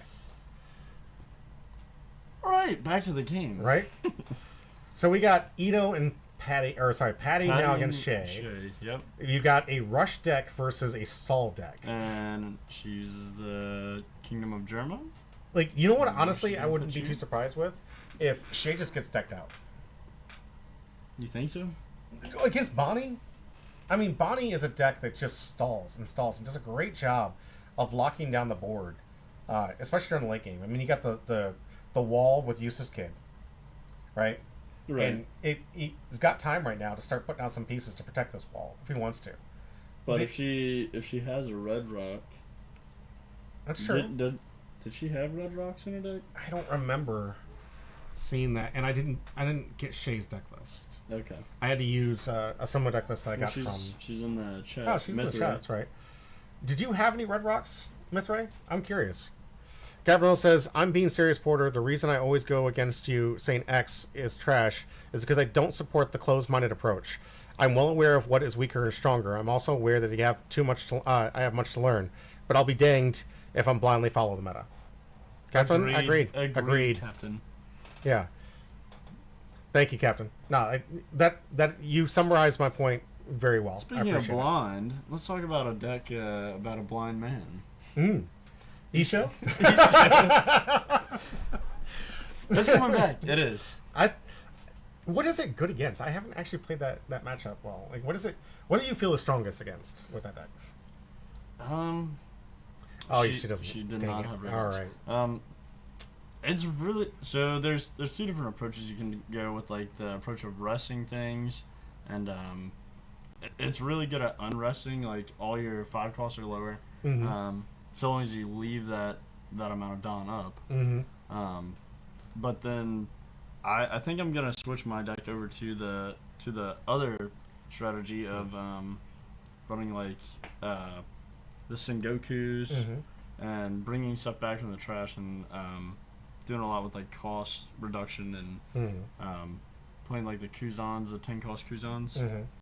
All right, back to the game. Right? So we got Ito and Patty now against Shay. Yep. You got a rush deck versus a stall deck. And she's Kingdom of Germa? Like, you know what, honestly, I wouldn't be too surprised with? If Shay just gets decked out. You think so? Against Bonnie? I mean, Bonnie is a deck that just stalls and does a great job of locking down the board, especially during the late game. I mean, you got the wall with Eustace Kid, right? Right. And he's got time right now to start putting out some pieces to protect this wall if he wants to. But if she has a red rock, that's true. Did she have red rocks in her deck? I don't remember seeing that, and I didn't get Shay's deck list. Okay. I had to use a similar deck list that I got from. She's in the chat. Oh, she's in the chat. That's right. Did you have any red rocks, Mithray? I'm curious. Gabriel says, I'm being serious, Porter. The reason I always go against you saying X is trash is because I don't support the closed-minded approach. I'm well aware of what is weaker and stronger. I'm also aware that I have much to learn, but I'll be danged if I'm blindly follow the meta. Captain? Agreed. Captain. Yeah. Thank you, Captain. No, that you summarized my point very well. Speaking of blind, let's talk about a deck about a blind man. Isha? It's coming back. It is. What is it good against? I haven't actually played that matchup well. Like, what is it? What do you feel is strongest against with that deck? She doesn't. She did not have red. All right. It's really so. There's two different approaches you can go with, like the approach of resting things, and it's really good at unresting. Like all your 5 costs are lower. So long as you leave that amount of Dawn up. But then I think I'm gonna switch my deck over to the other strategy of running like the Sengokus and bringing stuff back from the trash and doing a lot with like cost reduction and playing like the Kuzans, the 10 cost Kuzans.